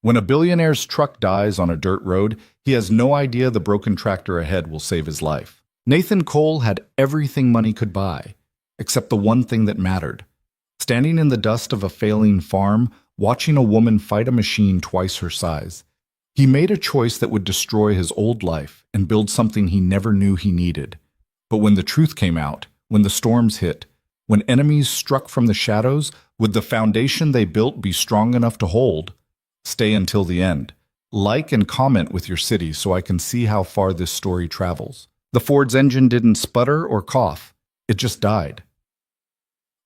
When a billionaire's truck dies on a dirt road, he has no idea the broken tractor ahead will save his life. Nathan Cole had everything money could buy, except the one thing that mattered. Standing in the dust of a failing farm, watching a woman fight a machine twice her size. He made a choice that would destroy his old life and build something he never knew he needed. But when the truth came out, when the storms hit, when enemies struck from the shadows, would the foundation they built be strong enough to hold? Stay until the end. Like and comment with your city so I can see how far this story travels. The Ford's engine didn't sputter or cough. It just died.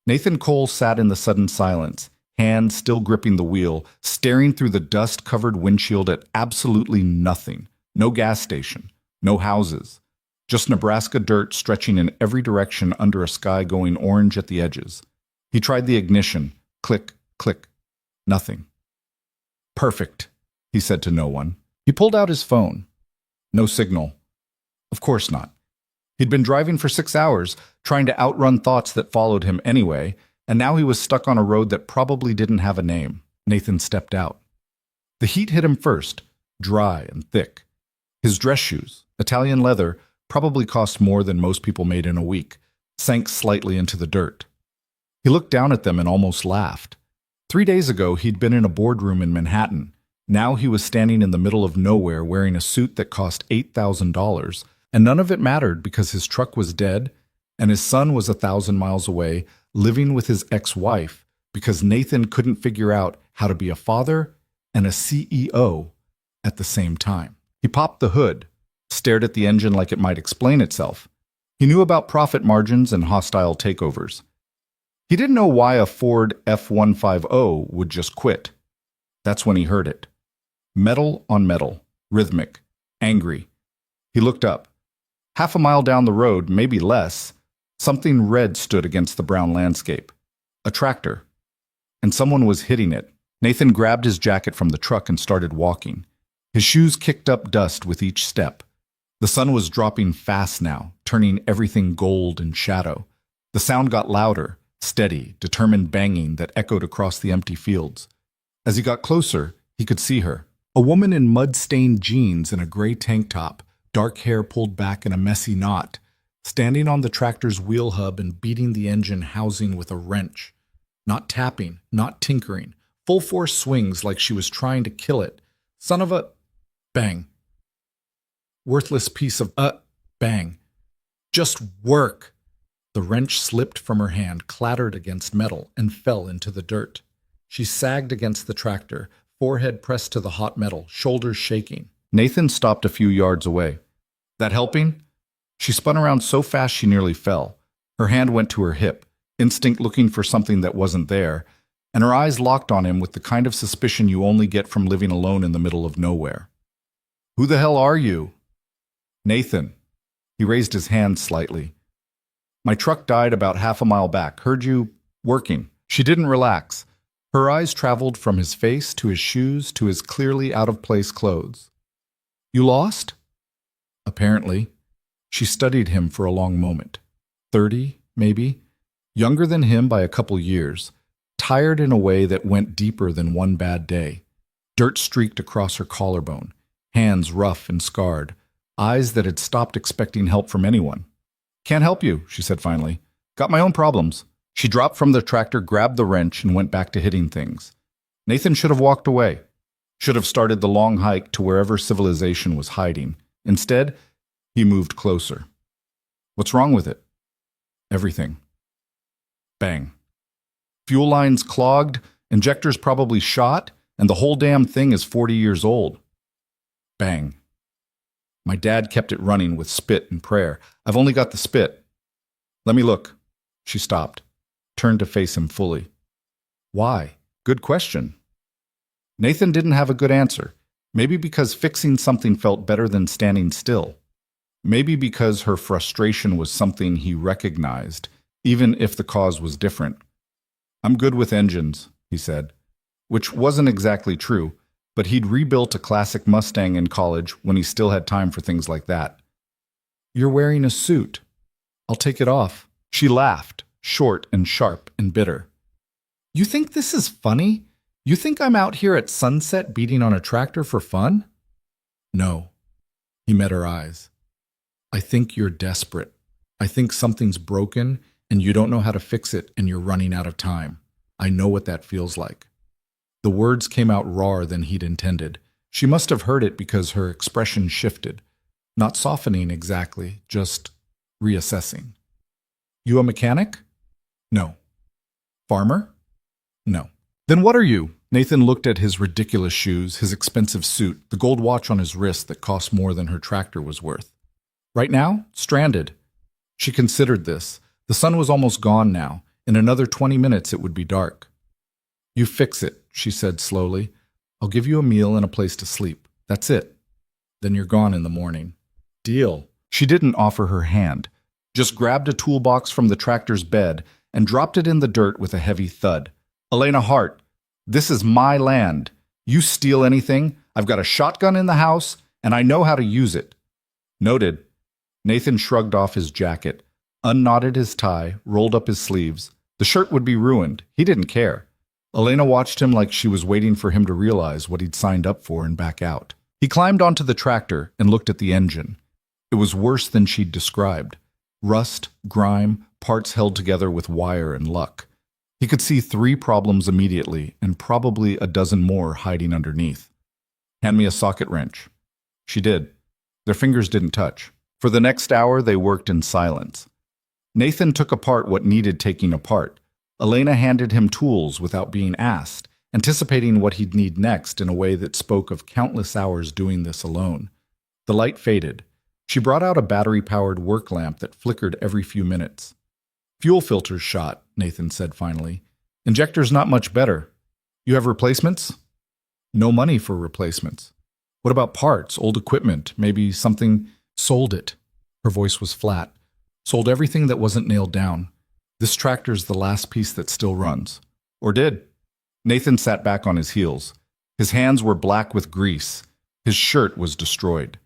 Nathan Cole sat in the sudden silence, hands still gripping the wheel, staring through the dust-covered windshield at absolutely nothing. No gas station, no houses. Just Nebraska dirt stretching in every direction under a sky going orange at the edges. He tried the ignition. Click, click. Nothing. Perfect, he said to no one. He pulled out his phone. No signal. Of course not. He'd been driving for 6 hours, trying to outrun thoughts that followed him anyway, and now he was stuck on a road that probably didn't have a name. Nathan stepped out. The heat hit him first, dry and thick. His dress shoes, Italian leather, probably cost more than most people made in a week, sank slightly into the dirt. He looked down at them and almost laughed. 3 days ago, he'd been in a boardroom in Manhattan. Now he was standing in the middle of nowhere wearing a suit that cost $8,000, and none of it mattered because his truck was dead and his son was 1,000 miles away, living with his ex-wife because Nathan couldn't figure out how to be a father and a CEO at the same time. He popped the hood, stared at the engine like it might explain itself. He knew about profit margins and hostile takeovers. He didn't know why a Ford F-150 would just quit. That's when he heard it. Metal on metal, rhythmic, angry. He looked up. Half a mile down the road, maybe less, something red stood against the brown landscape. A tractor. And someone was hitting it. Nathan grabbed his jacket from the truck and started walking. His shoes kicked up dust with each step. The sun was dropping fast now, turning everything gold and shadow. The sound got louder, steady, determined banging that echoed across the empty fields. As he got closer, he could see her. A woman in mud-stained jeans and a gray tank top, dark hair pulled back in a messy knot, standing on the tractor's wheel hub and beating the engine housing with a wrench. Not tapping, not tinkering. Full force swings like she was trying to kill it. Son of a... Bang. Worthless piece of... Bang. Just work. The wrench slipped from her hand, clattered against metal, and fell into the dirt. She sagged against the tractor, forehead pressed to the hot metal, shoulders shaking. Nathan stopped a few yards away. That helping? She spun around so fast she nearly fell. Her hand went to her hip, instinct looking for something that wasn't there, and her eyes locked on him with the kind of suspicion you only get from living alone in the middle of nowhere. Who the hell are you? Nathan. He raised his hand slightly. My truck died about half a mile back. Heard you working. She didn't relax. Her eyes traveled from his face to his shoes to his clearly out-of-place clothes. You lost? Apparently. She studied him for a long moment. 30, maybe? Younger than him by a couple years. Tired in a way that went deeper than one bad day. Dirt streaked across her collarbone. Hands rough and scarred. Eyes that had stopped expecting help from anyone. Can't help you, she said finally. Got my own problems. She dropped from the tractor, grabbed the wrench, and went back to hitting things. Nathan should have walked away. Should have started the long hike to wherever civilization was hiding. Instead, he moved closer. What's wrong with it? Everything. Bang. Fuel lines clogged, injectors probably shot, and the whole damn thing is 40 years old. Bang. My dad kept it running with spit and prayer. I've only got the spit. Let me look. She stopped, turned to face him fully. Why? Good question. Nathan didn't have a good answer. Maybe because fixing something felt better than standing still. Maybe because her frustration was something he recognized, even if the cause was different. I'm good with engines, he said, which wasn't exactly true, but he'd rebuilt a classic Mustang in college when he still had time for things like that. You're wearing a suit. I'll take it off. She laughed, short and sharp and bitter. You think this is funny? You think I'm out here at sunset beating on a tractor for fun? No. He met her eyes. I think you're desperate. I think something's broken and you don't know how to fix it and you're running out of time. I know what that feels like. The words came out rawer than he'd intended. She must have heard it because her expression shifted. Not softening exactly, just reassessing. You a mechanic? No. Farmer? No. Then what are you? Nathan looked at his ridiculous shoes, his expensive suit, the gold watch on his wrist that cost more than her tractor was worth. Right now, stranded. She considered this. The sun was almost gone now. In another 20 minutes it would be dark. You fix it, she said slowly. I'll give you a meal and a place to sleep. That's it. Then you're gone in the morning. Deal. She didn't offer her hand, just grabbed a toolbox from the tractor's bed and dropped it in the dirt with a heavy thud. Elena Hart, this is my land. You steal anything, I've got a shotgun in the house, and I know how to use it. Noted. Nathan shrugged off his jacket, unknotted his tie, rolled up his sleeves. The shirt would be ruined. He didn't care. Elena watched him like she was waiting for him to realize what he'd signed up for and back out. He climbed onto the tractor and looked at the engine. It was worse than she'd described. Rust, grime, parts held together with wire and luck. He could see 3 problems immediately and probably a dozen more hiding underneath. Hand me a socket wrench. She did. Their fingers didn't touch. For the next hour, they worked in silence. Nathan took apart what needed taking apart. Elena handed him tools without being asked, anticipating what he'd need next in a way that spoke of countless hours doing this alone. The light faded. She brought out a battery-powered work lamp that flickered every few minutes. Fuel filter's shot, Nathan said finally. Injector's not much better. You have replacements? No money for replacements. What about parts, old equipment, maybe something? Sold it. Her voice was flat. Sold everything that wasn't nailed down. This tractor's the last piece that still runs. Or did. Nathan sat back on his heels. His hands were black with grease. His shirt was destroyed.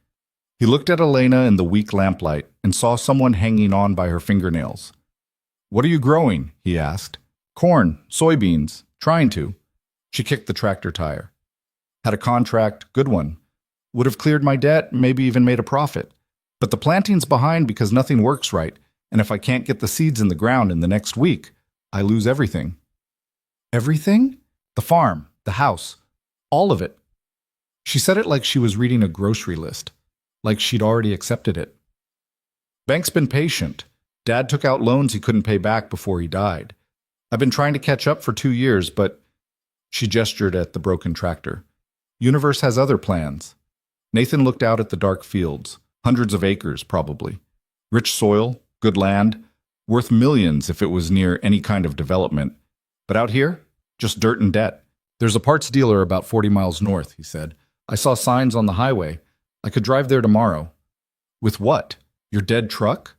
He looked at Elena in the weak lamplight and saw someone hanging on by her fingernails. What are you growing? He asked. Corn, soybeans, trying to. She kicked the tractor tire. Had a contract, good one. Would have cleared my debt, maybe even made a profit. But the planting's behind because nothing works right, and if I can't get the seeds in the ground in the next week, I lose everything. Everything? The farm, the house, all of it. She said it like she was reading a grocery list, like she'd already accepted it. Bank's been patient. Dad took out loans he couldn't pay back before he died. I've been trying to catch up for 2 years, but... She gestured at the broken tractor. Universe has other plans. Nathan looked out at the dark fields, hundreds of acres probably. Rich soil, good land, worth millions if it was near any kind of development. But out here, just dirt and debt. There's a parts dealer about 40 miles north, he said. I saw signs on the highway. I could drive there tomorrow. With what? Your dead truck?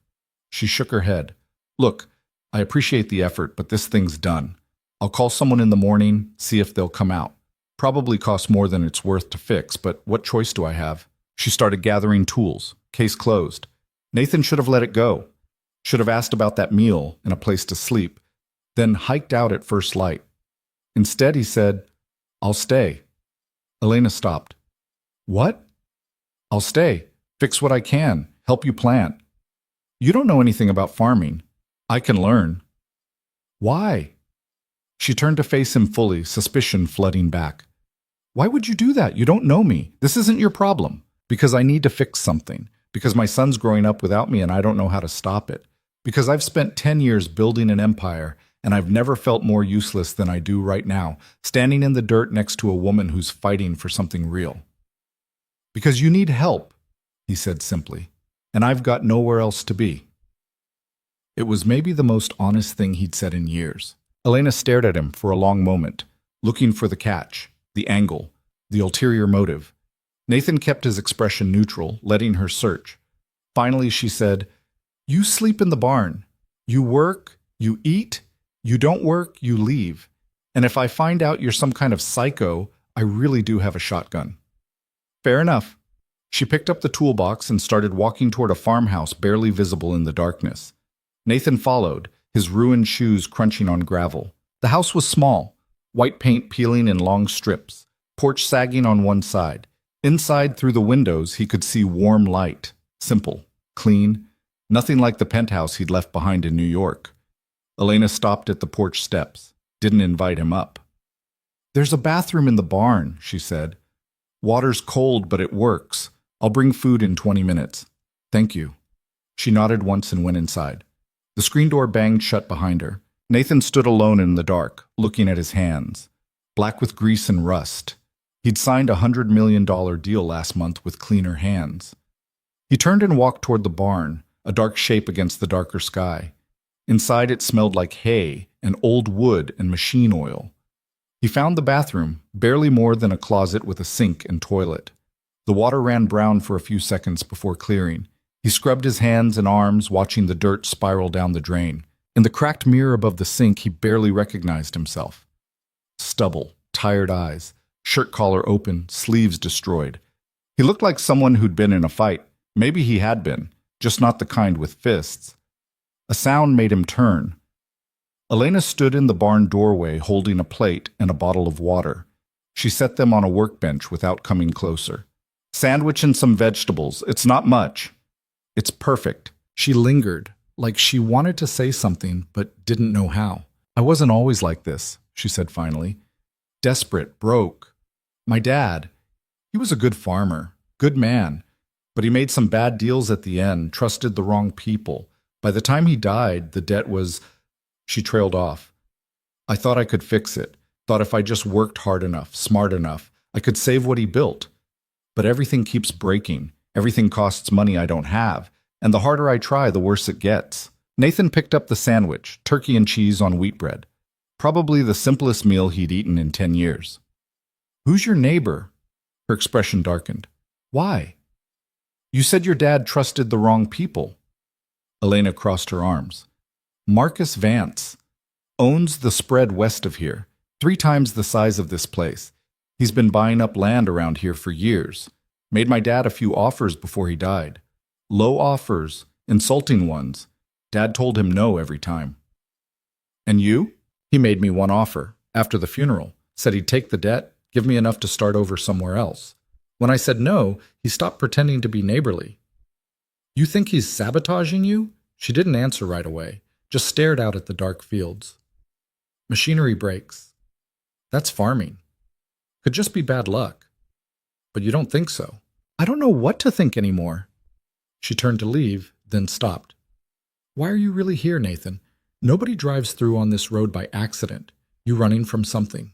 She shook her head. Look, I appreciate the effort, but this thing's done. I'll call someone in the morning, see if they'll come out. Probably costs more than it's worth to fix, but what choice do I have? She started gathering tools. Case closed. Nathan should have let it go. Should have asked about that meal and a place to sleep, then hiked out at first light. Instead, he said, I'll stay. Elena stopped. What? I'll stay. Fix what I can. Help you plant. You don't know anything about farming. I can learn. Why? She turned to face him fully, suspicion flooding back. Why would you do that? You don't know me. This isn't your problem. Because I need to fix something. Because my son's growing up without me and I don't know how to stop it. Because I've spent 10 years building an empire and I've never felt more useless than I do right now, standing in the dirt next to a woman who's fighting for something real. Because you need help, he said simply, and I've got nowhere else to be. It was maybe the most honest thing he'd said in years. Elena stared at him for a long moment, looking for the catch, the angle, the ulterior motive. Nathan kept his expression neutral, letting her search. Finally, she said, You sleep in the barn. You work, you eat, you don't work, you leave. And if I find out you're some kind of psycho, I really do have a shotgun. Fair enough. She picked up the toolbox and started walking toward a farmhouse barely visible in the darkness. Nathan followed, his ruined shoes crunching on gravel. The house was small, white paint peeling in long strips, porch sagging on one side. Inside, through the windows, he could see warm light. Simple, clean, nothing like the penthouse he'd left behind in New York. Elena stopped at the porch steps, didn't invite him up. "There's a bathroom in the barn," she said. "Water's cold, but it works. I'll bring food in 20 minutes. Thank you." She nodded once and went inside. The screen door banged shut behind her. Nathan stood alone in the dark, looking at his hands, black with grease and rust. He'd signed a $100 million deal last month with cleaner hands. He turned and walked toward the barn, a dark shape against the darker sky. Inside it smelled like hay and old wood and machine oil. He found the bathroom, barely more than a closet with a sink and toilet. The water ran brown for a few seconds before clearing. He scrubbed his hands and arms, watching the dirt spiral down the drain. In the cracked mirror above the sink, he barely recognized himself. Stubble, tired eyes, shirt collar open, sleeves destroyed. He looked like someone who'd been in a fight. Maybe he had been, just not the kind with fists. A sound made him turn. Elena stood in the barn doorway holding a plate and a bottle of water. She set them on a workbench without coming closer. "Sandwich and some vegetables. It's not much." "It's perfect." She lingered, like she wanted to say something but didn't know how. "I wasn't always like this," she said finally. "Desperate, broke. My dad, he was a good farmer, good man, but he made some bad deals at the end, trusted the wrong people. By the time he died, the debt was—" She trailed off. "I thought I could fix it, thought if I just worked hard enough, smart enough, I could save what he built. But everything keeps breaking. Everything costs money I don't have, and the harder I try, the worse it gets." Nathan picked up the sandwich, turkey and cheese on wheat bread. Probably the simplest meal he'd eaten in 10 years. "Who's your neighbor?" Her expression darkened. "Why?" "You said your dad trusted the wrong people." Elena crossed her arms. "Marcus Vance owns the spread west of here, 3 times the size of this place. He's been buying up land around here for years. Made my dad a few offers before he died. Low offers, insulting ones. Dad told him no every time." "And you?" "He made me one offer, after the funeral. Said he'd take the debt, give me enough to start over somewhere else. When I said no, he stopped pretending to be neighborly." "You think he's sabotaging you?" She didn't answer right away, just stared out at the dark fields. "Machinery breaks. That's farming. Could just be bad luck. But you don't think so." "I don't know what to think anymore." She turned to leave, then stopped. "Why are you really here, Nathan? Nobody drives through on this road by accident. You running from something."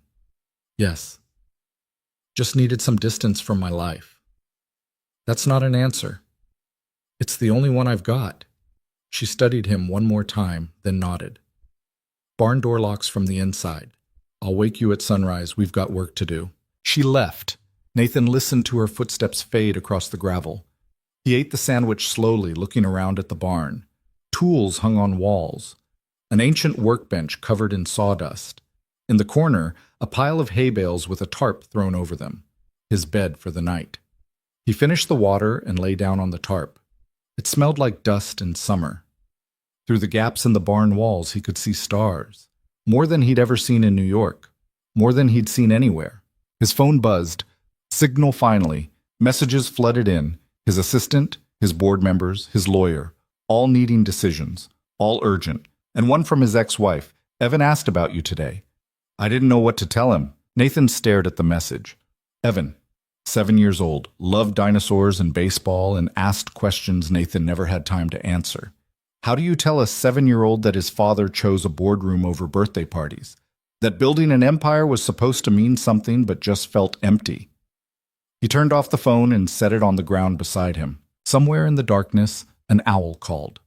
"Yes. Just needed some distance from my life." "That's not an answer." "It's the only one I've got." She studied him one more time, then nodded. "Barn door locks from the inside. I'll wake you at sunrise. We've got work to do." She left. Nathan listened to her footsteps fade across the gravel. He ate the sandwich slowly, looking around at the barn. Tools hung on walls. An ancient workbench covered in sawdust. In the corner, a pile of hay bales with a tarp thrown over them. His bed for the night. He finished the water and lay down on the tarp. It smelled like dust in summer. Through the gaps in the barn walls, he could see stars. More than he'd ever seen in New York. More than he'd seen anywhere. His phone buzzed. Signal finally. Messages flooded in. His assistant, his board members, his lawyer. All needing decisions. All urgent. And one from his ex-wife. "Evan asked about you today." I didn't know what to tell him. Nathan stared at the message. Evan, 7 years old, loved dinosaurs and baseball and asked questions Nathan never had time to answer. How do you tell a 7-year-old that his father chose a boardroom over birthday parties? That building an empire was supposed to mean something but just felt empty? He turned off the phone and set it on the ground beside him. Somewhere in the darkness, an owl called.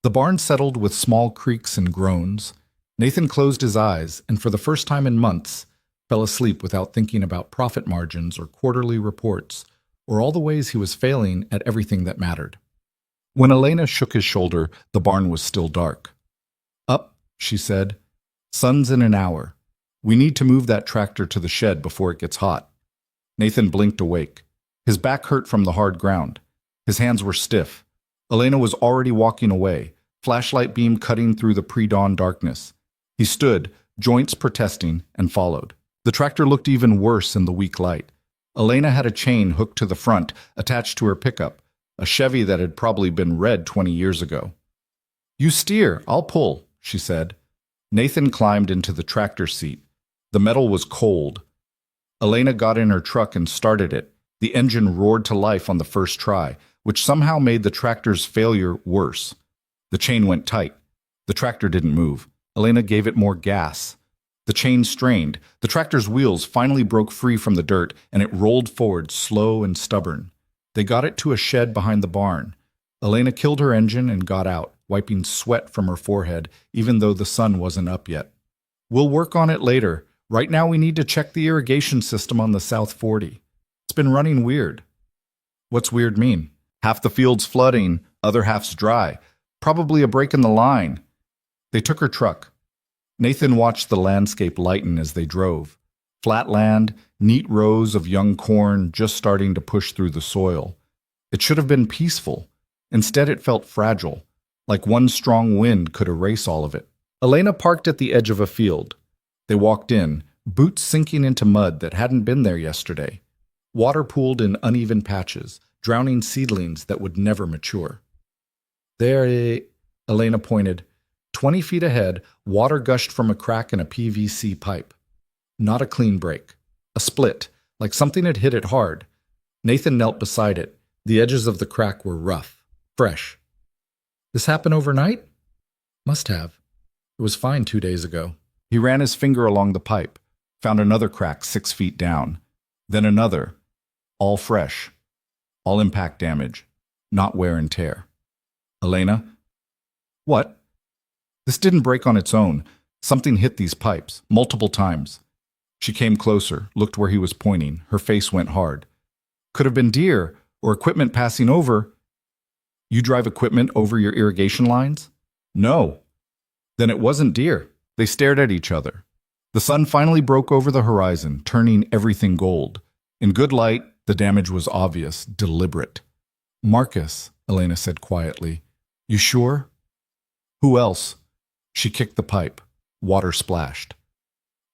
The barn settled with small creaks and groans. Nathan closed his eyes and, for the first time in months, fell asleep without thinking about profit margins or quarterly reports or all the ways he was failing at everything that mattered. When Elena shook his shoulder, the barn was still dark. "Up," she said. "Sun's in an hour. We need to move that tractor to the shed before it gets hot." Nathan blinked awake. His back hurt from the hard ground. His hands were stiff. Elena was already walking away, flashlight beam cutting through the pre-dawn darkness. He stood, joints protesting, and followed. The tractor looked even worse in the weak light. Elena had a chain hooked to the front, attached to her pickup, a Chevy that had probably been red 20 years ago. "You steer, I'll pull," she said. Nathan climbed into the tractor seat. The metal was cold. Elena got in her truck and started it. The engine roared to life on the first try, which somehow made the tractor's failure worse. The chain went tight. The tractor didn't move. Elena gave it more gas. The chain strained. The tractor's wheels finally broke free from the dirt, and it rolled forward, slow and stubborn. They got it to a shed behind the barn. Elena killed her engine and got out, wiping sweat from her forehead, even though the sun wasn't up yet. "We'll work on it later. Right now we need to check the irrigation system on the South 40. It's been running weird." "What's weird mean?" "Half the field's flooding, other half's dry. Probably a break in the line." They took her truck. Nathan watched the landscape lighten as they drove. Flat land, neat rows of young corn just starting to push through the soil. It should have been peaceful. Instead, it felt fragile, like one strong wind could erase all of it. Elena parked at the edge of a field. They walked in, boots sinking into mud that hadn't been there yesterday. Water pooled in uneven patches, drowning seedlings that would never mature. "There," Elena pointed. 20 feet ahead, water gushed from a crack in a PVC pipe. Not a clean break. A split, like something had hit it hard. Nathan knelt beside it. The edges of the crack were rough, fresh. "This happened overnight?" "Must have. It was fine 2 days ago." He ran his finger along the pipe, found another crack 6 feet down. Then another. All fresh. All impact damage. Not wear and tear. "Elena?" "What?" "This didn't break on its own. Something hit these pipes, multiple times." She came closer, looked where he was pointing. Her face went hard. "Could have been deer, or equipment passing over." "You drive equipment over your irrigation lines?" "No." "Then it wasn't deer." They stared at each other. The sun finally broke over the horizon, turning everything gold. In good light, the damage was obvious, deliberate. "Marcus," Elena said quietly. "You sure?" "Who else?" She kicked the pipe. Water splashed.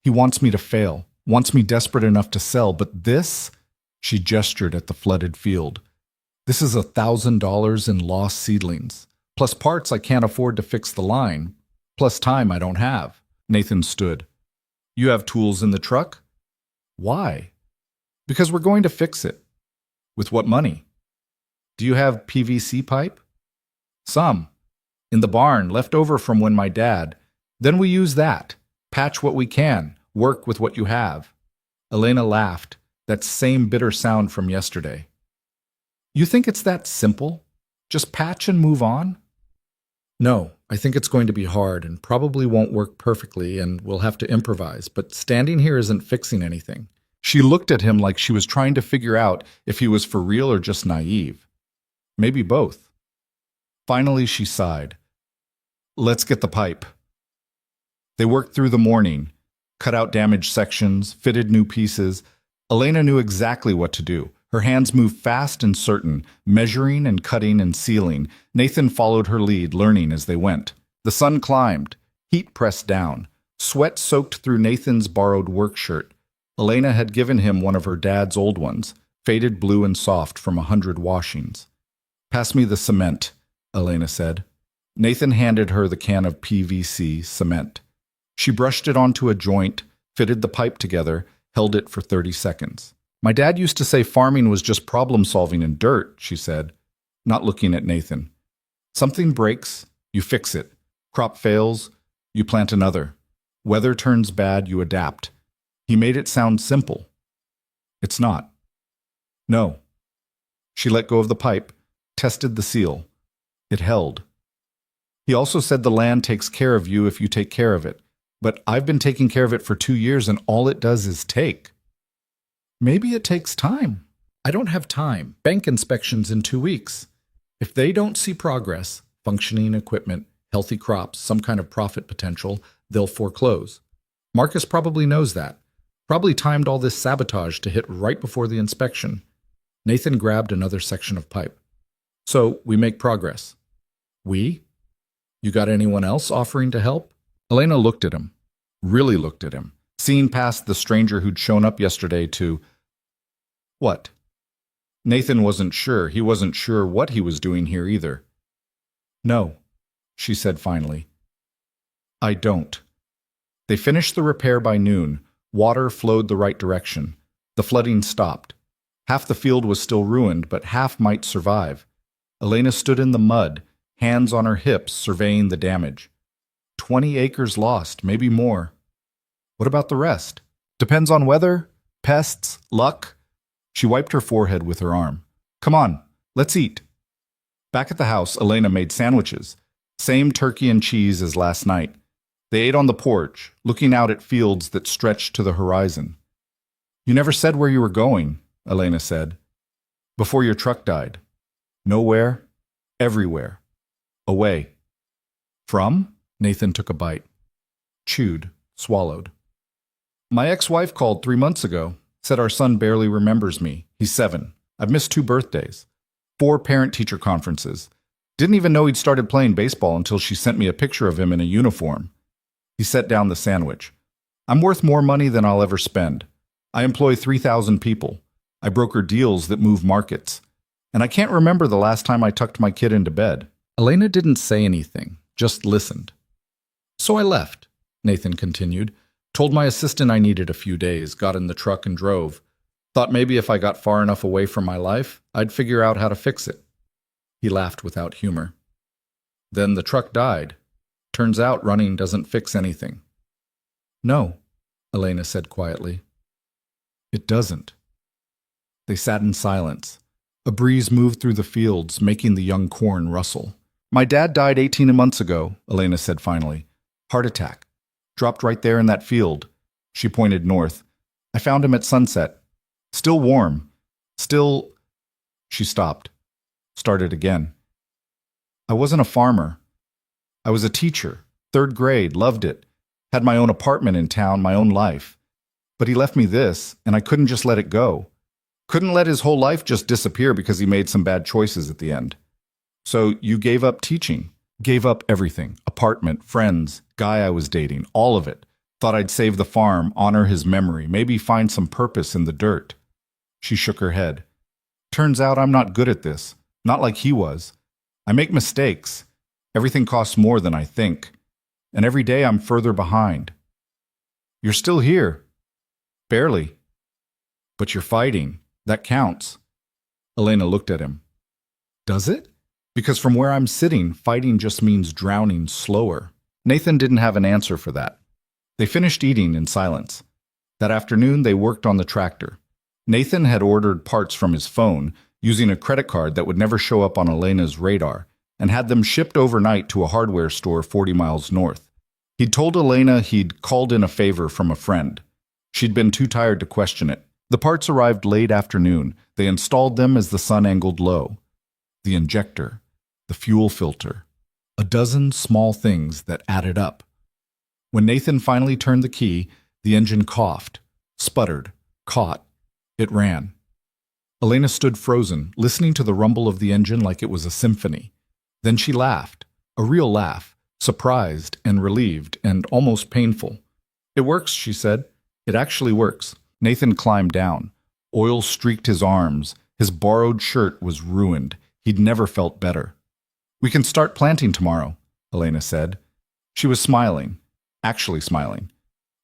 "He wants me to fail, wants me desperate enough to sell, but this," she gestured at the flooded field, "this is $1,000 in lost seedlings, plus parts I can't afford to fix the line, plus time I don't have." Nathan stood. "You have tools in the truck?" "Why?" "Because we're going to fix it." "With what money?" "Do you have PVC pipe?" "Some. In the barn, left over from when my dad. Then we use that. Patch what we can. Work with what you have." Elena laughed, that same bitter sound from yesterday. "You think it's that simple? Just patch and move on?" "No, I think it's going to be hard and probably won't work perfectly and we'll have to improvise, but standing here isn't fixing anything." She looked at him like she was trying to figure out if he was for real or just naive. Maybe both. Finally, she sighed. "Let's get the pipe." They worked through the morning, cut out damaged sections, fitted new pieces. Elena knew exactly what to do. Her hands moved fast and certain, measuring and cutting and sealing. Nathan followed her lead, learning as they went. The sun climbed. Heat pressed down. Sweat soaked through Nathan's borrowed work shirt. Elena had given him one of her dad's old ones, faded blue and soft from 100 washings. "Pass me the cement," Elena said. Nathan handed her the can of PVC cement. She brushed it onto a joint, fitted the pipe together, held it for 30 seconds. "My dad used to say farming was just problem-solving in dirt," she said, not looking at Nathan. "Something breaks, you fix it. Crop fails, you plant another. Weather turns bad, you adapt." He made it sound simple. It's not. "No." She let go of the pipe, tested the seal. It held. "He also said the land takes care of you if you take care of it. But I've been taking care of it for 2 years and all it does is take." "Maybe it takes time." "I don't have time. Bank inspections in 2 weeks. If they don't see progress, functioning equipment, healthy crops, some kind of profit potential, they'll foreclose. Marcus probably knows that. Probably timed all this sabotage to hit right before the inspection." Nathan grabbed another section of pipe. "So we make progress." "We? You got anyone else offering to help?" Elena looked at him. Really looked at him, seen past the stranger who'd shown up yesterday to… What? Nathan wasn't sure. He wasn't sure what he was doing here either. No, she said finally. I don't. They finished the repair by noon. Water flowed the right direction. The flooding stopped. Half the field was still ruined, but half might survive. Elena stood in the mud, hands on her hips, surveying the damage. 20 acres lost, maybe more. What about the rest? Depends on weather, pests, luck. She wiped her forehead with her arm. Come on, let's eat. Back at the house, Elena made sandwiches. Same turkey and cheese as last night. They ate on the porch, looking out at fields that stretched to the horizon. You never said where you were going, Elena said. Before your truck died. Nowhere, everywhere. Away. From? Nathan took a bite. Chewed, swallowed. My ex-wife called 3 months ago, said our son barely remembers me. He's 7. I've missed 2 birthdays. 4 parent-teacher conferences. Didn't even know he'd started playing baseball until she sent me a picture of him in a uniform. He set down the sandwich. I'm worth more money than I'll ever spend. I employ 3,000 people. I broker deals that move markets. And I can't remember the last time I tucked my kid into bed. Elena didn't say anything, just listened. So I left, Nathan continued. Told my assistant I needed a few days, got in the truck and drove. Thought maybe if I got far enough away from my life, I'd figure out how to fix it. He laughed without humor. Then the truck died. Turns out running doesn't fix anything. No, Elena said quietly. It doesn't. They sat in silence. A breeze moved through the fields, making the young corn rustle. My dad died 18 months ago, Elena said finally. Heart attack. Dropped right there in that field. She pointed north. I found him at sunset. Still warm. Still… She stopped. Started again. I wasn't a farmer. I was a teacher. 3rd grade, loved it. Had my own apartment in town, my own life. But he left me this, and I couldn't just let it go. Couldn't let his whole life just disappear because he made some bad choices at the end. So you gave up teaching. Gave up everything. Apartment, friends, guy I was dating, all of it. Thought I'd save the farm, honor his memory, maybe find some purpose in the dirt. She shook her head. Turns out I'm not good at this. Not like he was. I make mistakes. Everything costs more than I think. And every day I'm further behind. You're still here. Barely. But you're fighting. That counts. Elena looked at him. Does it? Because from where I'm sitting, fighting just means drowning slower. Nathan didn't have an answer for that. They finished eating in silence. That afternoon, they worked on the tractor. Nathan had ordered parts from his phone, using a credit card that would never show up on Elena's radar, and had them shipped overnight to a hardware store 40 miles north. He'd told Elena he'd called in a favor from a friend. She'd been too tired to question it. The parts arrived late afternoon. They installed them as the sun angled low. The injector, the fuel filter, a dozen small things that added up. When Nathan finally turned the key, the engine coughed, sputtered, caught. It ran. Elena stood frozen, listening to the rumble of the engine like it was a symphony. Then she laughed, a real laugh, surprised and relieved and almost painful. It works, she said. It actually works. Nathan climbed down. Oil streaked his arms. His borrowed shirt was ruined. He'd never felt better. We can start planting tomorrow, Elena said. She was smiling, actually smiling.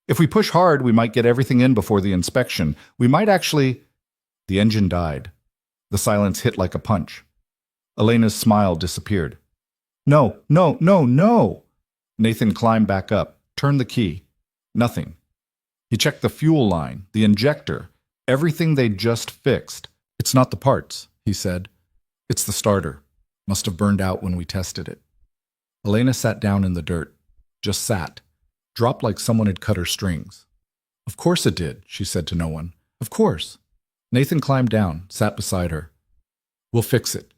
If we push hard, we might get everything in before the inspection. We might actually… The engine died. The silence hit like a punch. Elena's smile disappeared. No, no, no, no! Nathan climbed back up, turned the key. Nothing. He checked the fuel line, the injector, everything they'd just fixed. It's not the parts, he said. It's the starter. Must have burned out when we tested it. Elena sat down in the dirt. Just sat. Dropped like someone had cut her strings. Of course it did, she said to no one. Of course. Nathan climbed down, sat beside her. We'll fix it.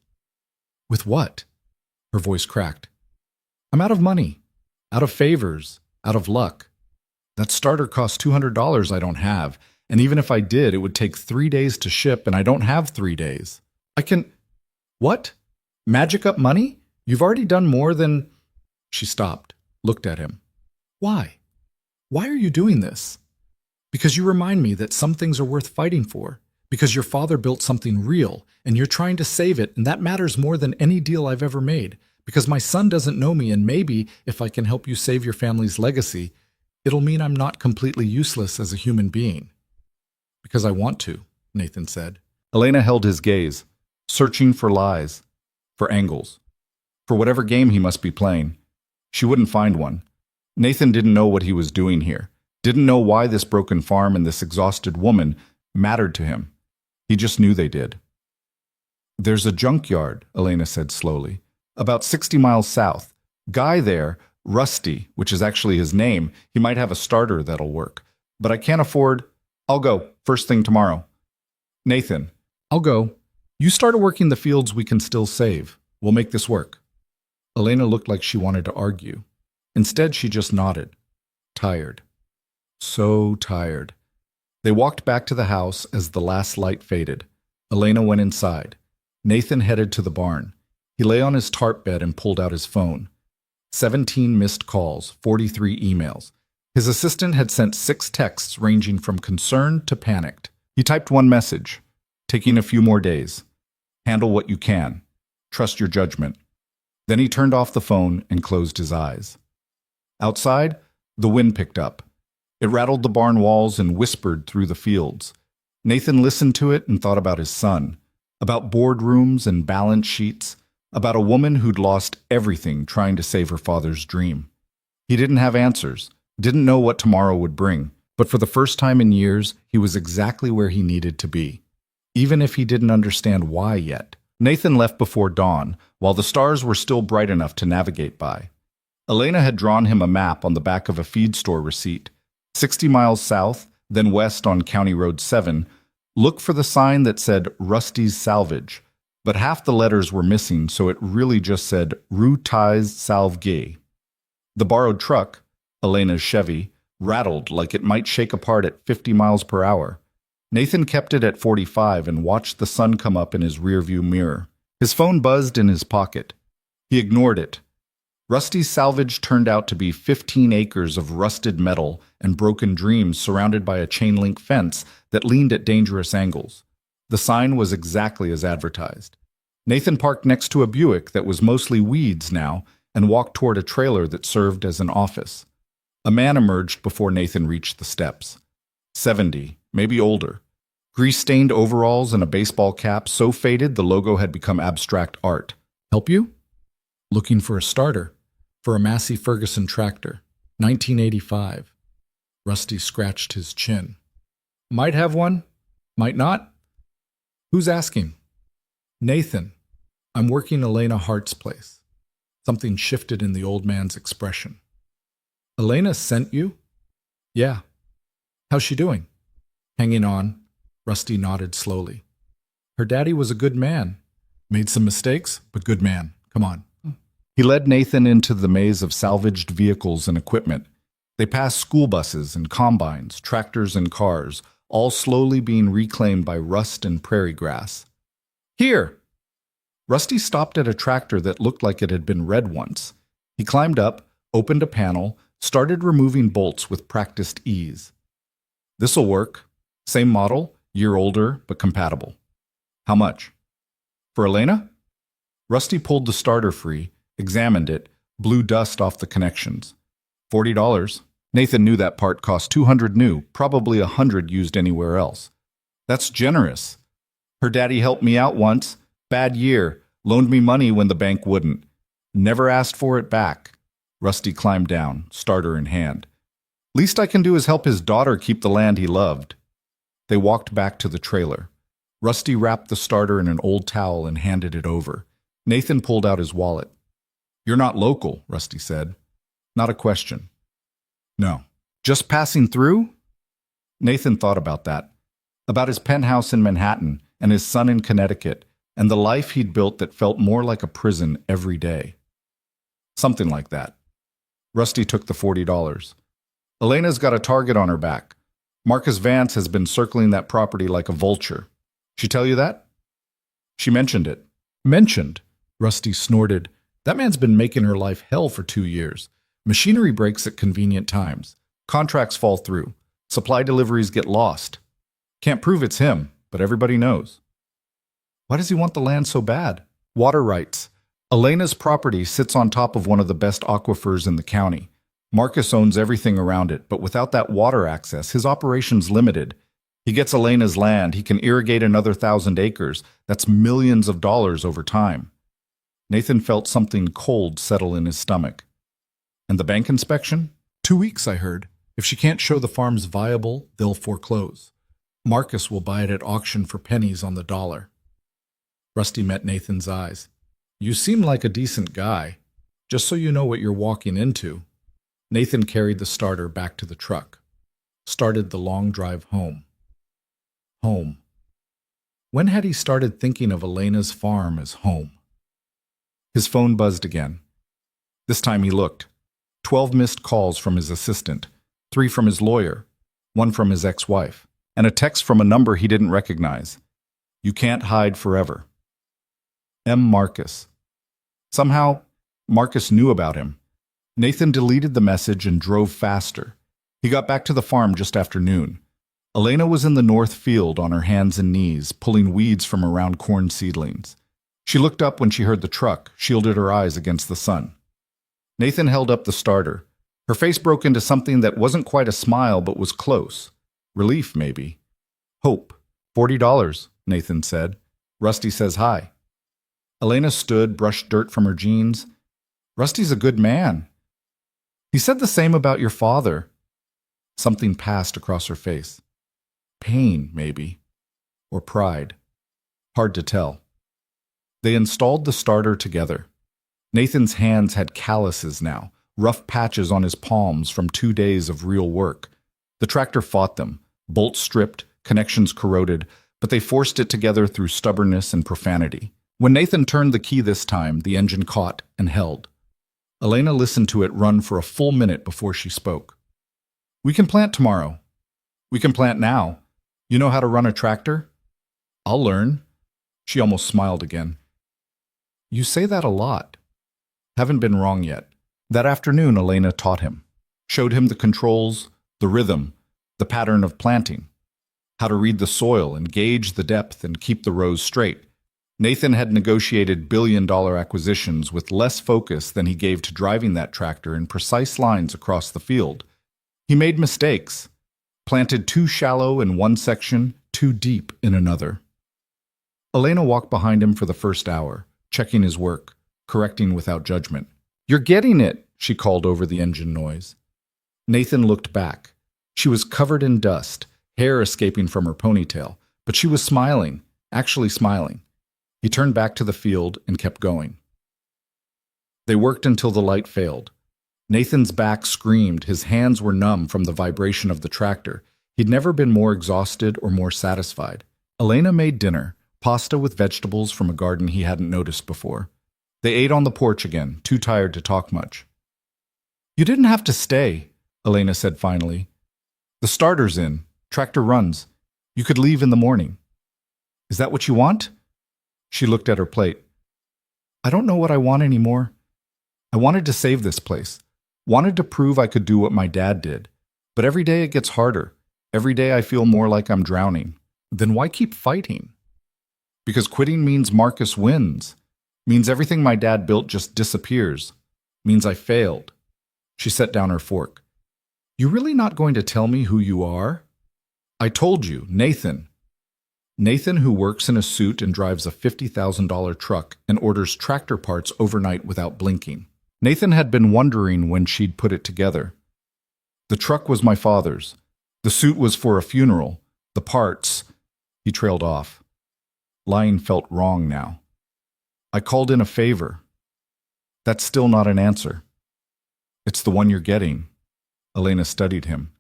With what? Her voice cracked. I'm out of money. Out of favors. Out of luck. That starter costs $200 I don't have, and even if I did, it would take 3 days to ship, and I don't have 3 days. I can… What? Magic up money? You've already done more than… She stopped, looked at him. Why? Why are you doing this? Because you remind me that some things are worth fighting for. Because your father built something real, and you're trying to save it, and that matters more than any deal I've ever made. Because my son doesn't know me, and maybe, if I can help you save your family's legacy, it'll mean I'm not completely useless as a human being. Because I want to, Nathan said. Elena held his gaze, searching for lies, for angles, for whatever game he must be playing. She wouldn't find one. Nathan didn't know what he was doing here, didn't know why this broken farm and this exhausted woman mattered to him. He just knew they did. There's a junkyard, Elena said slowly, about 60 miles south. Guy there, Rusty, which is actually his name, he might have a starter that'll work. But I can't afford. I'll go, first thing tomorrow. Nathan, I'll go. You start working the fields we can still save. We'll make this work. Elena looked like she wanted to argue. Instead, she just nodded. Tired. So tired. They walked back to the house as the last light faded. Elena went inside. Nathan headed to the barn. He lay on his tarp bed and pulled out his phone. 17 missed calls, 43 emails. His assistant had sent 6 texts ranging from concerned to panicked. He typed one message. Taking a few more days. Handle what you can. Trust your judgment. Then he turned off the phone and closed his eyes. Outside, the wind picked up. It rattled the barn walls and whispered through the fields. Nathan listened to it and thought about his son, about boardrooms and balance sheets, about a woman who'd lost everything trying to save her father's dream. He didn't have answers, didn't know what tomorrow would bring, but for the first time in years, he was exactly where he needed to be, even if he didn't understand why yet. Nathan left before dawn, while the stars were still bright enough to navigate by. Elena had drawn him a map on the back of a feed store receipt. 60 miles south, then west on County Road 7, look for the sign that said Rusty's Salvage, but half the letters were missing, so it really just said Rue Ties Salvage. The borrowed truck, Elena's Chevy, rattled like it might shake apart at 50 miles per hour. Nathan kept it at 45 and watched the sun come up in his rearview mirror. His phone buzzed in his pocket. He ignored it. Rusty's Salvage turned out to be 15 acres of rusted metal and broken dreams surrounded by a chain-link fence that leaned at dangerous angles. The sign was exactly as advertised. Nathan parked next to a Buick that was mostly weeds now and walked toward a trailer that served as an office. A man emerged before Nathan reached the steps. 70, maybe older. Grease-stained overalls and a baseball cap so faded the logo had become abstract art. Help you? Looking for a starter. For a Massey Ferguson tractor. 1985. Rusty scratched his chin. Might have one. Might not. Who's asking? Nathan. I'm working Elena Hart's place. Something shifted in the old man's expression. Elena sent you? Yeah. How's she doing? Hanging on. Rusty nodded slowly. Her daddy was a good man. Made some mistakes, but good man. Come on. He led Nathan into the maze of salvaged vehicles and equipment. They passed school buses and combines, tractors and cars, all slowly being reclaimed by rust and prairie grass. Here! Rusty stopped at a tractor that looked like it had been red once. He climbed up, opened a panel, started removing bolts with practiced ease. This'll work. Same model, year older, but compatible. How much? For Elena? Rusty pulled the starter free, examined it, blew dust off the connections. $40. Nathan knew that part cost $200 new, probably $100 used anywhere else. That's generous. Her daddy helped me out once. Bad year. Loaned me money when the bank wouldn't. Never asked for it back. Rusty climbed down, starter in hand. Least I can do is help his daughter keep the land he loved. They walked back to the trailer. Rusty wrapped the starter in an old towel and handed it over. Nathan pulled out his wallet. You're not local, Rusty said. Not a question. No. Just passing through? Nathan thought about that. About his penthouse in Manhattan and his son in Connecticut and the life he'd built that felt more like a prison every day. Something like that. Rusty took the $40. Elena's got a target on her back. Marcus Vance has been circling that property like a vulture. She tell you that? She mentioned it. Mentioned? Rusty snorted. That man's been making her life hell for 2 years. Machinery breaks at convenient times. Contracts fall through. Supply deliveries get lost. Can't prove it's him, but everybody knows. Why does he want the land so bad? Water rights. Elena's property sits on top of one of the best aquifers in the county. Marcus owns everything around it, but without that water access, his operation's limited. He gets Elena's land, he can irrigate another 1,000 acres. That's millions of dollars over time. Nathan felt something cold settle in his stomach. And the bank inspection? 2 weeks, I heard. If she can't show the farm's viable, they'll foreclose. Marcus will buy it at auction for pennies on the dollar. Rusty met Nathan's eyes. You seem like a decent guy. Just so you know what you're walking into. Nathan carried the starter back to the truck. Started the long drive home. Home. When had he started thinking of Elena's farm as home? His phone buzzed again. This time he looked. 12 missed calls from his assistant, 3 from his lawyer, 1 from his ex-wife, and a text from a number he didn't recognize. You can't hide forever. M. Marcus. Somehow, Marcus knew about him. Nathan deleted the message and drove faster. He got back to the farm just after noon. Elena was in the north field on her hands and knees, pulling weeds from around corn seedlings. She looked up when she heard the truck, shielded her eyes against the sun. Nathan held up the starter. Her face broke into something that wasn't quite a smile but was close. Relief, maybe. Hope. $40, Nathan said. Rusty says hi. Elena stood, brushed dirt from her jeans. Rusty's a good man. He said the same about your father. Something passed across her face. Pain, maybe. Or pride. Hard to tell. They installed the starter together. Nathan's hands had calluses now, rough patches on his palms from 2 days of real work. The tractor fought them, bolts stripped, connections corroded, but they forced it together through stubbornness and profanity. When Nathan turned the key this time, the engine caught and held. Elena listened to it run for a full minute before she spoke. We can plant tomorrow. We can plant now. You know how to run a tractor? I'll learn. She almost smiled again. You say that a lot. Haven't been wrong yet. That afternoon, Elena taught him. Showed him the controls, the rhythm, the pattern of planting. How to read the soil and gauge the depth and keep the rows straight. Nathan had negotiated billion-dollar acquisitions with less focus than he gave to driving that tractor in precise lines across the field. He made mistakes, planted too shallow in one section, too deep in another. Elena walked behind him for the first hour, checking his work, correcting without judgment. You're getting it, she called over the engine noise. Nathan looked back. She was covered in dust, hair escaping from her ponytail, but she was smiling, actually smiling. He turned back to the field and kept going. They worked until the light failed. Nathan's back screamed, his hands were numb from the vibration of the tractor. He'd never been more exhausted or more satisfied. Elena made dinner, pasta with vegetables from a garden he hadn't noticed before. They ate on the porch again, too tired to talk much. You didn't have to stay, Elena said finally. The starter's in. Tractor runs. You could leave in the morning. Is that what you want? She looked at her plate. I don't know what I want anymore. I wanted to save this place. Wanted to prove I could do what my dad did. But every day it gets harder. Every day I feel more like I'm drowning. Then why keep fighting? Because quitting means Marcus wins. Means everything my dad built just disappears. Means I failed. She set down her fork. You really not going to tell me who you are? I told you, Nathan. Nathan, who works in a suit and drives a $50,000 truck and orders tractor parts overnight without blinking. Nathan had been wondering when she'd put it together. The truck was my father's. The suit was for a funeral. The parts... He trailed off. Lying felt wrong now. I called in a favor. That's still not an answer. It's the one you're getting. Elena studied him.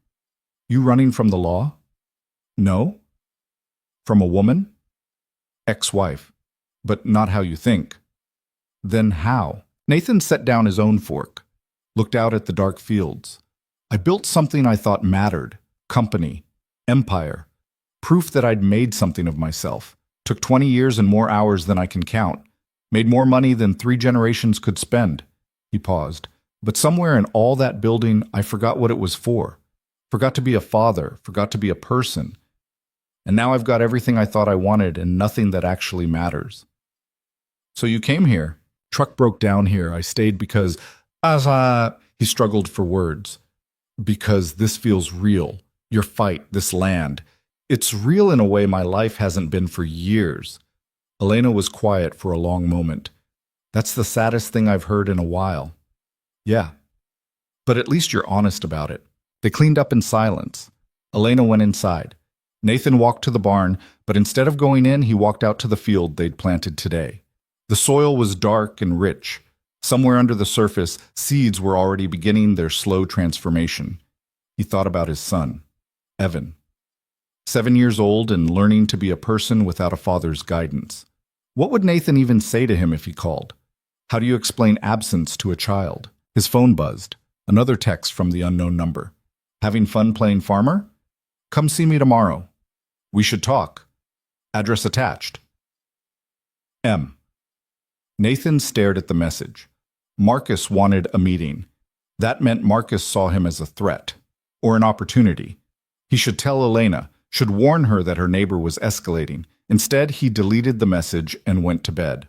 You running from the law? No. From a woman? Ex-wife. But not how you think. Then how? Nathan set down his own fork, looked out at the dark fields. I built something I thought mattered. Company. Empire. Proof that I'd made something of myself. Took 20 years and more hours than I can count. Made more money than 3 generations could spend. He paused. But somewhere in all that building, I forgot what it was for. Forgot to be a father, forgot to be a person. And now I've got everything I thought I wanted and nothing that actually matters. So you came here. Truck broke down here. I stayed because, he struggled for words. Because this feels real. Your fight, this land. It's real in a way my life hasn't been for years. Elena was quiet for a long moment. That's the saddest thing I've heard in a while. Yeah. But at least you're honest about it. They cleaned up in silence. Elena went inside. Nathan walked to the barn, but instead of going in, he walked out to the field they'd planted today. The soil was dark and rich. Somewhere under the surface, seeds were already beginning their slow transformation. He thought about his son, Evan. 7 years old and learning to be a person without a father's guidance. What would Nathan even say to him if he called? How do you explain absence to a child? His phone buzzed. Another text from the unknown number. Having fun playing farmer? Come see me tomorrow. We should talk. Address attached. M. Nathan stared at the message. Marcus wanted a meeting. That meant Marcus saw him as a threat, or an opportunity. He should tell Elena, should warn her that her neighbor was escalating. Instead, he deleted the message and went to bed.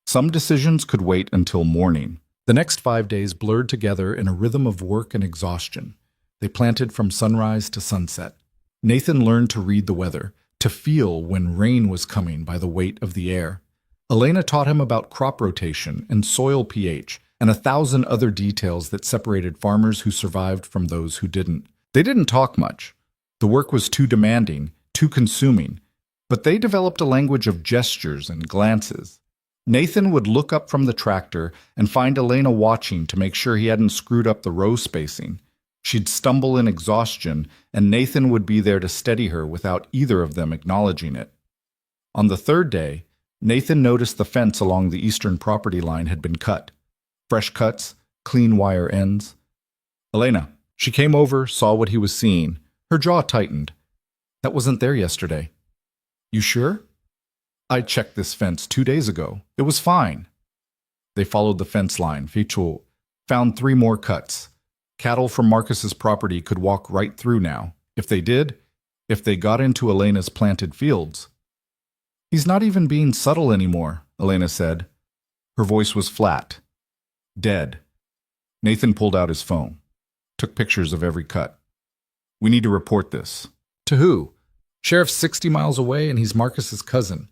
Some decisions could wait until morning. The next 5 days blurred together in a rhythm of work and exhaustion. They planted from sunrise to sunset. Nathan learned to read the weather, to feel when rain was coming by the weight of the air. Elena taught him about crop rotation and soil pH and 1,000 other details that separated farmers who survived from those who didn't. They didn't talk much. The work was too demanding, too consuming, but they developed a language of gestures and glances. Nathan would look up from the tractor and find Elena watching to make sure he hadn't screwed up the row spacing. She'd stumble in exhaustion, and Nathan would be there to steady her without either of them acknowledging it. On the third day, Nathan noticed the fence along the eastern property line had been cut. Fresh cuts, clean wire ends. Elena. She came over, saw what he was seeing. Her jaw tightened. That wasn't there yesterday. You sure? I checked this fence 2 days ago. It was fine. They followed the fence line. Fichul found 3 more cuts. Cattle from Marcus's property could walk right through now. If they got into Elena's planted fields. He's not even being subtle anymore, Elena said. Her voice was flat. Dead. Nathan pulled out his phone. Took pictures of every cut. We need to report this. To who? Sheriff's 60 miles away and he's Marcus's cousin.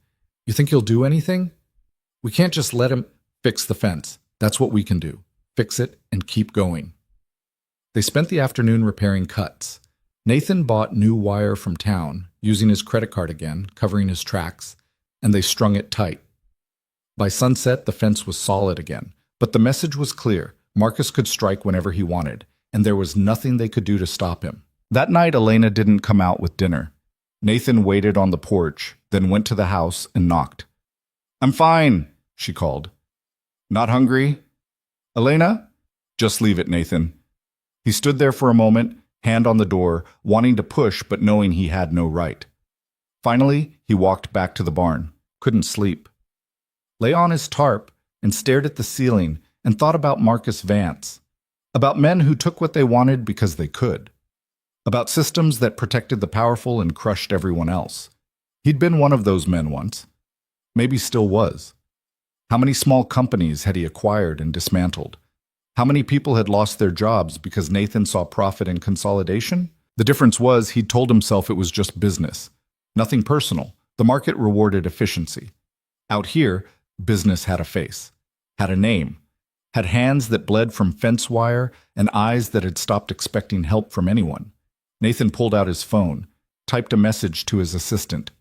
You think he'll do anything? We can't just let him fix the fence. That's what we can do. Fix it and keep going. They spent the afternoon repairing cuts. Nathan bought new wire from town, using his credit card again, covering his tracks, and they strung it tight. By sunset, the fence was solid again, but the message was clear. Marcus could strike whenever he wanted, and there was nothing they could do to stop him. That night, Elena didn't come out with dinner. Nathan waited on the porch, then went to the house and knocked. I'm fine, she called. Not hungry? Elena? Just leave it, Nathan. He stood there for a moment, hand on the door, wanting to push but knowing he had no right. Finally, he walked back to the barn. Couldn't sleep. Lay on his tarp and stared at the ceiling and thought about Marcus Vance. About men who took what they wanted because they could. About systems that protected the powerful and crushed everyone else. He'd been one of those men once. Maybe still was. How many small companies had he acquired and dismantled? How many people had lost their jobs because Nathan saw profit in consolidation? The difference was he'd told himself it was just business. Nothing personal. The market rewarded efficiency. Out here, business had a face, had a name, had hands that bled from fence wire and eyes that had stopped expecting help from anyone. Nathan pulled out his phone, typed a message to his assistant.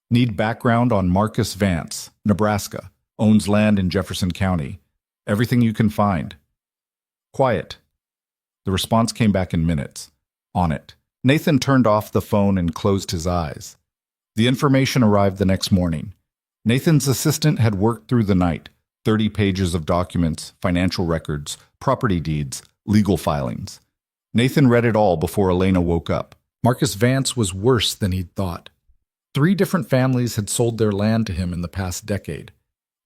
Need background on Marcus Vance, Nebraska, owns land in Jefferson County. Everything you can find. Quiet. The response came back in minutes. On it. Nathan turned off the phone and closed his eyes. The information arrived the next morning. Nathan's assistant had worked through the night, 30 pages of documents, financial records, property deeds, legal filings. Nathan read it all before Elena woke up. Marcus Vance was worse than he'd thought. 3 different families had sold their land to him in the past decade.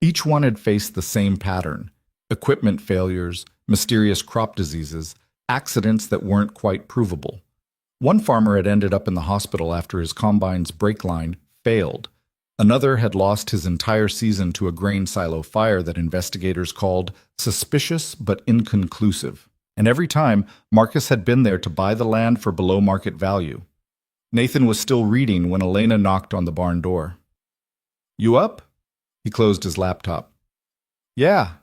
Each one had faced the same pattern: equipment failures, mysterious crop diseases, accidents that weren't quite provable. One farmer had ended up in the hospital after his combine's brake line failed. Another had lost his entire season to a grain silo fire that investigators called suspicious but inconclusive. And every time, Marcus had been there to buy the land for below market value. Nathan was still reading when Elena knocked on the barn door. "You up?" He closed his laptop. "Yeah."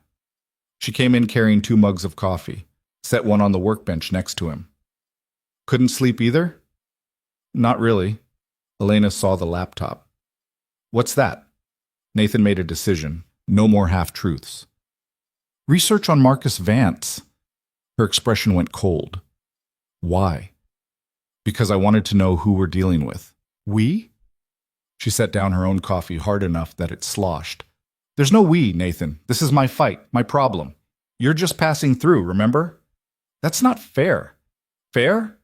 She came in carrying 2 mugs of coffee, set one on the workbench next to him. "Couldn't sleep either?" "Not really." Elena saw the laptop. "What's that?" Nathan made a decision. No more half-truths. "Research on Marcus Vance." Her expression went cold. "Why?" "Because I wanted to know who we're dealing with." "We?" She set down her own coffee hard enough that it sloshed. "There's no we, Nathan. This is my fight, my problem. You're just passing through, remember?" "That's not fair." "Fair?"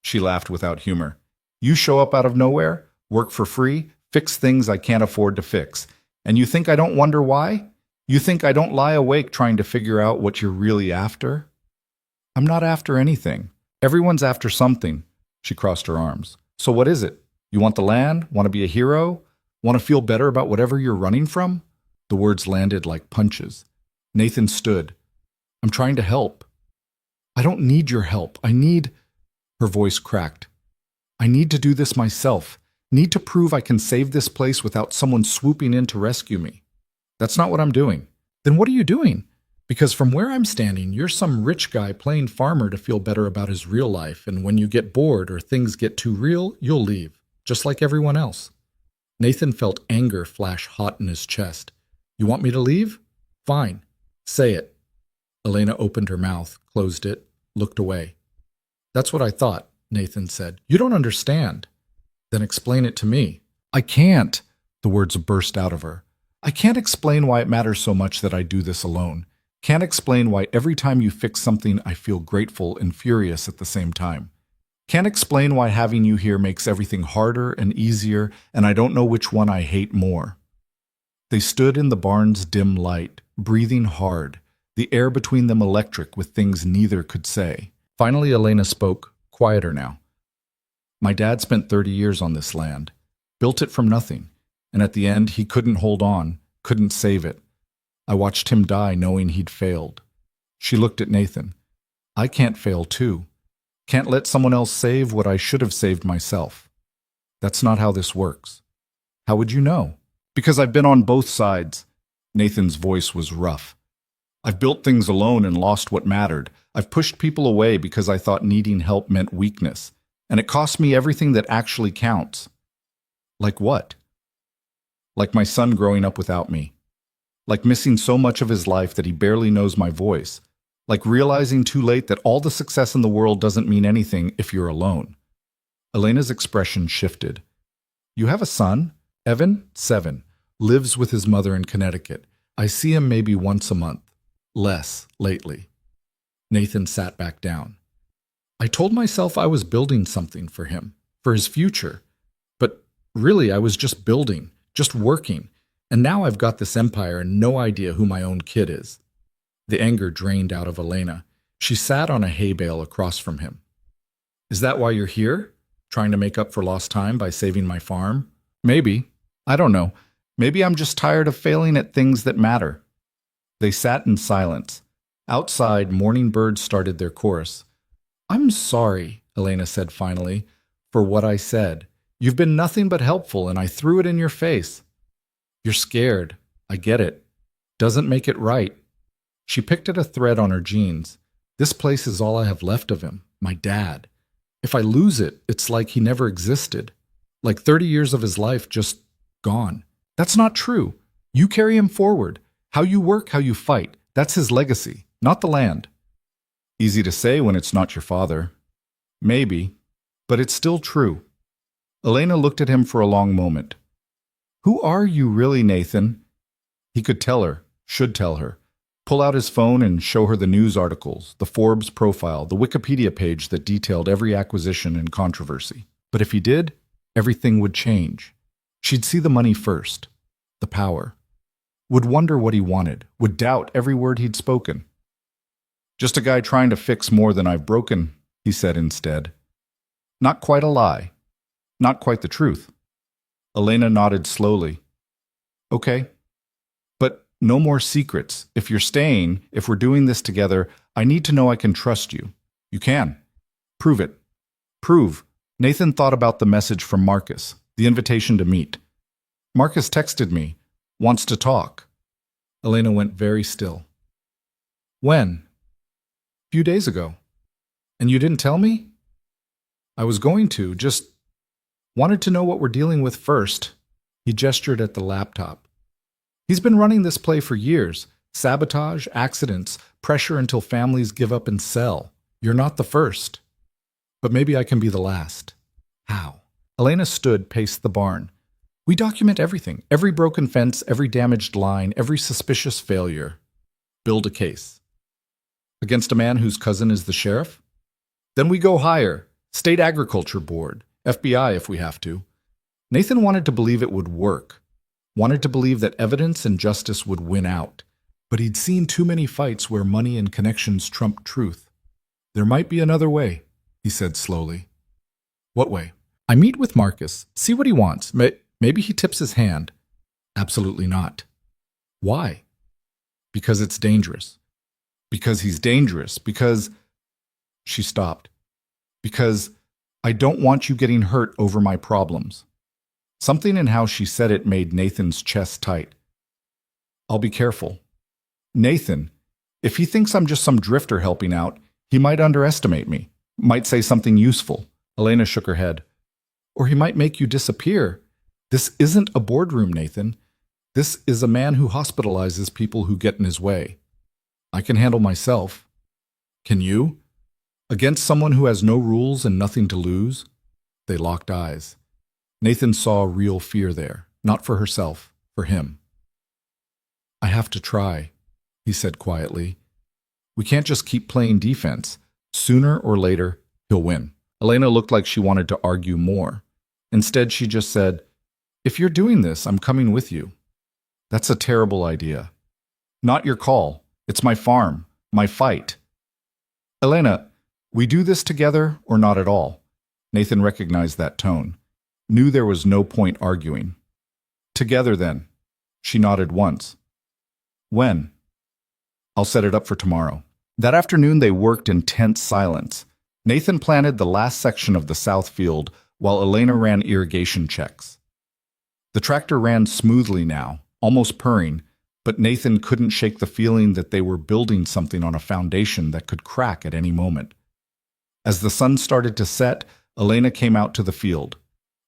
She laughed without humor. "You show up out of nowhere, work for free, fix things I can't afford to fix. And you think I don't wonder why? You think I don't lie awake trying to figure out what you're really after?" "I'm not after anything. Everyone's after something." She crossed her arms. "So what is it? You want the land? Want to be a hero? Want to feel better about whatever you're running from?" The words landed like punches. Nathan stood. "I'm trying to help." "I don't need your help. I need—" Her voice cracked. "I need to do this myself. Need to prove I can save this place without someone swooping in to rescue me. That's not what I'm doing." "Then what are you doing?" "Because from where I'm standing, you're some rich guy playing farmer to feel better about his real life, and when you get bored or things get too real, you'll leave, just like everyone else." Nathan felt anger flash hot in his chest. "You want me to leave? Fine. Say it." Elena opened her mouth, closed it, looked away. "That's what I thought," Nathan said. "You don't understand." "Then explain it to me." "I can't." The words burst out of her. "I can't explain why it matters so much that I do this alone. Can't explain why every time you fix something I feel grateful and furious at the same time. Can't explain why having you here makes everything harder and easier, and I don't know which one I hate more." They stood in the barn's dim light, breathing hard, the air between them electric with things neither could say. Finally, Elena spoke, quieter now. "My dad spent 30 years on this land, built it from nothing, and at the end he couldn't hold on, couldn't save it. I watched him die knowing he'd failed." She looked at Nathan. "I can't fail too. Can't let someone else save what I should have saved myself. That's not how this works." "How would you know?" "Because I've been on both sides." Nathan's voice was rough. "I've built things alone and lost what mattered. I've pushed people away because I thought needing help meant weakness. And it cost me everything that actually counts." "Like what?" "Like my son growing up without me. Like missing so much of his life that he barely knows my voice. Like realizing too late that all the success in the world doesn't mean anything if you're alone." Elena's expression shifted. "You have a son? Evan, 7, lives with his mother in Connecticut. I see him maybe once a month. Less lately." Nathan sat back down. "I told myself I was building something for him, for his future. But really, I was just building, just working. And now I've got this empire and no idea who my own kid is." The anger drained out of Elena. She sat on a hay bale across from him. "Is that why you're here? Trying to make up for lost time by saving my farm?" "Maybe. I don't know. Maybe I'm just tired of failing at things that matter." They sat in silence. Outside, morning birds started their chorus. "I'm sorry," Elena said finally, "for what I said. You've been nothing but helpful, and I threw it in your face." "You're scared. I get it. Doesn't make it right." She picked at a thread on her jeans. "This place is all I have left of him, my dad. If I lose it, it's like he never existed. Like 30 years of his life just gone. That's not true. You carry him forward. How you work, how you fight. That's his legacy, not the land." "Easy to say when it's not your father." "Maybe, but it's still true." Elena looked at him for a long moment. "Who are you really, Nathan?" He could tell her, should tell her. Pull out his phone and show her the news articles, the Forbes profile, the Wikipedia page that detailed every acquisition and controversy. But if he did, everything would change. She'd see the money first, the power. Would wonder what he wanted, would doubt every word he'd spoken. "Just a guy trying to fix more than I've broken," he said instead. Not quite a lie. Not quite the truth. Elena nodded slowly. Okay. But no more secrets. If you're staying, if we're doing this together, I need to know I can trust you. You can. Prove it. Prove. Nathan thought about the message from Marcus, the invitation to meet. Marcus texted me. Wants to talk. Elena went very still. When? A few days ago. And you didn't tell me? I was going to, just wanted to know what we're dealing with first. He gestured at the laptop. He's been running this play for years. Sabotage, accidents, pressure until families give up and sell. You're not the first. But maybe I can be the last. How? Elena stood, paced the barn. We document everything. Every broken fence, every damaged line, every suspicious failure. Build a case. Against a man whose cousin is the sheriff? Then we go higher. State Agriculture Board. FBI if we have to. Nathan wanted to believe it would work. Wanted to believe that evidence and justice would win out. But he'd seen too many fights where money and connections trumped truth. There might be another way, he said slowly. What way? I meet with Marcus, see what he wants. Maybe he tips his hand. Absolutely not. Why? Because it's dangerous. Because he's dangerous. Because... She stopped. Because I don't want you getting hurt over my problems. Something in how she said it made Nathan's chest tight. I'll be careful. Nathan, if he thinks I'm just some drifter helping out, he might underestimate me, might say something useful. Elena shook her head. Or he might make you disappear. This isn't a boardroom, Nathan. This is a man who hospitalizes people who get in his way. I can handle myself. Can you? Against someone who has no rules and nothing to lose? They locked eyes. Nathan saw real fear there, not for herself, for him. I have to try, he said quietly. We can't just keep playing defense. Sooner or later, he'll win. Elena looked like she wanted to argue more. Instead, she just said, If you're doing this, I'm coming with you. That's a terrible idea. Not your call. It's my farm, my fight. Elena, we do this together or not at all. Nathan recognized that tone. Knew there was no point arguing. Together, then. She nodded once. When? I'll set it up for tomorrow. That afternoon they worked in tense silence. Nathan planted the last section of the south field while Elena ran irrigation checks. The tractor ran smoothly now, almost purring, but Nathan couldn't shake the feeling that they were building something on a foundation that could crack at any moment. As the sun started to set, Elena came out to the field,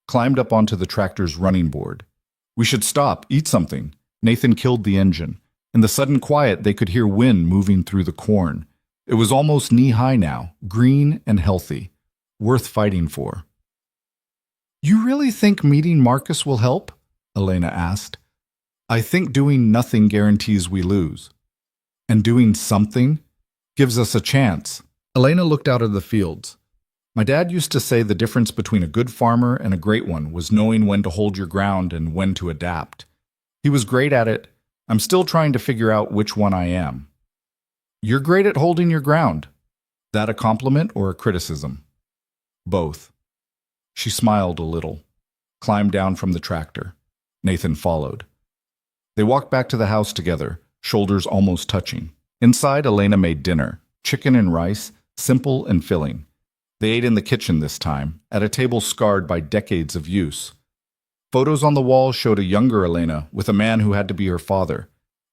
climbed up onto the tractor's running board. We should stop, eat something. Nathan killed the engine. In the sudden quiet, they could hear wind moving through the corn. It was almost knee-high now, green and healthy, worth fighting for. You really think meeting Marcus will help? Elena asked. I think doing nothing guarantees we lose. And doing something gives us a chance. Elena looked out of the fields. My dad used to say the difference between a good farmer and a great one was knowing when to hold your ground and when to adapt. He was great at it. I'm still trying to figure out which one I am. You're great at holding your ground. That a compliment or a criticism? Both. She smiled a little, climbed down from the tractor. Nathan followed. They walked back to the house together, shoulders almost touching. Inside, Elena made dinner, chicken and rice, simple and filling. They ate in the kitchen this time, at a table scarred by decades of use. Photos on the wall showed a younger Elena with a man who had to be her father.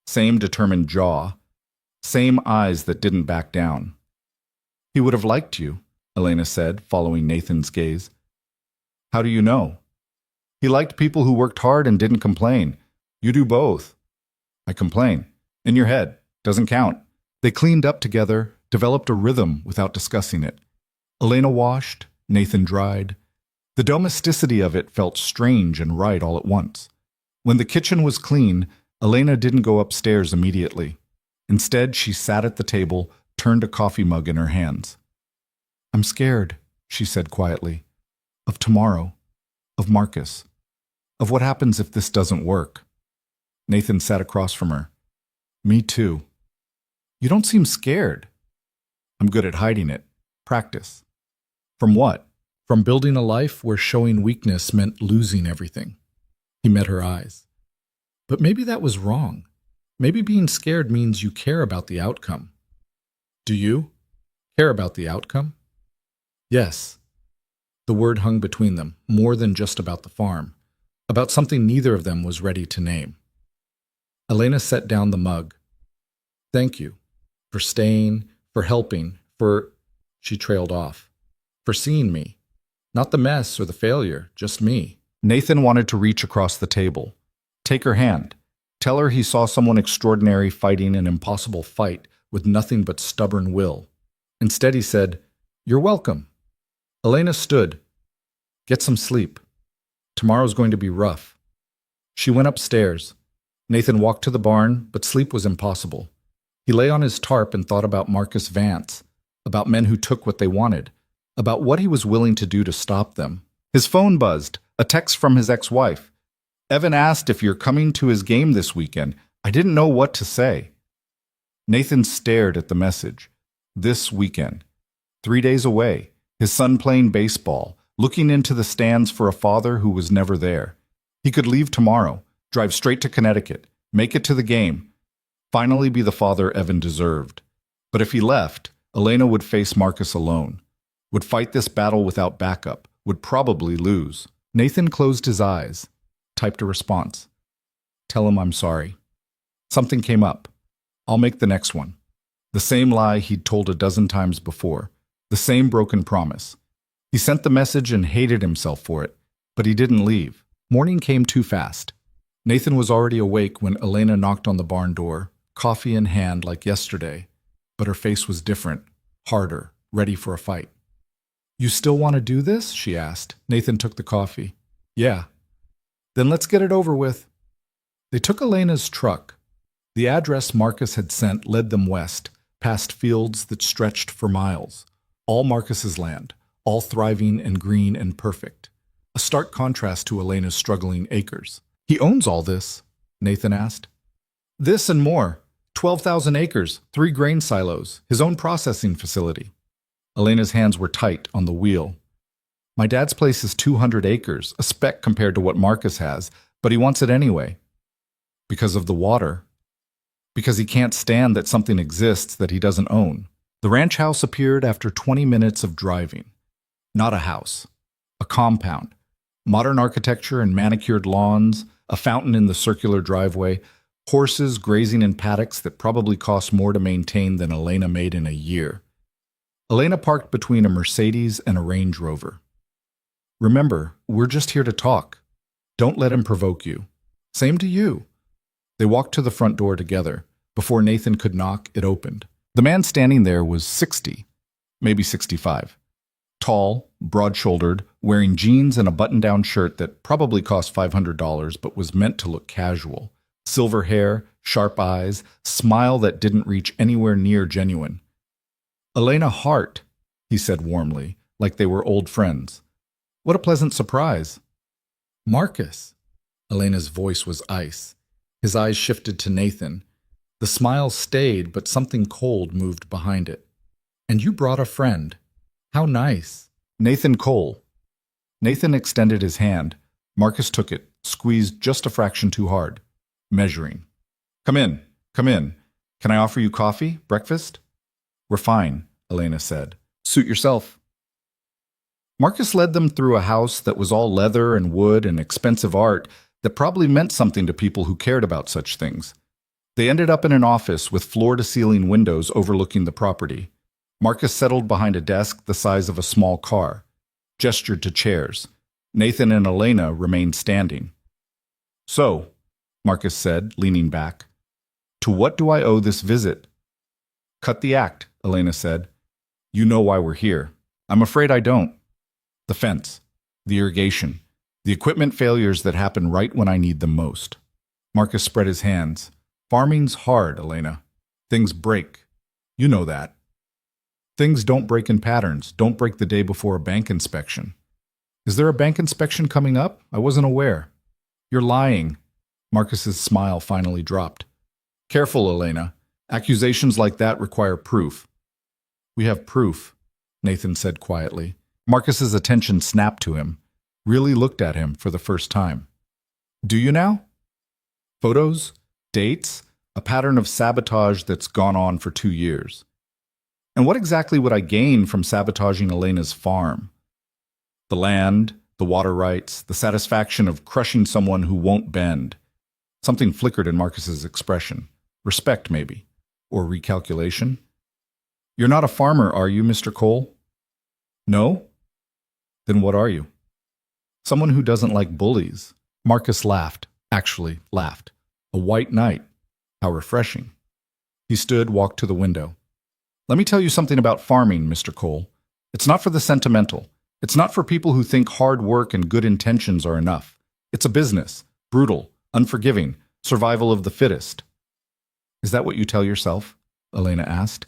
Same determined jaw. Same eyes that didn't back down. He would have liked you, Elena said, following Nathan's gaze. How do you know? He liked people who worked hard and didn't complain. You do both. I complain. In your head. Doesn't count. They cleaned up together, developed a rhythm without discussing it. Elena washed, Nathan dried. The domesticity of it felt strange and right all at once. When the kitchen was clean, Elena didn't go upstairs immediately. Instead, she sat at the table, turned a coffee mug in her hands. I'm scared, she said quietly. Of tomorrow. Of Marcus. Of what happens if this doesn't work. Nathan sat across from her. Me too. You don't seem scared. I'm good at hiding it. Practice. From what? From building a life where showing weakness meant losing everything. He met her eyes. But maybe that was wrong. Maybe being scared means you care about the outcome. Do you care about the outcome? Yes. The word hung between them, more than just about the farm, about something neither of them was ready to name. Elena set down the mug. Thank you. For staying, for helping, for... She trailed off. For seeing me. Not the mess or the failure, just me. Nathan wanted to reach across the table. Take her hand. Tell her he saw someone extraordinary fighting an impossible fight with nothing but stubborn will. Instead he said, You're welcome. Elena stood. Get some sleep. Tomorrow's going to be rough. She went upstairs. Nathan walked to the barn, but sleep was impossible. He lay on his tarp and thought about Marcus Vance, about men who took what they wanted, about what he was willing to do to stop them. His phone buzzed, a text from his ex-wife. Evan asked if you're coming to his game this weekend. I didn't know what to say. Nathan stared at the message. This weekend. 3 days away. His son playing baseball, looking into the stands for a father who was never there. He could leave tomorrow, drive straight to Connecticut, make it to the game, finally be the father Evan deserved. But if he left, Elena would face Marcus alone, would fight this battle without backup, would probably lose. Nathan closed his eyes, typed a response. Tell him I'm sorry. Something came up. I'll make the next one. The same lie he'd told a dozen times before, the same broken promise. He sent the message and hated himself for it, but he didn't leave. Morning came too fast. Nathan was already awake when Elena knocked on the barn door, coffee in hand like yesterday, but her face was different, harder, ready for a fight. You still want to do this? She asked. Nathan took the coffee. Yeah. Then let's get it over with. They took Elena's truck. The address Marcus had sent led them west, past fields that stretched for miles. All Marcus's land, all thriving and green and perfect. A stark contrast to Elena's struggling acres. He owns all this? Nathan asked. This and more. 12,000 acres, 3 grain silos, his own processing facility. Elena's hands were tight on the wheel. My dad's place is 200 acres, a speck compared to what Marcus has, but he wants it anyway. Because of the water. Because he can't stand that something exists that he doesn't own. The ranch house appeared after 20 minutes of driving. Not a house. A compound. Modern architecture and manicured lawns, a fountain in the circular driveway, horses grazing in paddocks that probably cost more to maintain than Elena made in a year. Elena parked between a Mercedes and a Range Rover. Remember, we're just here to talk. Don't let him provoke you. Same to you. They walked to the front door together. Before Nathan could knock, it opened. The man standing there was 60, maybe 65. Tall, broad-shouldered, wearing jeans and a button-down shirt that probably cost $500 but was meant to look casual. Silver hair, sharp eyes, smile that didn't reach anywhere near genuine. Elena Hart, he said warmly, like they were old friends. What a pleasant surprise. Marcus. Elena's voice was ice. His eyes shifted to Nathan. The smile stayed, but something cold moved behind it. And you brought a friend. How nice. Nathan Cole. Nathan extended his hand. Marcus took it, squeezed just a fraction too hard, measuring. Come in, come in. Can I offer you coffee, breakfast? We're fine, Elena said. Suit yourself. Marcus led them through a house that was all leather and wood and expensive art that probably meant something to people who cared about such things. They ended up in an office with floor-to-ceiling windows overlooking the property. Marcus settled behind a desk the size of a small car, gestured to chairs. Nathan and Elena remained standing. So, Marcus said, leaning back, to what do I owe this visit? Cut the act, Elena said. You know why we're here. I'm afraid I don't. The fence, the irrigation, the equipment failures that happen right when I need them most. Marcus spread his hands. Farming's hard, Elena. Things break. You know that. Things don't break in patterns, don't break the day before a bank inspection. Is there a bank inspection coming up? I wasn't aware. You're lying. Marcus's smile finally dropped. Careful, Elena. Accusations like that require proof. We have proof, Nathan said quietly. Marcus's attention snapped to him, really looked at him for the first time. Do you now? Photos? Dates? A pattern of sabotage that's gone on for 2 years. And what exactly would I gain from sabotaging Elena's farm? The land, the water rights, the satisfaction of crushing someone who won't bend. Something flickered in Marcus's expression. Respect, maybe. Or recalculation. You're not a farmer, are you, Mr. Cole? No? Then what are you? Someone who doesn't like bullies. Marcus laughed. Actually laughed. A white knight. How refreshing. He stood, walked to the window. Let me tell you something about farming, Mr. Cole. It's not for the sentimental. It's not for people who think hard work and good intentions are enough. It's a business. Brutal. Unforgiving. Survival of the fittest. Is that what you tell yourself? Elena asked.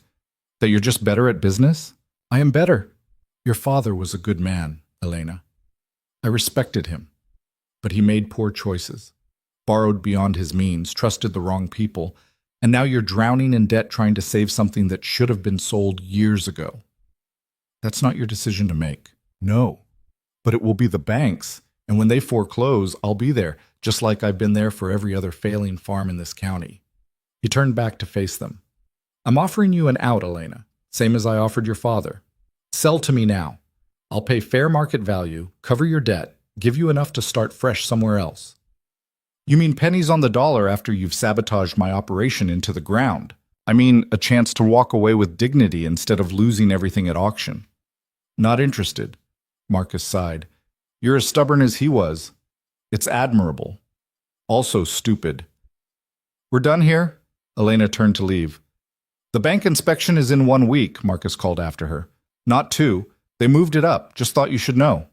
That you're just better at business? I am better. Your father was a good man, Elena. I respected him. But he made poor choices. Borrowed beyond his means, trusted the wrong people, and now you're drowning in debt trying to save something that should have been sold years ago. That's not your decision to make. No. But it will be the banks, and when they foreclose, I'll be there, just like I've been there for every other failing farm in this county. He turned back to face them. I'm offering you an out, Elena, same as I offered your father. Sell to me now. I'll pay fair market value, cover your debt, give you enough to start fresh somewhere else. You mean pennies on the dollar after you've sabotaged my operation into the ground. I mean a chance to walk away with dignity instead of losing everything at auction. Not interested, Marcus sighed. You're as stubborn as he was. It's admirable. Also stupid. We're done here? Elena turned to leave. The bank inspection is in 1 week, Marcus called after her. Not 2. They moved it up. Just thought you should know.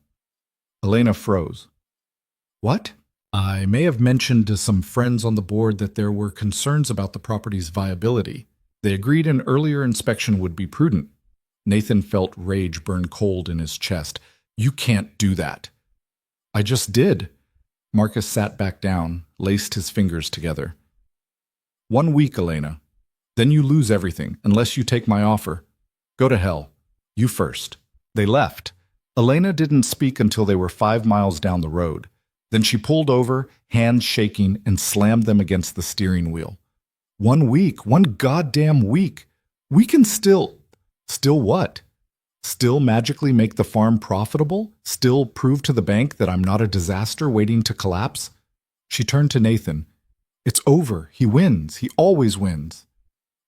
Elena froze. What? I may have mentioned to some friends on the board that there were concerns about the property's viability. They agreed an earlier inspection would be prudent. Nathan felt rage burn cold in his chest. You can't do that. I just did. Marcus sat back down, laced his fingers together. 1 week, Elena. Then you lose everything, unless you take my offer. Go to hell. You first. They left. Elena didn't speak until they were 5 miles down the road. Then she pulled over, hands shaking, and slammed them against the steering wheel. 1 week, 1 goddamn week. We can still what? Still magically make the farm profitable? Still prove to the bank that I'm not a disaster waiting to collapse? She turned to Nathan. It's over. He wins. He always wins.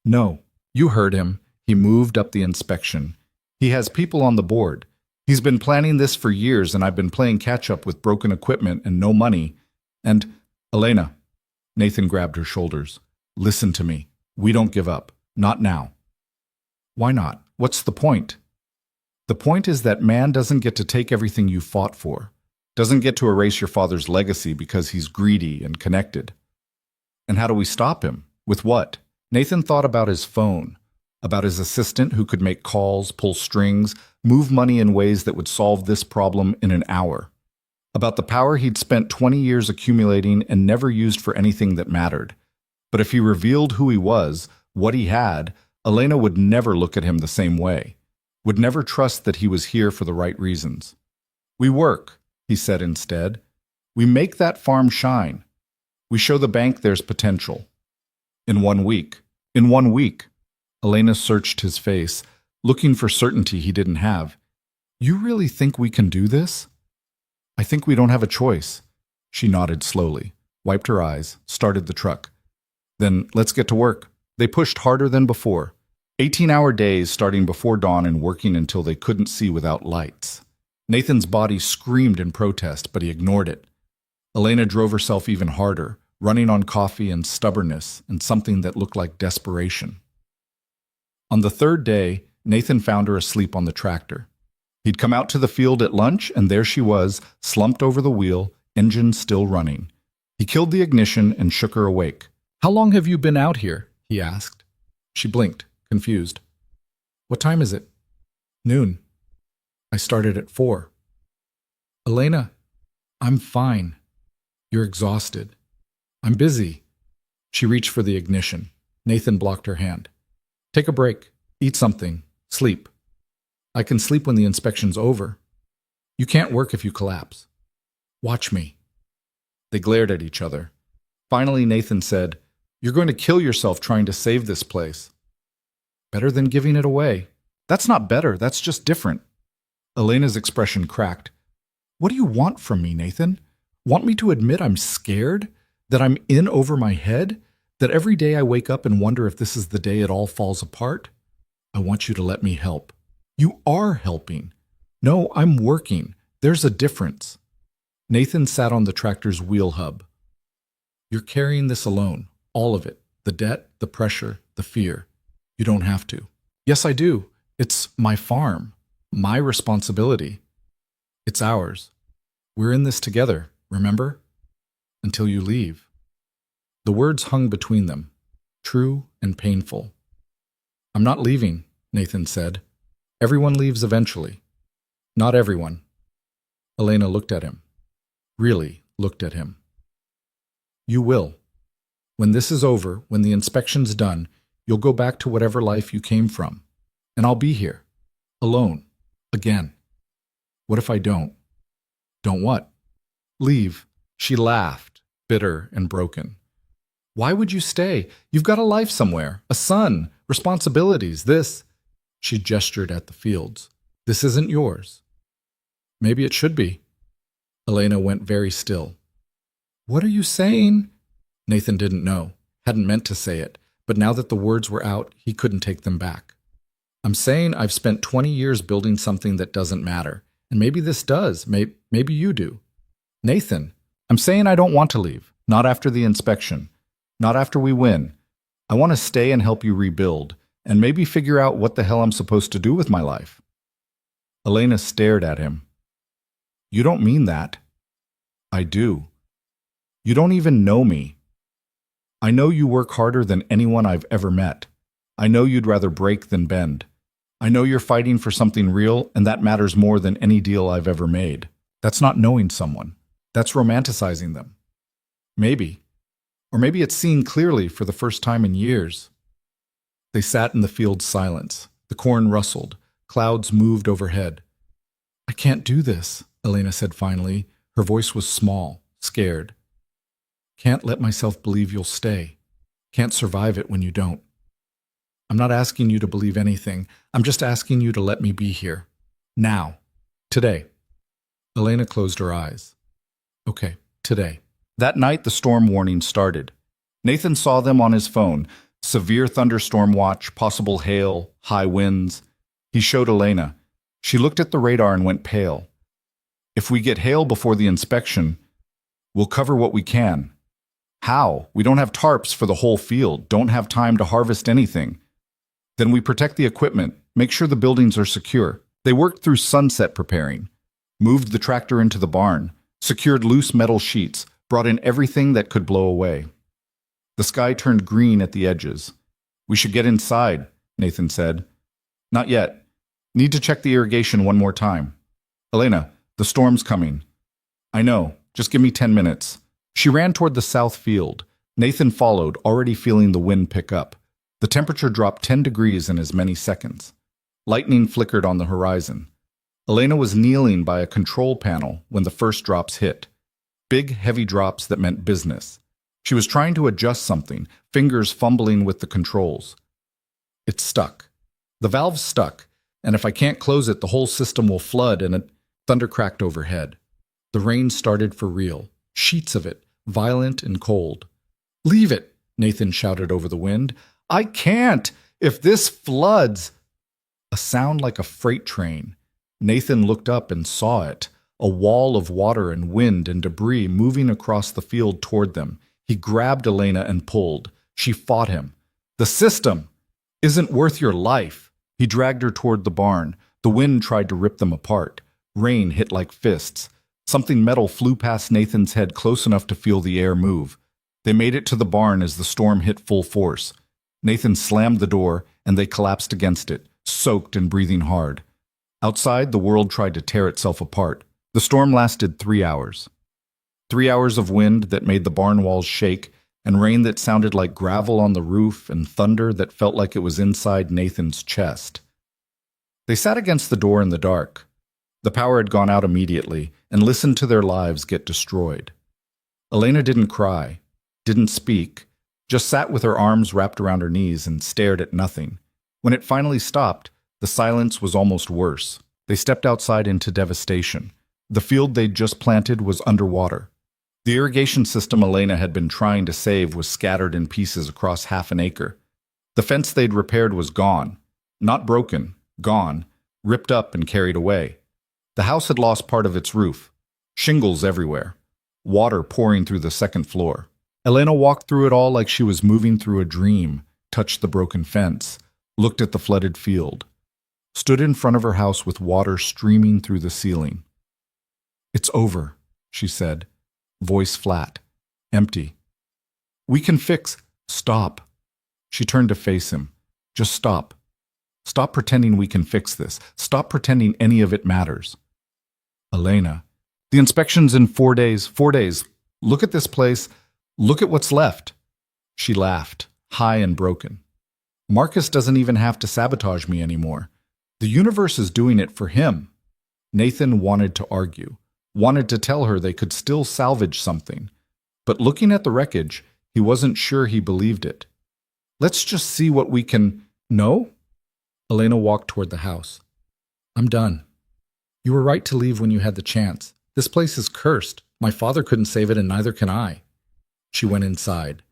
No, you heard him. He moved up the inspection. He has people on the board. He's been planning this for years, and I've been playing catch-up with broken equipment and no money. And, Elena, Nathan grabbed her shoulders. Listen to me. We don't give up. Not now. Why not? What's the point? The point is that man doesn't get to take everything you fought for. Doesn't get to erase your father's legacy because he's greedy and connected. And how do we stop him? With what? Nathan thought about his phone, about his assistant who could make calls, pull strings, move money in ways that would solve this problem in an hour. About the power he'd spent 20 years accumulating and never used for anything that mattered. But if he revealed who he was, what he had, Elena would never look at him the same way, would never trust that he was here for the right reasons. We work, he said instead. We make that farm shine. We show the bank there's potential. In 1 week. In 1 week. Elena searched his face, looking for certainty he didn't have. You really think we can do this? I think we don't have a choice. She nodded slowly, wiped her eyes, started the truck. Then let's get to work. They pushed harder than before. 18-hour days starting before dawn and working until they couldn't see without lights. Nathan's body screamed in protest, but he ignored it. Elena drove herself even harder, running on coffee and stubbornness and something that looked like desperation. On the 3rd day, Nathan found her asleep on the tractor. He'd come out to the field at lunch, and there she was, slumped over the wheel, engine still running. He killed the ignition and shook her awake. How long have you been out here? He asked. She blinked, confused. What time is it? Noon. I started at 4. Elena, I'm fine. You're exhausted. I'm busy. She reached for the ignition. Nathan blocked her hand. Take a break. Eat something. Sleep. I can sleep when the inspection's over. You can't work if you collapse. Watch me. They glared at each other. Finally, Nathan said, "You're going to kill yourself trying to save this place." "Better than giving it away." "That's not better, that's just different." Elena's expression cracked. "What do you want from me, Nathan? Want me to admit I'm scared? That I'm in over my head? That every day I wake up and wonder if this is the day it all falls apart? I want you to let me help." "You are helping." "No, I'm working. There's a difference." Nathan sat on the tractor's wheel hub. "You're carrying this alone, all of it. The debt, the pressure, the fear. You don't have to." "Yes, I do. It's my farm. My responsibility. It's ours. We're in this together, remember? Until you leave." The words hung between them, true and painful. "I'm not leaving," Nathan said. "Everyone leaves eventually." "Not everyone." Elena looked at him. Really looked at him. "You will. When this is over, when the inspection's done, you'll go back to whatever life you came from. And I'll be here. Alone. Again. What if I don't?" "Don't what?" "Leave." She laughed, bitter and broken. "Why would you stay? You've got a life somewhere, a son, responsibilities, this." She gestured at the fields. "This isn't yours." "Maybe it should be." Elena went very still. "What are you saying?" Nathan didn't know, hadn't meant to say it, but now that the words were out, he couldn't take them back. "I'm saying I've spent 20 years building something that doesn't matter, and maybe this does, maybe you do." "Nathan, I'm saying I don't want to leave, not after the inspection, not after we win. I want to stay and help you rebuild, and maybe figure out what the hell I'm supposed to do with my life." Elena stared at him. "You don't mean that." "I do. You don't even know me. I know you work harder than anyone I've ever met. I know you'd rather break than bend. I know you're fighting for something real, and that matters more than any deal I've ever made. That's not knowing someone. That's romanticizing them. Maybe. Or maybe it's seeing clearly for the first time in years." They sat in the field's silence. The corn rustled. Clouds moved overhead. "I can't do this," Elena said finally. Her voice was small, scared. "Can't let myself believe you'll stay. Can't survive it when you don't. I'm not asking you to believe anything. I'm just asking you to let me be here. Now. Today." Elena closed her eyes. "Okay, today." That night, the storm warning started. Nathan saw them on his phone. Severe thunderstorm watch, possible hail, high winds. He showed Elena. She looked at the radar and went pale. "If we get hail before the inspection, we'll cover what we can." "How? We don't have tarps for the whole field, don't have time to harvest anything." "Then we protect the equipment, make sure the buildings are secure." They worked through sunset preparing, moved the tractor into the barn, secured loose metal sheets, brought in everything that could blow away. The sky turned green at the edges. "We should get inside," Nathan said. "Not yet. Need to check the irrigation one more time." "Elena, the storm's coming." "I know. Just give me 10 minutes." She ran toward the south field. Nathan followed, already feeling the wind pick up. The temperature dropped 10 degrees in as many seconds. Lightning flickered on the horizon. Elena was kneeling by a control panel when the first drops hit. Big, heavy drops that meant business. She was trying to adjust something, fingers fumbling with the controls. It stuck. The valve's stuck, and if I can't close it, the whole system will flood, and it thunder cracked overhead. The rain started for real. Sheets of it, violent and cold. "Leave it," Nathan shouted over the wind. "I can't! If this floods—" A sound like a freight train. Nathan looked up and saw it. A wall of water and wind and debris moving across the field toward them. He grabbed Elena and pulled. She fought him. "The system isn't worth your life." He dragged her toward the barn. The wind tried to rip them apart. Rain hit like fists. Something metal flew past Nathan's head close enough to feel the air move. They made it to the barn as the storm hit full force. Nathan slammed the door, and they collapsed against it, soaked and breathing hard. Outside, the world tried to tear itself apart. The storm lasted 3 hours. 3 hours of wind that made the barn walls shake, and rain that sounded like gravel on the roof, and thunder that felt like it was inside Nathan's chest. They sat against the door in the dark. The power had gone out immediately, and listened to their lives get destroyed. Elena didn't cry, didn't speak, just sat with her arms wrapped around her knees and stared at nothing. When it finally stopped, the silence was almost worse. They stepped outside into devastation. The field they'd just planted was underwater. The irrigation system Elena had been trying to save was scattered in pieces across half an acre. The fence they'd repaired was gone. Not broken, gone, ripped up and carried away. The house had lost part of its roof. Shingles everywhere. Water pouring through the second floor. Elena walked through it all like she was moving through a dream, touched the broken fence, looked at the flooded field, stood in front of her house with water streaming through the ceiling. "It's over," she said, voice flat, empty. "We can fix—" "Stop." She turned to face him. "Just stop. Stop pretending we can fix this. Stop pretending any of it matters." "Elena, the inspection's in 4 days. 4 days. Look at this place. Look at what's left." She laughed, high and broken. "Marcus doesn't even have to sabotage me anymore. The universe is doing it for him." Nathan wanted to argue, wanted to tell her they could still salvage something. But looking at the wreckage, he wasn't sure he believed it. "Let's just see what we can—" "No?" Elena walked toward the house. "I'm done. You were right to leave when you had the chance. This place is cursed. My father couldn't save it, and neither can I." She went inside.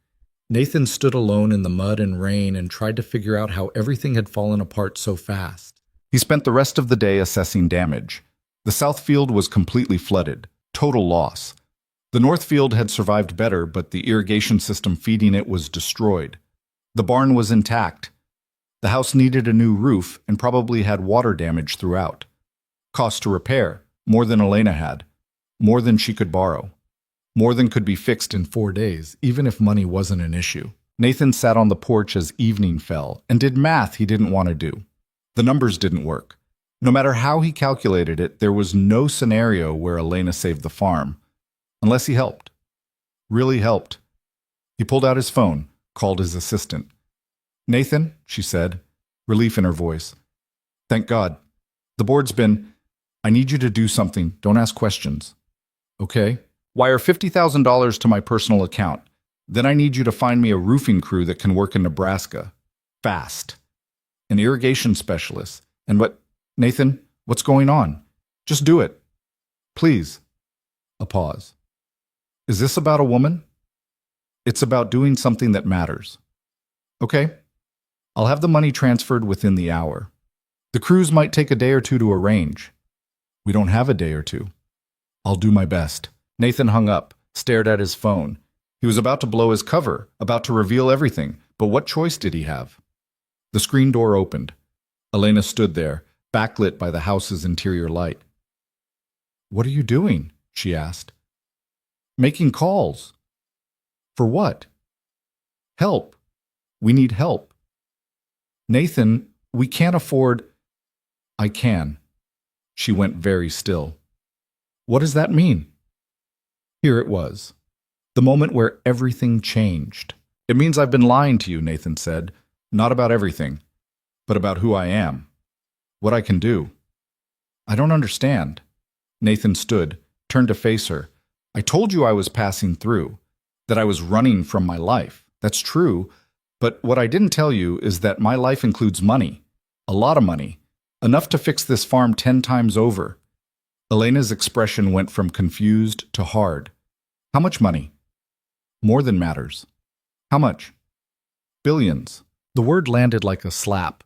Nathan stood alone in the mud and rain and tried to figure out how everything had fallen apart so fast. He spent the rest of the day assessing damage. The south field was completely flooded, total loss. The north field had survived better, but the irrigation system feeding it was destroyed. The barn was intact. The house needed a new roof and probably had water damage throughout. Cost to repair, more than Elena had, more than she could borrow. More than could be fixed in 4 days, even if money wasn't an issue. Nathan sat on the porch as evening fell and did math he didn't want to do. The numbers didn't work. No matter how he calculated it, there was no scenario where Elena saved the farm. Unless he helped. Really helped. He pulled out his phone, called his assistant. "Nathan," she said, relief in her voice. "Thank God. The board's been— I need you to do something. Don't ask questions." "Okay. Wire $50,000 to my personal account. Then I need you to find me a roofing crew that can work in Nebraska. Fast. An irrigation specialist. And what— Nathan, what's going on? Just do it. Please." A pause. "Is this about a woman?" "It's about doing something that matters." "Okay. I'll have the money transferred within the hour. The crews might take a day or two to arrange." "We don't have a day or two." "I'll do my best." Nathan hung up, stared at his phone. He was about to blow his cover, about to reveal everything, but what choice did he have? The screen door opened. Elena stood there, backlit by the house's interior light. "What are you doing?" she asked. "Making calls." "For what?" "Help. We need help." "Nathan, we can't afford—" "I can." She went very still. "What does that mean?" Here it was. The moment where everything changed. "It means I've been lying to you," Nathan said. "Not about everything, but about who I am. What I can do." "I don't understand." Nathan stood, turned to face her. "I told you I was passing through, that I was running from my life. That's true, but what I didn't tell you is that my life includes money. A lot of money. Enough to fix this farm 10 times over." Elena's expression went from confused to hard. "How much money?" "More than matters." "How much?" "Billions." The word landed like a slap.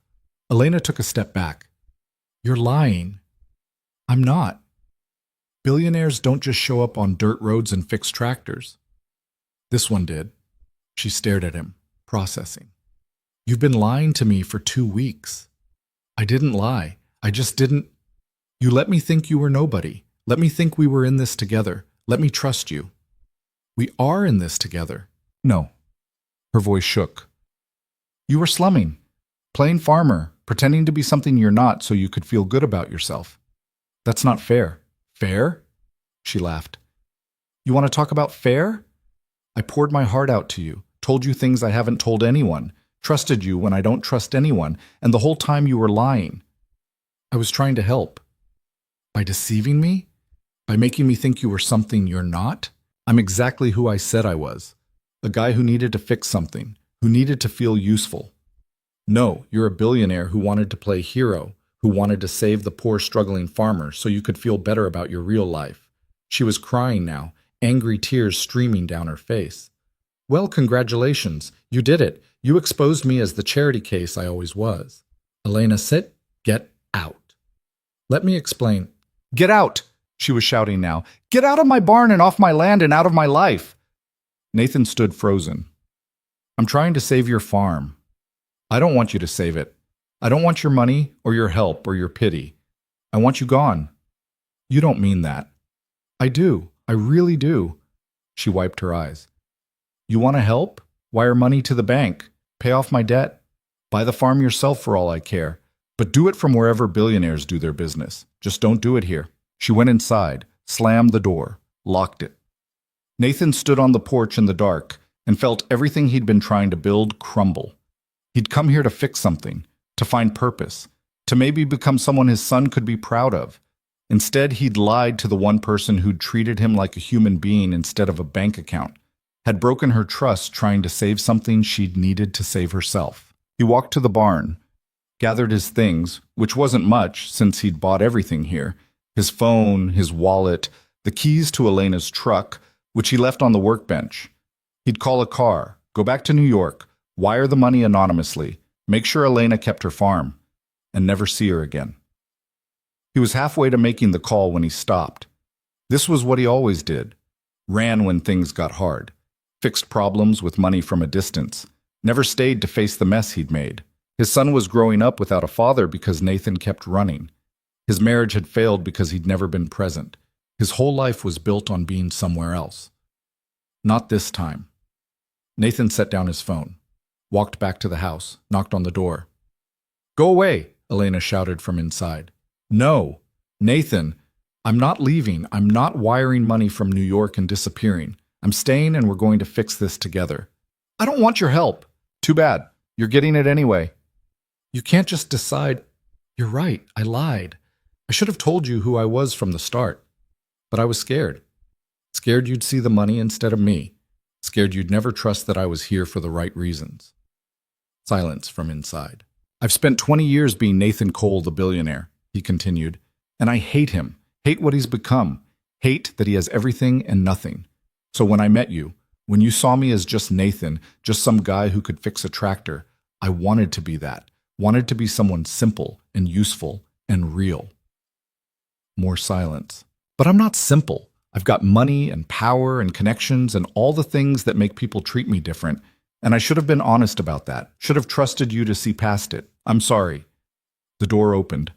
Elena took a step back. "You're lying." "I'm not. Billionaires don't just show up on dirt roads and fix tractors." "This one did." She stared at him, processing. "You've been lying to me for 2 weeks." "I didn't lie. I just didn't— You let me think you were nobody. Let me think we were in this together. Let me trust you." "We are in this together." "No." Her voice shook. "You were slumming, playing farmer, pretending to be something you're not so you could feel good about yourself. That's not fair." "Fair?" She laughed. "You want to talk about fair? I poured my heart out to you, told you things I haven't told anyone, trusted you when I don't trust anyone, and the whole time you were lying. I was trying to help." By deceiving me? By making me think you were something you're not? I'm exactly who I said I was. A guy who needed to fix something, who needed to feel useful. No, you're a billionaire who wanted to play hero, who wanted to save the poor struggling farmer so you could feel better about your real life. She was crying now, angry tears streaming down her face. Well, congratulations. You did it. You exposed me as the charity case I always was. Elena, sit. Get out. Let me explain. Get out, she was shouting now. Get out of my barn and off my land and out of my life. Nathan stood frozen. I'm trying to save your farm. I don't want you to save it. I don't want your money or your help or your pity. I want you gone. You don't mean that. I do. I really do. She wiped her eyes. You want to help? Wire money to the bank. Pay off my debt. Buy the farm yourself for all I care. But do it from wherever billionaires do their business. Just don't do it here. She went inside, slammed the door, locked it. Nathan stood on the porch in the dark and felt everything he'd been trying to build crumble. He'd come here to fix something, to find purpose, to maybe become someone his son could be proud of. Instead, he'd lied to the one person who'd treated him like a human being instead of a bank account, had broken her trust trying to save something she'd needed to save herself. He walked to the barn, gathered his things, which wasn't much since he'd bought everything here, his phone, his wallet, the keys to Elena's truck, which he left on the workbench. He'd call a car, go back to New York, wire the money anonymously, make sure Elena kept her farm, and never see her again. He was halfway to making the call when he stopped. This was what he always did. Ran when things got hard. Fixed problems with money from a distance. Never stayed to face the mess he'd made. His son was growing up without a father because Nathan kept running. His marriage had failed because he'd never been present. His whole life was built on being somewhere else. Not this time. Nathan set down his phone, walked back to the house, knocked on the door. Go away, Elena shouted from inside. No, Nathan, I'm not leaving. I'm not wiring money from New York and disappearing. I'm staying and we're going to fix this together. I don't want your help. Too bad. You're getting it anyway. You can't just decide. You're right, I lied. I should have told you who I was from the start. But I was scared. Scared you'd see the money instead of me. Scared you'd never trust that I was here for the right reasons. Silence from inside. I've spent 20 years being Nathan Cole, the billionaire, he continued, and I hate him, hate what he's become, hate that he has everything and nothing. So when I met you, when you saw me as just Nathan, just some guy who could fix a tractor, I wanted to be that, wanted to be someone simple and useful and real. More silence. But I'm not simple. I've got money and power and connections and all the things that make people treat me different, and I should have been honest about that, should have trusted you to see past it. I'm sorry. The door opened.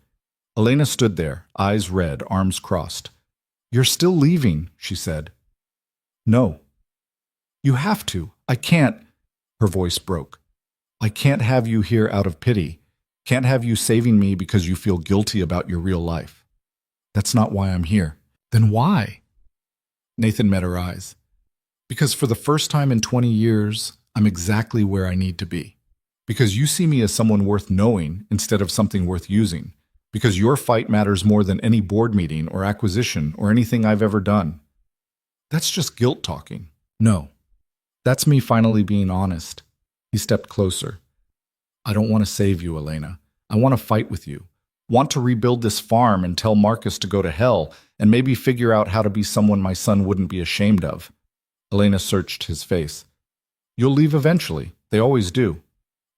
Elena stood there, eyes red, arms crossed. You're still leaving, she said. No. You have to. I can't. Her voice broke. I can't have you here out of pity. Can't have you saving me because you feel guilty about your real life. That's not why I'm here. Then why? Nathan met her eyes. Because for the first time in 20 years, I'm exactly where I need to be. Because you see me as someone worth knowing instead of something worth using. Because your fight matters more than any board meeting or acquisition or anything I've ever done. That's just guilt talking. No. That's me finally being honest. He stepped closer. I don't want to save you, Elena. I want to fight with you. Want to rebuild this farm and tell Marcus to go to hell and maybe figure out how to be someone my son wouldn't be ashamed of. Elena searched his face. You'll leave eventually. They always do.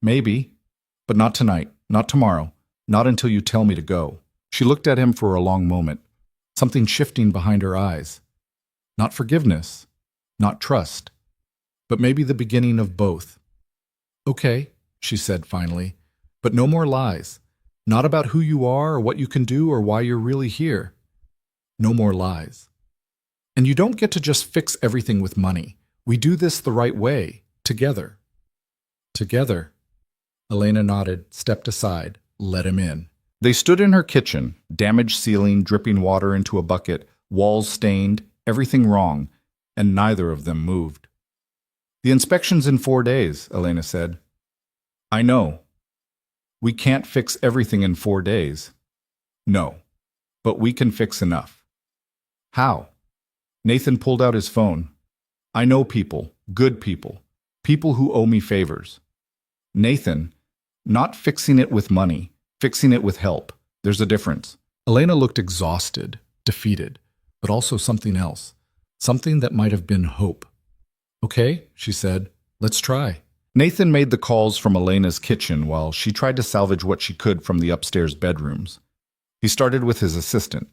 Maybe. But not tonight. Not tomorrow. Not until you tell me to go. She looked at him for a long moment, something shifting behind her eyes. Not forgiveness, not trust, but maybe the beginning of both. Okay, she said finally, but no more lies. Not about who you are or what you can do or why you're really here. No more lies. And you don't get to just fix everything with money. We do this the right way, together. Together. Elena nodded, stepped aside, let him in. They stood in her kitchen, damaged ceiling, dripping water into a bucket, walls stained, everything wrong, and neither of them moved. The inspection's in 4 days, Elena said. I know. We can't fix everything in 4 days. No. but we can fix enough. How? Nathan pulled out his phone. I know people, good people, people who owe me favors. Nathan, not fixing it with money, fixing it with help. There's a difference. Elena looked exhausted, defeated, but also something else. Something that might have been hope. Okay, she said, let's try. Nathan made the calls from Elena's kitchen while she tried to salvage what she could from the upstairs bedrooms. He started with his assistant.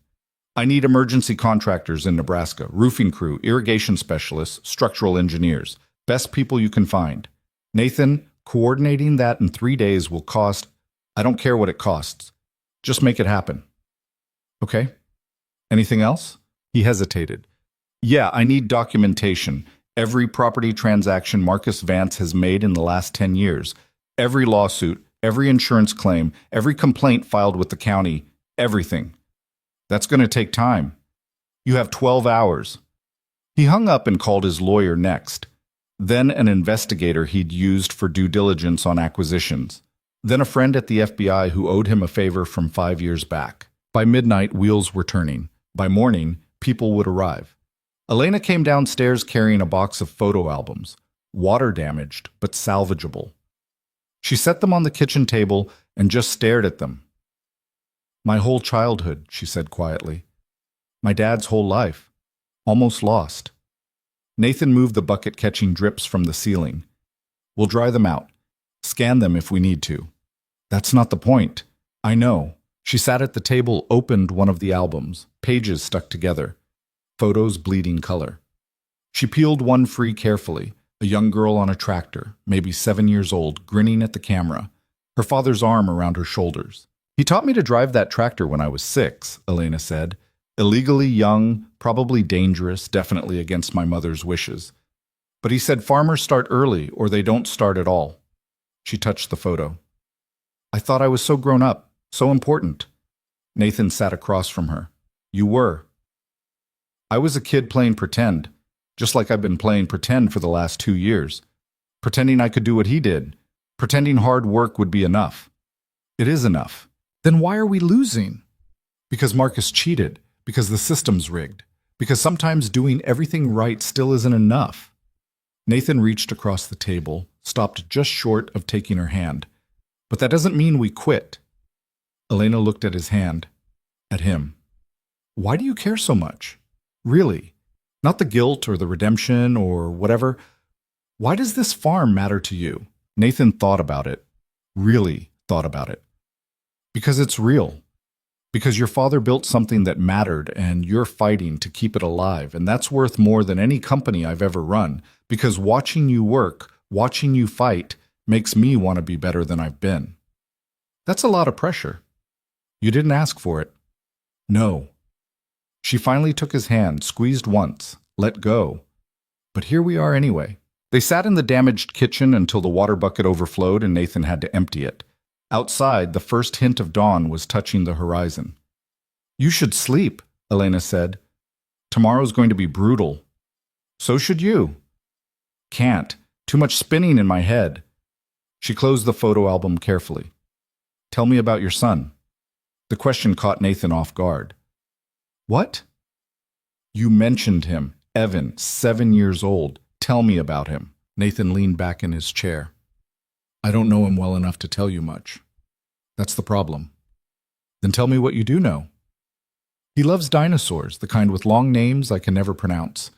I need emergency contractors in Nebraska, roofing crew, irrigation specialists, structural engineers. Best people you can find. Nathan, coordinating that in 3 days will cost, I don't care what it costs. Just make it happen. Okay? Anything else? He hesitated. Yeah, I need documentation. Every property transaction Marcus Vance has made in the last 10 years. Every lawsuit, every insurance claim, every complaint filed with the county, everything. That's going to take time. You have 12 hours. He hung up and called his lawyer next. Then an investigator he'd used for due diligence on acquisitions. Then a friend at the FBI who owed him a favor from 5 years back. By midnight, wheels were turning. By morning, people would arrive. Elena came downstairs carrying a box of photo albums, water-damaged but salvageable. She set them on the kitchen table and just stared at them. My whole childhood, she said quietly. My dad's whole life. Almost lost. Nathan moved the bucket catching drips from the ceiling. We'll dry them out. Scan them if we need to. That's not the point. I know. She sat at the table, opened one of the albums, pages stuck together. Photos bleeding color. She peeled one free carefully, a young girl on a tractor, maybe 7 years old, grinning at the camera, her father's arm around her shoulders. He taught me to drive that tractor when I was 6, Elena said. Illegally young, probably dangerous, definitely against my mother's wishes. But he said farmers start early or they don't start at all. She touched the photo. I thought I was so grown up, so important. Nathan sat across from her. You were. I was a kid playing pretend, just like I've been playing pretend for the last 2 years. Pretending I could do what he did. Pretending hard work would be enough. It is enough. Then why are we losing? Because Marcus cheated. Because the system's rigged. Because sometimes doing everything right still isn't enough. Nathan reached across the table, stopped just short of taking her hand. But that doesn't mean we quit. Elena looked at his hand. At him. Why do you care so much? Really? Not the guilt or the redemption or whatever. Why does this farm matter to you? Nathan thought about it. Really thought about it. Because it's real. Because your father built something that mattered and you're fighting to keep it alive, and that's worth more than any company I've ever run. Because watching you work, watching you fight, makes me want to be better than I've been. That's a lot of pressure. You didn't ask for it. No. She finally took his hand, squeezed once, let go. But here we are anyway. They sat in the damaged kitchen until the water bucket overflowed and Nathan had to empty it. Outside, the first hint of dawn was touching the horizon. You should sleep, Elena said. Tomorrow's going to be brutal. So should you. Can't. Too much spinning in my head. She closed the photo album carefully. Tell me about your son. The question caught Nathan off guard. What? You mentioned him. Evan, 7 years old. Tell me about him. Nathan leaned back in his chair. I don't know him well enough to tell you much. That's the problem. Then tell me what you do know. He loves dinosaurs, the kind with long names I can never pronounce.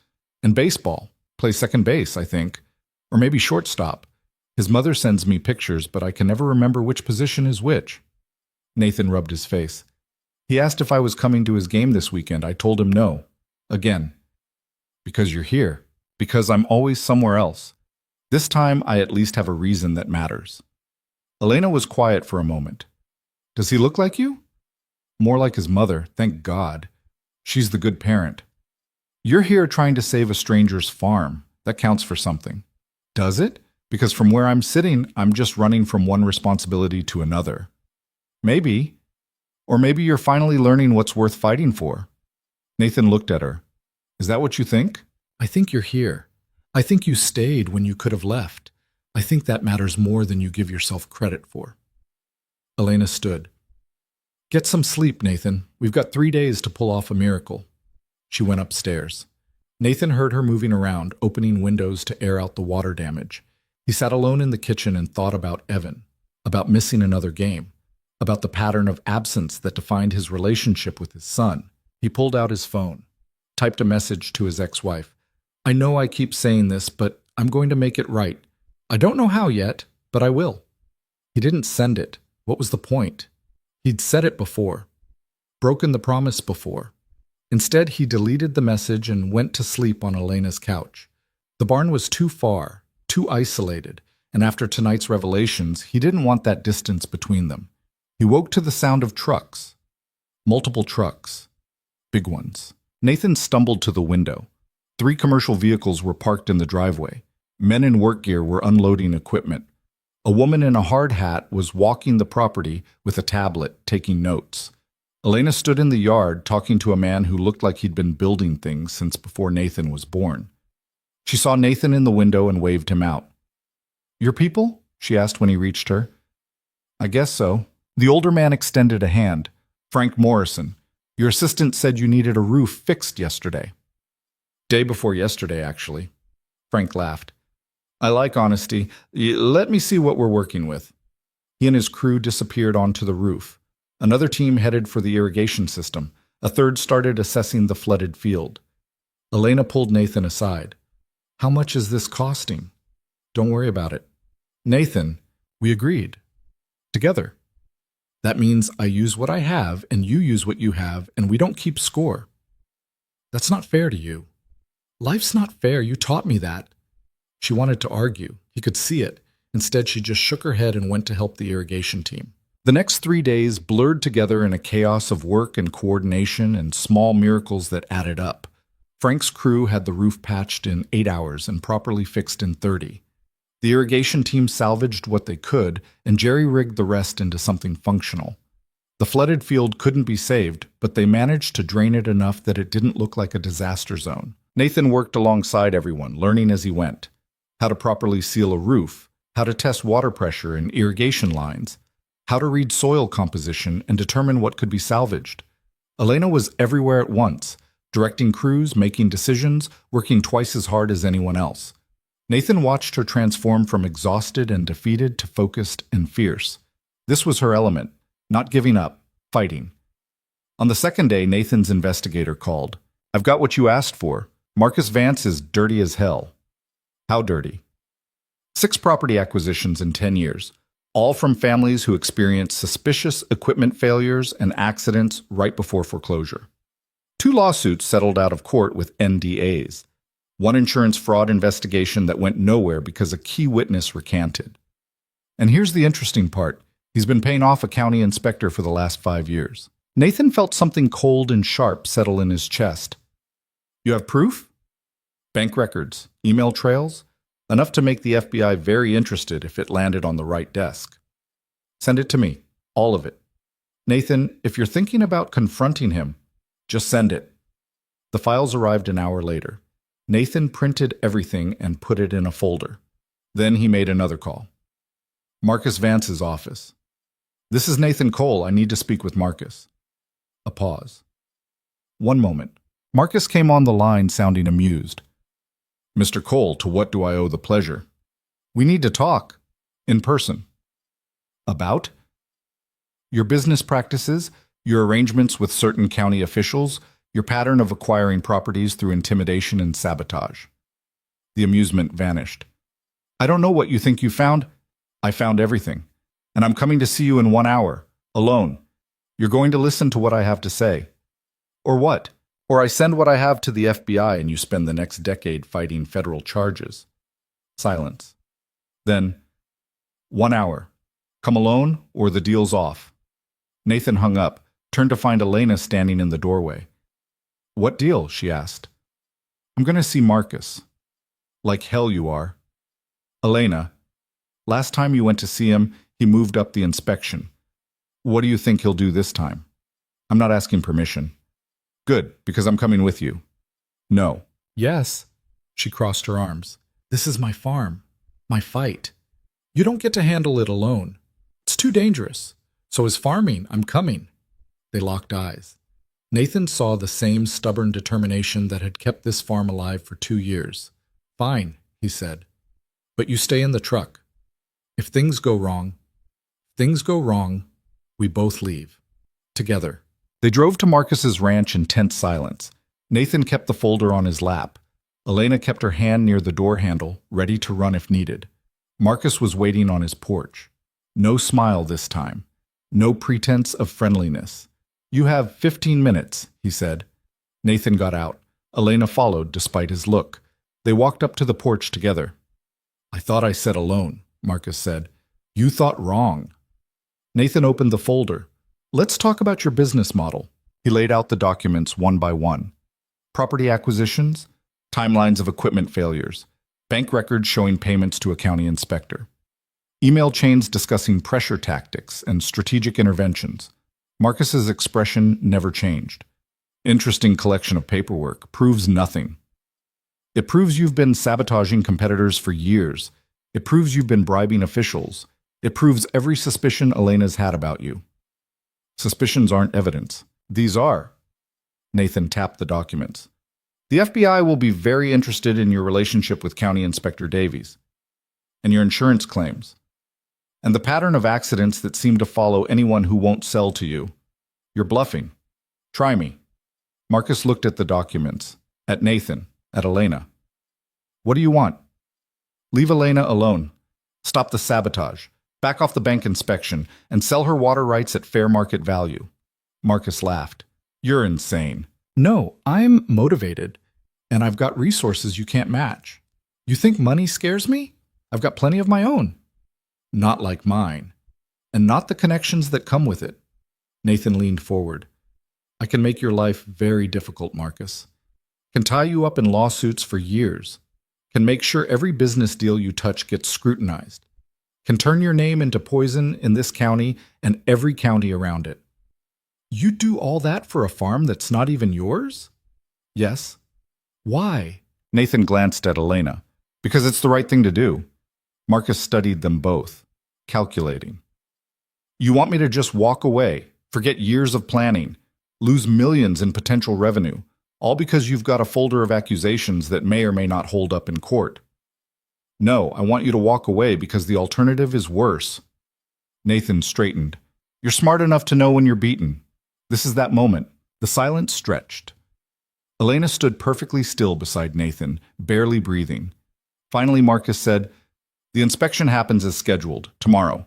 And baseball. Plays second base, I think. Or maybe shortstop. His mother sends me pictures, but I can never remember which position is which. Nathan rubbed his face. He asked if I was coming to his game this weekend. I told him no. Again. Because you're here. Because I'm always somewhere else. This time, I at least have a reason that matters. Elena was quiet for a moment. Does he look like you? More like his mother, thank God. She's the good parent. You're here trying to save a stranger's farm. That counts for something. Does it? Because from where I'm sitting, I'm just running from one responsibility to another. Maybe. Or maybe you're finally learning what's worth fighting for. Nathan looked at her. Is that what you think? I think you're here. I think you stayed when you could have left. I think that matters more than you give yourself credit for. Elena stood. Get some sleep, Nathan. We've got 3 days to pull off a miracle. She went upstairs. Nathan heard her moving around, opening windows to air out the water damage. He sat alone in the kitchen and thought about Evan, about missing another game, about the pattern of absence that defined his relationship with his son. He pulled out his phone, typed a message to his ex-wife. I know I keep saying this, but I'm going to make it right. I don't know how yet, but I will. He didn't send it. What was the point? He'd said it before, broken the promise before. Instead, he deleted the message and went to sleep on Elena's couch. The barn was too far, too isolated, and after tonight's revelations, he didn't want that distance between them. He woke to the sound of trucks. Multiple trucks. Big ones. Nathan stumbled to the window. 3 commercial vehicles were parked in the driveway. Men in work gear were unloading equipment. A woman in a hard hat was walking the property with a tablet, taking notes. Elena stood in the yard talking to a man who looked like he'd been building things since before Nathan was born. She saw Nathan in the window and waved him out. Your people? She asked when he reached her. I guess so. The older man extended a hand. Frank Morrison. Your assistant said you needed a roof fixed yesterday. Day before yesterday, actually. Frank laughed. I like honesty. Let me see what we're working with. He and his crew disappeared onto the roof. Another team headed for the irrigation system. A third started assessing the flooded field. Elena pulled Nathan aside. How much is this costing? Don't worry about it. Nathan, we agreed. Together. That means I use what I have and you use what you have and we don't keep score. That's not fair to you. Life's not fair. You taught me that. She wanted to argue. He could see it. Instead, she just shook her head and went to help the irrigation team. The next 3 days blurred together in a chaos of work and coordination and small miracles that added up. Frank's crew had the roof patched in 8 hours and properly fixed in 30. The irrigation team salvaged what they could and jerry-rigged the rest into something functional. The flooded field couldn't be saved, but they managed to drain it enough that it didn't look like a disaster zone. Nathan worked alongside everyone, learning as he went. How to properly seal a roof, how to test water pressure in irrigation lines, how to read soil composition and determine what could be salvaged. Elena was everywhere at once, directing crews, making decisions, working twice as hard as anyone else. Nathan watched her transform from exhausted and defeated to focused and fierce. This was her element, not giving up, fighting. On the second day, Nathan's investigator called. I've got what you asked for. Marcus Vance is dirty as hell. How dirty? 6 property acquisitions in 10 years, all from families who experienced suspicious equipment failures and accidents right before foreclosure. 2 lawsuits settled out of court with NDAs. 1 insurance fraud investigation that went nowhere because a key witness recanted. And here's the interesting part. He's been paying off a county inspector for the last 5 years. Nathan felt something cold and sharp settle in his chest. You have proof? Bank records, email trails, enough to make the FBI very interested if it landed on the right desk. Send it to me, all of it. Nathan, if you're thinking about confronting him, just send it. The files arrived an hour later. Nathan printed everything and put it in a folder. Then he made another call. Marcus Vance's office. This is Nathan Cole. I need to speak with Marcus. A pause. 1 moment. Marcus came on the line sounding amused. Mr. Cole, to what do I owe the pleasure? We need to talk. In person. About? Your business practices, your arrangements with certain county officials, your pattern of acquiring properties through intimidation and sabotage. The amusement vanished. I don't know what you think you found. I found everything. And I'm coming to see you in 1 hour, alone. You're going to listen to what I have to say. Or what? Or I send what I have to the FBI and you spend the next decade fighting federal charges. Silence. Then, 1 hour. Come alone or the deal's off. Nathan hung up, turned to find Elena standing in the doorway. What deal? She asked. I'm going to see Marcus. Like hell you are. Elena, last time you went to see him, he moved up the inspection. What do you think he'll do this time? I'm not asking permission. Good, because I'm coming with you. No. Yes. She crossed her arms. This is my farm. My fight. You don't get to handle it alone. It's too dangerous. So as farming, I'm coming. They locked eyes. Nathan saw the same stubborn determination that had kept this farm alive for 2 years. "Fine," he said. "But you stay in the truck. If things go wrong, we both leave. Together." They drove to Marcus's ranch in tense silence. Nathan kept the folder on his lap. Elena kept her hand near the door handle, ready to run if needed. Marcus was waiting on his porch. No smile this time. No pretense of friendliness. "You have 15 minutes, he said. Nathan got out. Elena followed, despite his look. They walked up to the porch together. "I thought I said alone," Marcus said. "You thought wrong." Nathan opened the folder. "Let's talk about your business model." He laid out the documents one by one. Property acquisitions, timelines of equipment failures, bank records showing payments to a county inspector, email chains discussing pressure tactics and strategic interventions. Marcus's expression never changed. "Interesting collection of paperwork. Proves nothing." "It proves you've been sabotaging competitors for years. It proves you've been bribing officials. It proves every suspicion Elena's had about you." "Suspicions aren't evidence. These are." Nathan tapped the documents. "The FBI will be very interested in your relationship with County Inspector Davies, and your insurance claims, and the pattern of accidents that seem to follow anyone who won't sell to you. You're bluffing. Try me." Marcus looked at the documents, at Nathan, at Elena. "What do you want?" "Leave Elena alone. Stop the sabotage. Back off the bank inspection, and sell her water rights at fair market value." Marcus laughed. "You're insane." "No, I'm motivated, and I've got resources you can't match. You think money scares me? I've got plenty of my own." "Not like mine, and not the connections that come with it." Nathan leaned forward. "I can make your life very difficult, Marcus. Can tie you up in lawsuits for years. Can make sure every business deal you touch gets scrutinized. Can turn your name into poison in this county and every county around it." "You do all that for a farm that's not even yours?" "Yes." "Why?" Nathan glanced at Elena. "Because it's the right thing to do." Marcus studied them both, calculating. "You want me to just walk away, forget years of planning, lose millions in potential revenue, all because you've got a folder of accusations that may or may not hold up in court?" "No, I want you to walk away because the alternative is worse." Nathan straightened. "You're smart enough to know when you're beaten. This is that moment." The silence stretched. Elena stood perfectly still beside Nathan, barely breathing. Finally, Marcus said, "The inspection happens as scheduled, tomorrow.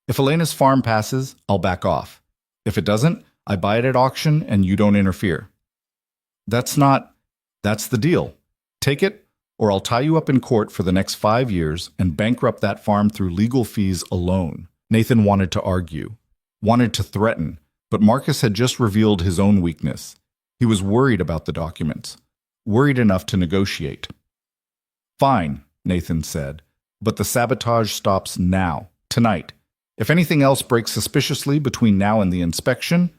If Elena's farm passes, I'll back off. If it doesn't, I buy it at auction and you don't interfere." That's the deal. Take it, or I'll tie you up in court for the next 5 years and bankrupt that farm through legal fees alone." Nathan wanted to argue, wanted to threaten, but Marcus had just revealed his own weakness. He was worried about the documents, worried enough to negotiate. "Fine," Nathan said, "but the sabotage stops now, tonight. If anything else breaks suspiciously between now and the inspection,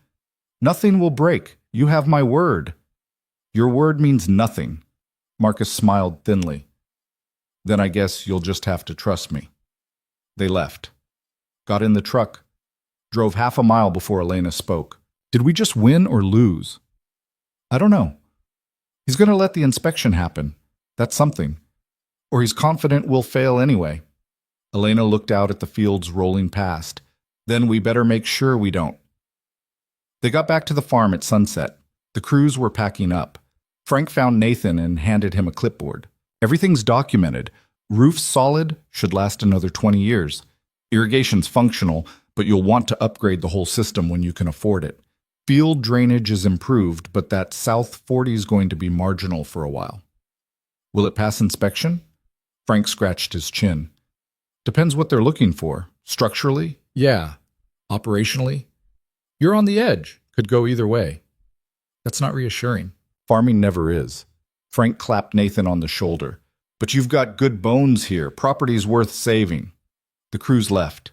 nothing will break. You have my word." "Your word means nothing." Marcus smiled thinly. "Then I guess you'll just have to trust me." They left, got in the truck, drove half a mile before Elena spoke. "Did we just win or lose?" "I don't know. He's going to let the inspection happen. That's something. Or he's confident we'll fail anyway." Elena looked out at the fields rolling past. "Then we better make sure we don't." They got back to the farm at sunset. The crews were packing up. Frank found Nathan and handed him a clipboard. "Everything's documented. Roof's solid, should last another 20 years. Irrigation's functional, but you'll want to upgrade the whole system when you can afford it. Field drainage is improved, but that South 40 is going to be marginal for a while." "Will it pass inspection?" Frank scratched his chin. "Depends what they're looking for. Structurally, yeah. Operationally, you're on the edge. Could go either way." "That's not reassuring." "Farming never is." Frank clapped Nathan on the shoulder. "But you've got good bones here. Property's worth saving." The crews left.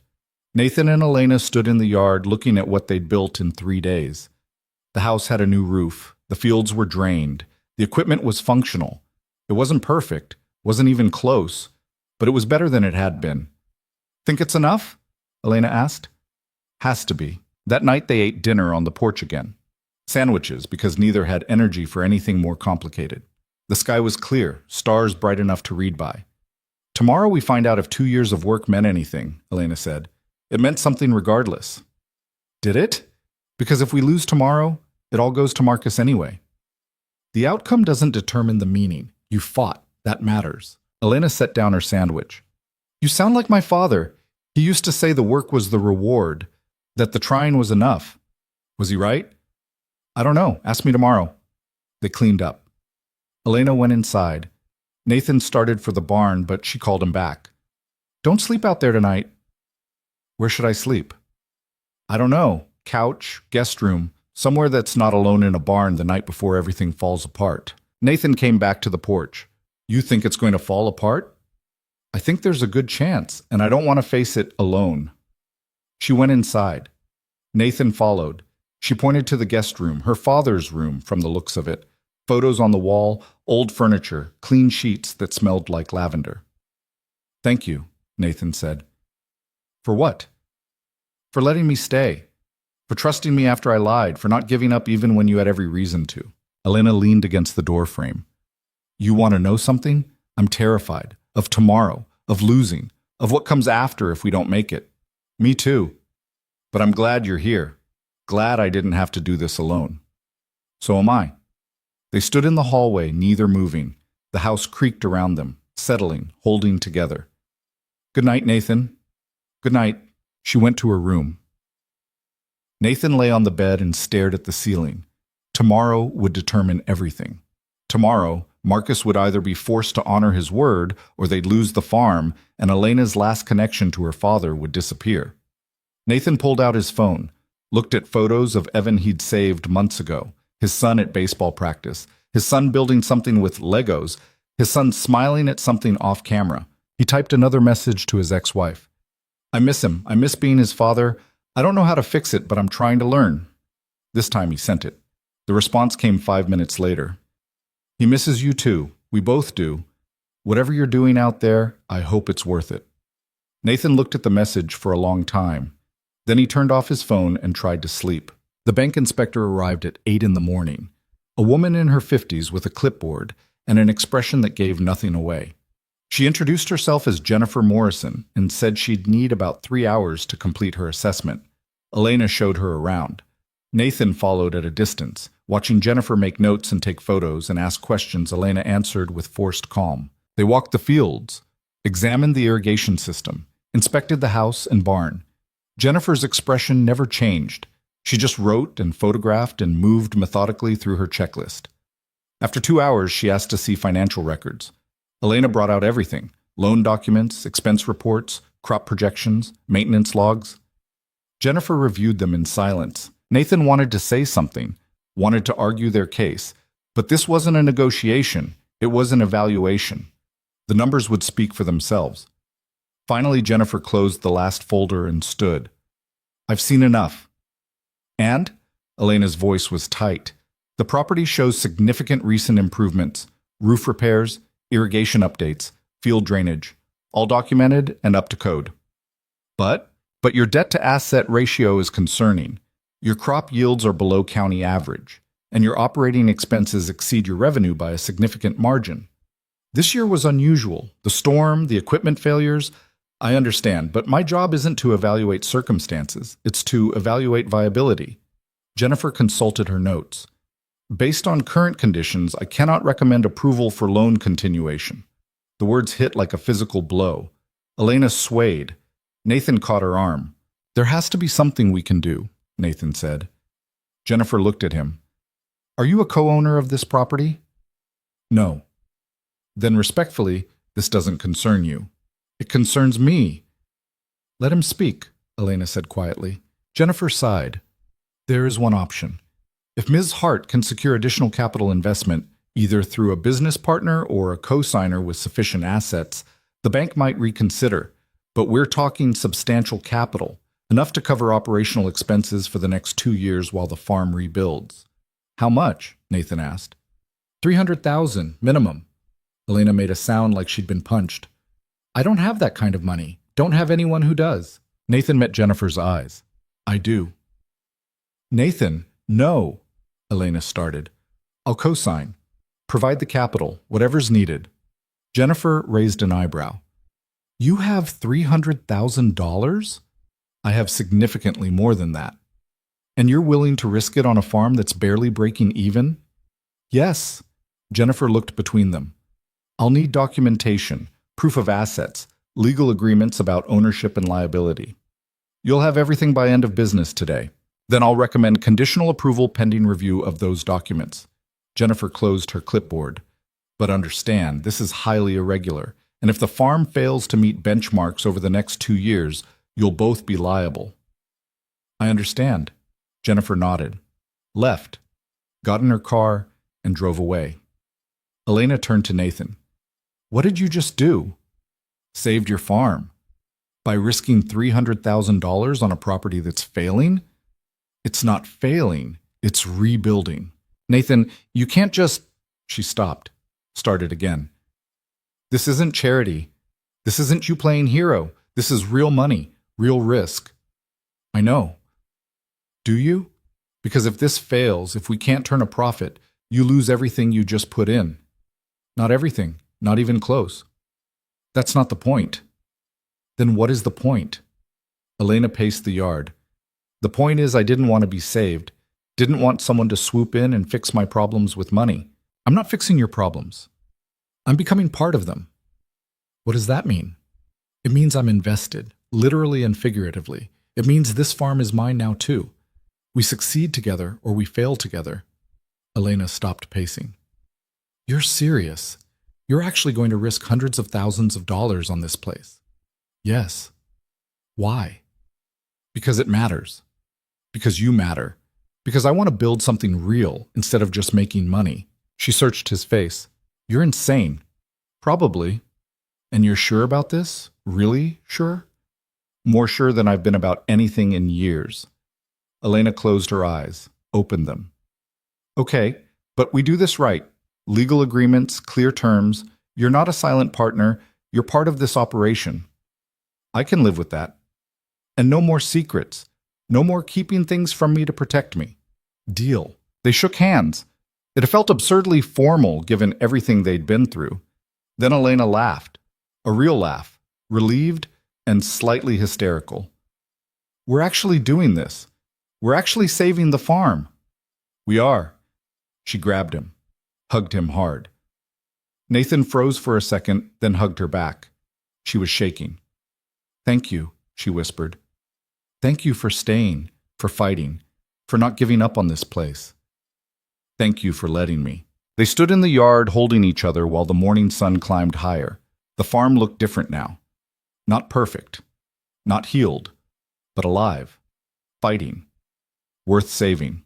Nathan and Elena stood in the yard looking at what they'd built in 3 days. The house had a new roof. The fields were drained. The equipment was functional. It wasn't perfect, wasn't even close, but it was better than it had been. "Think it's enough?" Elena asked. "Has to be." That night they ate dinner on the porch again. Sandwiches, because neither had energy for anything more complicated. The sky was clear, stars bright enough to read by. Tomorrow we find out if 2 years of work meant anything, Elena said. It meant something regardless. Did it? Because if we lose tomorrow, it all goes to Marcus anyway. The outcome doesn't determine the meaning. You fought. That matters. Elena set down her sandwich. You sound like my father. He used to say the work was the reward, that the trying was enough. Was he right? I don't know. Ask me tomorrow. They cleaned up. Elena went inside. Nathan started for the barn, but she called him back. Don't sleep out there tonight. Where should I sleep? I don't know. Couch, guest room, somewhere that's not alone in a barn the night before everything falls apart. Nathan came back to the porch. You think it's going to fall apart? I think there's a good chance, and I don't want to face it alone. She went inside. Nathan followed. She pointed to the guest room, her father's room from the looks of it. Photos on the wall, old furniture, clean sheets that smelled like lavender. Thank you, Nathan said. For what? For letting me stay. For trusting me after I lied, for not giving up even when you had every reason to. Elena leaned against the doorframe. You want to know something? I'm terrified. Of tomorrow. Of losing. Of what comes after if we don't make it. Me too. But I'm glad you're here. Glad I didn't have to do this alone. So am I. They stood in the hallway, neither moving. The house creaked around them, settling, holding together. Good night, Nathan. Good night. She went to her room. Nathan lay on the bed and stared at the ceiling. Tomorrow would determine everything. Tomorrow, Marcus would either be forced to honor his word or they'd lose the farm, and Elena's last connection to her father would disappear. Nathan pulled out his phone, looked at photos of Evan he'd saved months ago, his son at baseball practice, his son building something with Legos, his son smiling at something off camera. He typed another message to his ex-wife. I miss him. I miss being his father. I don't know how to fix it, but I'm trying to learn. This time he sent it. The response came 5 minutes later. He misses you too. We both do. Whatever you're doing out there, I hope it's worth it. Nathan looked at the message for a long time. Then he turned off his phone and tried to sleep. The bank inspector arrived at 8 in the morning. A woman in her 50s with a clipboard and an expression that gave nothing away. She introduced herself as Jennifer Morrison and said she'd need about 3 hours to complete her assessment. Elena showed her around. Nathan followed at a distance, watching Jennifer make notes and take photos and ask questions. Elena answered with forced calm. They walked the fields, examined the irrigation system, inspected the house and barn. Jennifer's expression never changed. She just wrote and photographed and moved methodically through her checklist. After 2 hours, she asked to see financial records. Elena brought out everything: loan documents, expense reports, crop projections, maintenance logs. Jennifer reviewed them in silence. Nathan wanted to say something, wanted to argue their case, but this wasn't a negotiation, it was an evaluation. The numbers would speak for themselves. Finally, Jennifer closed the last folder and stood. I've seen enough. And? Elena's voice was tight. The property shows significant recent improvements: roof repairs, irrigation updates, field drainage, all documented and up to code. But your debt-to-asset ratio is concerning. Your crop yields are below county average, and your operating expenses exceed your revenue by a significant margin. This year was unusual. The storm, the equipment failures. I understand, but my job isn't to evaluate circumstances. It's to evaluate viability. Jennifer consulted her notes. Based on current conditions, I cannot recommend approval for loan continuation. The words hit like a physical blow. Elena swayed. Nathan caught her arm. There has to be something we can do, Nathan said. Jennifer looked at him. Are you a co-owner of this property? No. Then respectfully, this doesn't concern you. It concerns me. Let him speak, Elena said quietly. Jennifer sighed. There is one option. If Ms. Hart can secure additional capital investment, either through a business partner or a co-signer with sufficient assets, the bank might reconsider. But we're talking substantial capital, enough to cover operational expenses for the next 2 years while the farm rebuilds. How much? Nathan asked. $300,000, minimum. Elena made a sound like she'd been punched. I don't have that kind of money. Don't have anyone who does. Nathan met Jennifer's eyes. I do. Nathan, no, Elena started. I'll co-sign. Provide the capital, whatever's needed. Jennifer raised an eyebrow. You have $300,000? I have significantly more than that. And you're willing to risk it on a farm that's barely breaking even? Yes. Jennifer looked between them. I'll need documentation, proof of assets, legal agreements about ownership and liability. You'll have everything by end of business today. Then I'll recommend conditional approval pending review of those documents. Jennifer closed her clipboard. But understand, this is highly irregular, and if the farm fails to meet benchmarks over the next 2 years, you'll both be liable. I understand. Jennifer nodded, left, got in her car, and drove away. Elena turned to Nathan. What did you just do? Saved your farm. By risking $300,000 on a property that's failing? It's not failing, it's rebuilding. Nathan, you can't just... She stopped, started again. This isn't charity. This isn't you playing hero. This is real money, real risk. I know. Do you? Because if this fails, if we can't turn a profit, you lose everything you just put in. Not everything, not even close. That's not the point. Then what is the point? Elena paced the yard. The point is I didn't want to be saved. Didn't want someone to swoop in and fix my problems with money. I'm not fixing your problems. I'm becoming part of them. What does that mean? It means I'm invested, literally and figuratively. It means this farm is mine now too. We succeed together or we fail together. Elena stopped pacing. You're serious. You're actually going to risk hundreds of thousands of dollars on this place. Yes. Why? Because it matters. Because you matter. Because I want to build something real instead of just making money. She searched his face. You're insane. Probably. And you're sure about this? Really sure? More sure than I've been about anything in years. Elena closed her eyes, opened them. Okay, but we do this right. Legal agreements, clear terms. You're not a silent partner. You're part of this operation. I can live with that. And no more secrets. No more keeping things from me to protect me. Deal. They shook hands. It felt absurdly formal given everything they'd been through. Then Elena laughed. A real laugh. Relieved and slightly hysterical. We're actually doing this. We're actually saving the farm. We are. She grabbed him, hugged him hard. Nathan froze for a second, then hugged her back. She was shaking. Thank you, she whispered. Thank you for staying, for fighting, for not giving up on this place. Thank you for letting me. They stood in the yard holding each other while the morning sun climbed higher. The farm looked different now. Not perfect, not healed, but alive, fighting, worth saving.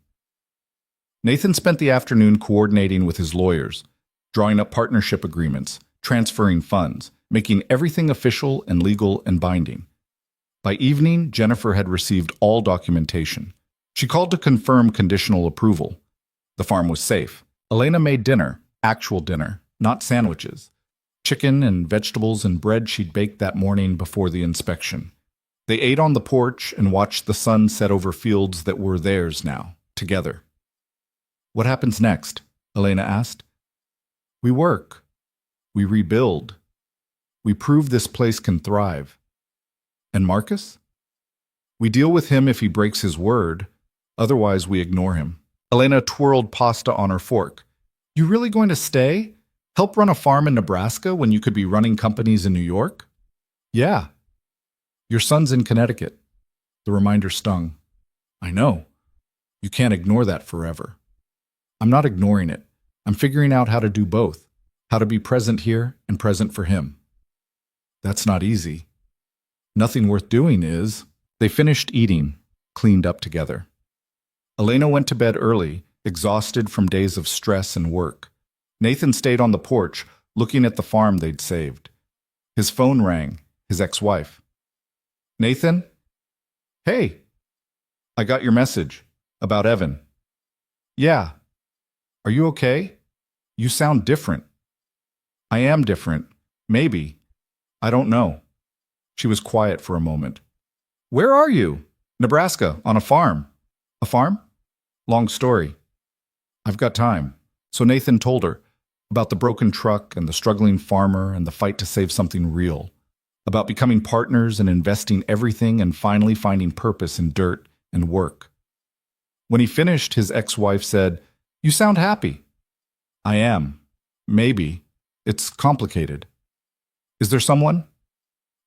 Nathan spent the afternoon coordinating with his lawyers, drawing up partnership agreements, transferring funds, making everything official and legal and binding. By evening, Jennifer had received all documentation. She called to confirm conditional approval. The farm was safe. Elena made dinner, actual dinner, not sandwiches. Chicken and vegetables and bread she'd baked that morning before the inspection. They ate on the porch and watched the sun set over fields that were theirs now, together. What happens next? Elena asked. We work. We rebuild. We prove this place can thrive. And Marcus? We deal with him if he breaks his word. Otherwise, we ignore him. Elena twirled pasta on her fork. You really going to stay? Help run a farm in Nebraska when you could be running companies in New York? Yeah. Your son's in Connecticut. The reminder stung. I know. You can't ignore that forever. I'm not ignoring it. I'm figuring out how to do both. How to be present here and present for him. That's not easy. Nothing worth doing is. They finished eating, cleaned up together. Elena went to bed early, exhausted from days of stress and work. Nathan stayed on the porch, looking at the farm they'd saved. His phone rang, his ex-wife. Nathan? Hey. I got your message. About Evan. Yeah. Are you okay? You sound different. I am different. Maybe. I don't know. She was quiet for a moment. Where are you? Nebraska, on a farm. A farm? Long story. I've got time. So Nathan told her about the broken truck and the struggling farmer and the fight to save something real, about becoming partners and investing everything and finally finding purpose in dirt and work. When he finished, his ex-wife said, "You sound happy." "I am. Maybe. It's complicated." "Is there someone?"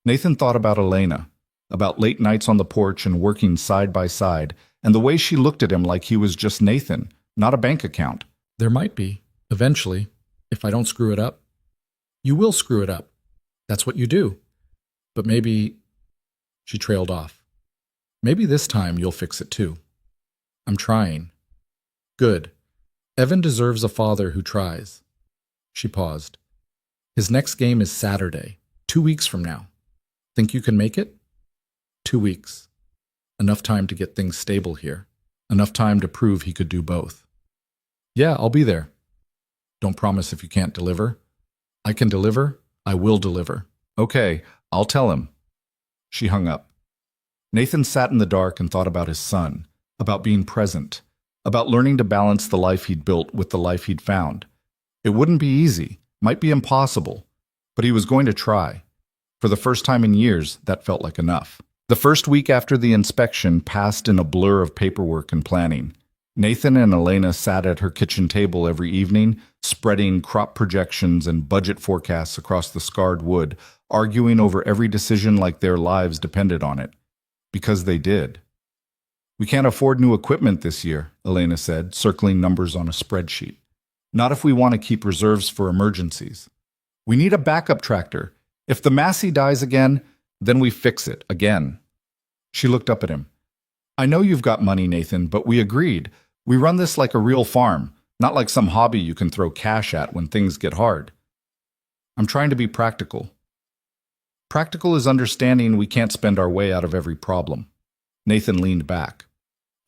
Nathan thought about Elena, about late nights on the porch and working side by side, and the way she looked at him like he was just Nathan, not a bank account. There might be, eventually, if I don't screw it up. You will screw it up. That's what you do. But maybe, she trailed off. Maybe this time you'll fix it too. I'm trying. Good. Evan deserves a father who tries. She paused. His next game is Saturday, 2 weeks from now. Think you can make it? 2 weeks. Enough time to get things stable here. Enough time to prove he could do both. Yeah, I'll be there. Don't promise if you can't deliver. I can deliver. I will deliver. Okay, I'll tell him. She hung up. Nathan sat in the dark and thought about his son, about being present, about learning to balance the life he'd built with the life he'd found. It wouldn't be easy, might be impossible, but he was going to try. For the first time in years, that felt like enough. The first week after the inspection passed in a blur of paperwork and planning. Nathan and Elena sat at her kitchen table every evening, spreading crop projections and budget forecasts across the scarred wood, arguing over every decision like their lives depended on it. Because they did. "We can't afford new equipment this year," Elena said, circling numbers on a spreadsheet. "Not if we want to keep reserves for emergencies. We need a backup tractor. If the Massey dies again, then we fix it again." She looked up at him. "I know you've got money, Nathan, but we agreed. We run this like a real farm, not like some hobby you can throw cash at when things get hard." "I'm trying to be practical." "Practical is understanding we can't spend our way out of every problem." Nathan leaned back.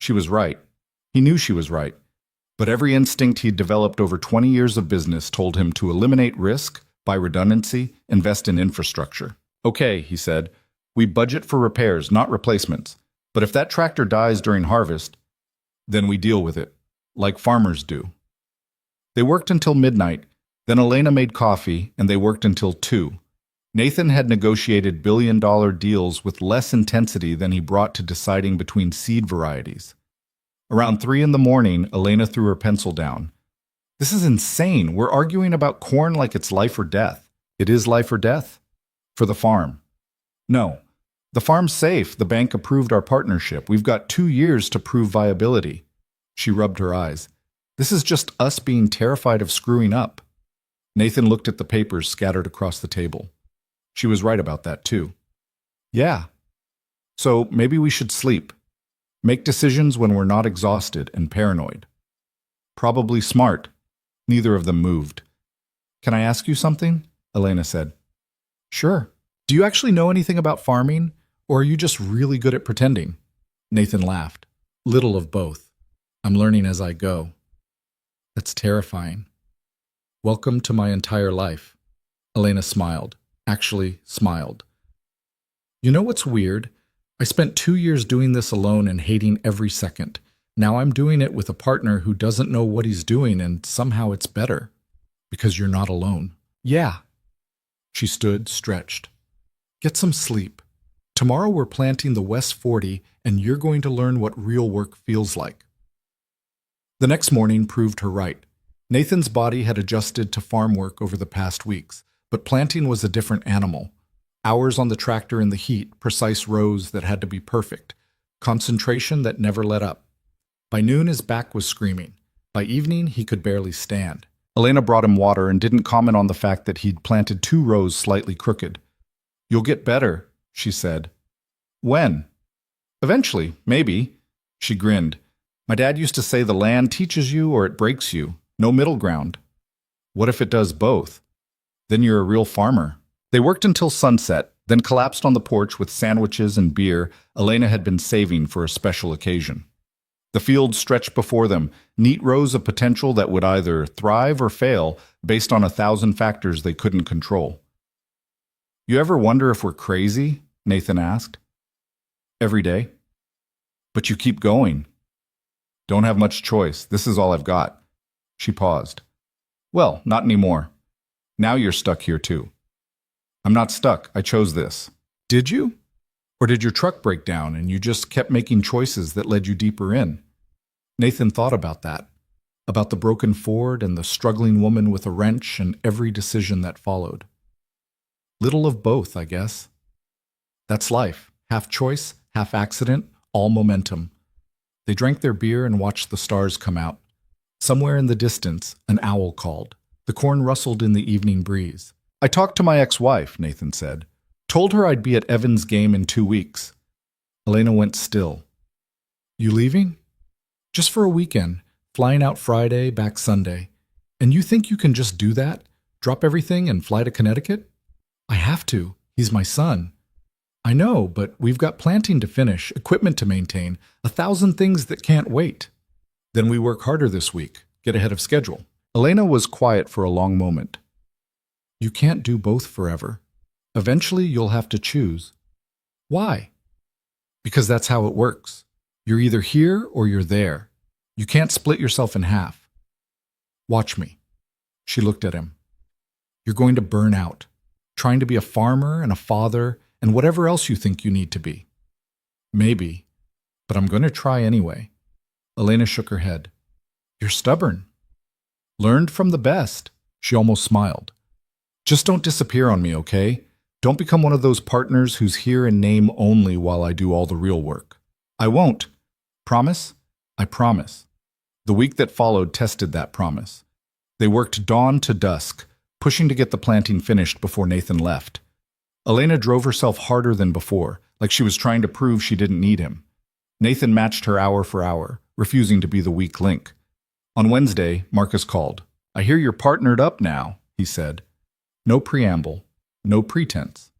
She was right. He knew she was right. But every instinct he'd developed over 20 years of business told him to eliminate risk, buy redundancy, invest in infrastructure. "Okay," he said, "we budget for repairs, not replacements. But if that tractor dies during harvest, then we deal with it, like farmers do." They worked until midnight, then Elena made coffee, and they worked until 2. Nathan had negotiated billion-dollar deals with less intensity than he brought to deciding between seed varieties. Around 3 in the morning, Elena threw her pencil down. "This is insane. We're arguing about corn like it's life or death." "It is life or death. For the farm." "No. The farm's safe. The bank approved our partnership. We've got 2 years to prove viability." She rubbed her eyes. "This is just us being terrified of screwing up." Nathan looked at the papers scattered across the table. She was right about that, too. "Yeah. So maybe we should sleep. Make decisions when we're not exhausted and paranoid." "Probably smart." Neither of them moved. "Can I ask you something?" Elena said. "Sure. Do you actually know anything about farming, or are you just really good at pretending?" Nathan laughed. "Little of both. I'm learning as I go." "That's terrifying." "Welcome to my entire life." Elena smiled. Actually smiled. "You know what's weird? I spent 2 years doing this alone and hating every second. Now I'm doing it with a partner who doesn't know what he's doing, and somehow it's better. Because you're not alone." "Yeah." She stood, stretched. "Get some sleep. Tomorrow we're planting the West 40, and you're going to learn what real work feels like." The next morning proved her right. Nathan's body had adjusted to farm work over the past weeks, but planting was a different animal. Hours on the tractor in the heat, precise rows that had to be perfect, concentration that never let up. By noon his back was screaming. By evening he could barely stand. Elena brought him water and didn't comment on the fact that he'd planted 2 rows slightly crooked. "You'll get better," she said. "When?" "Eventually, maybe." She grinned. "My dad used to say the land teaches you or it breaks you. No middle ground." "What if it does both? Then you're a real farmer." They worked until sunset, then collapsed on the porch with sandwiches and beer Elena had been saving for a special occasion. The field stretched before them, neat rows of potential that would either thrive or fail based on 1,000 factors they couldn't control. "You ever wonder if we're crazy?" Nathan asked. "Every day." "But you keep going." Don't have much choice. This is all I've got. She paused. Well, not anymore. Now you're stuck here too. I'm not stuck. I chose this. Did you? Or did your truck break down and you just kept making choices that led you deeper in? Nathan thought about that, about the broken Ford and the struggling woman with a wrench and every decision that followed. Little of both, I guess. That's life. Half choice, half accident, all momentum. They drank their beer and watched the stars come out. Somewhere in the distance, an owl called. The corn rustled in the evening breeze. I talked to my ex-wife, Nathan said. Told her I'd be at Evan's game in 2 weeks. Elena went still. You leaving? Just for a weekend, flying out Friday, back Sunday. And you think you can just do that? Drop everything and fly to Connecticut? I have to. He's my son. I know, but we've got planting to finish, equipment to maintain, 1,000 things that can't wait. Then we work harder this week, get ahead of schedule. Elena was quiet for a long moment. You can't do both forever. Eventually, you'll have to choose. Why? Because that's how it works. You're either here or you're there. You can't split yourself in half. Watch me. She looked at him. You're going to burn out, trying to be a farmer and a father and whatever else you think you need to be. Maybe, but I'm going to try anyway. Elena shook her head. You're stubborn. Learned from the best. She almost smiled. Just don't disappear on me, okay? Don't become one of those partners who's here in name only while I do all the real work. I won't. Promise? I promise. The week that followed tested that promise. They worked dawn to dusk, pushing to get the planting finished before Nathan left. Elena drove herself harder than before, like she was trying to prove she didn't need him. Nathan matched her hour for hour, refusing to be the weak link. On Wednesday, Marcus called. I hear you're partnered up now, he said. No preamble, no pretense.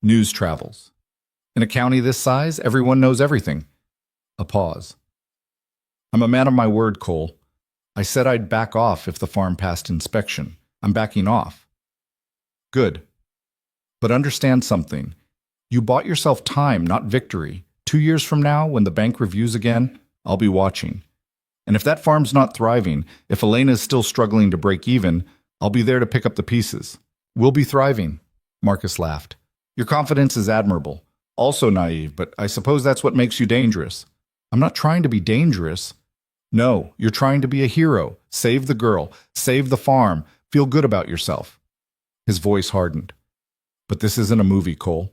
News travels. In a county this size, everyone knows everything. A pause. I'm a man of my word, Cole. I said I'd back off if the farm passed inspection. I'm backing off. Good. But understand something. You bought yourself time, not victory. 2 years from now, when the bank reviews again, I'll be watching. And if that farm's not thriving, if Elena's still struggling to break even, I'll be there to pick up the pieces. We'll be thriving. Marcus laughed. Your confidence is admirable. Also naive, but I suppose that's what makes you dangerous. I'm not trying to be dangerous. No, you're trying to be a hero. Save the girl. Save the farm. Feel good about yourself. His voice hardened. But this isn't a movie, Cole.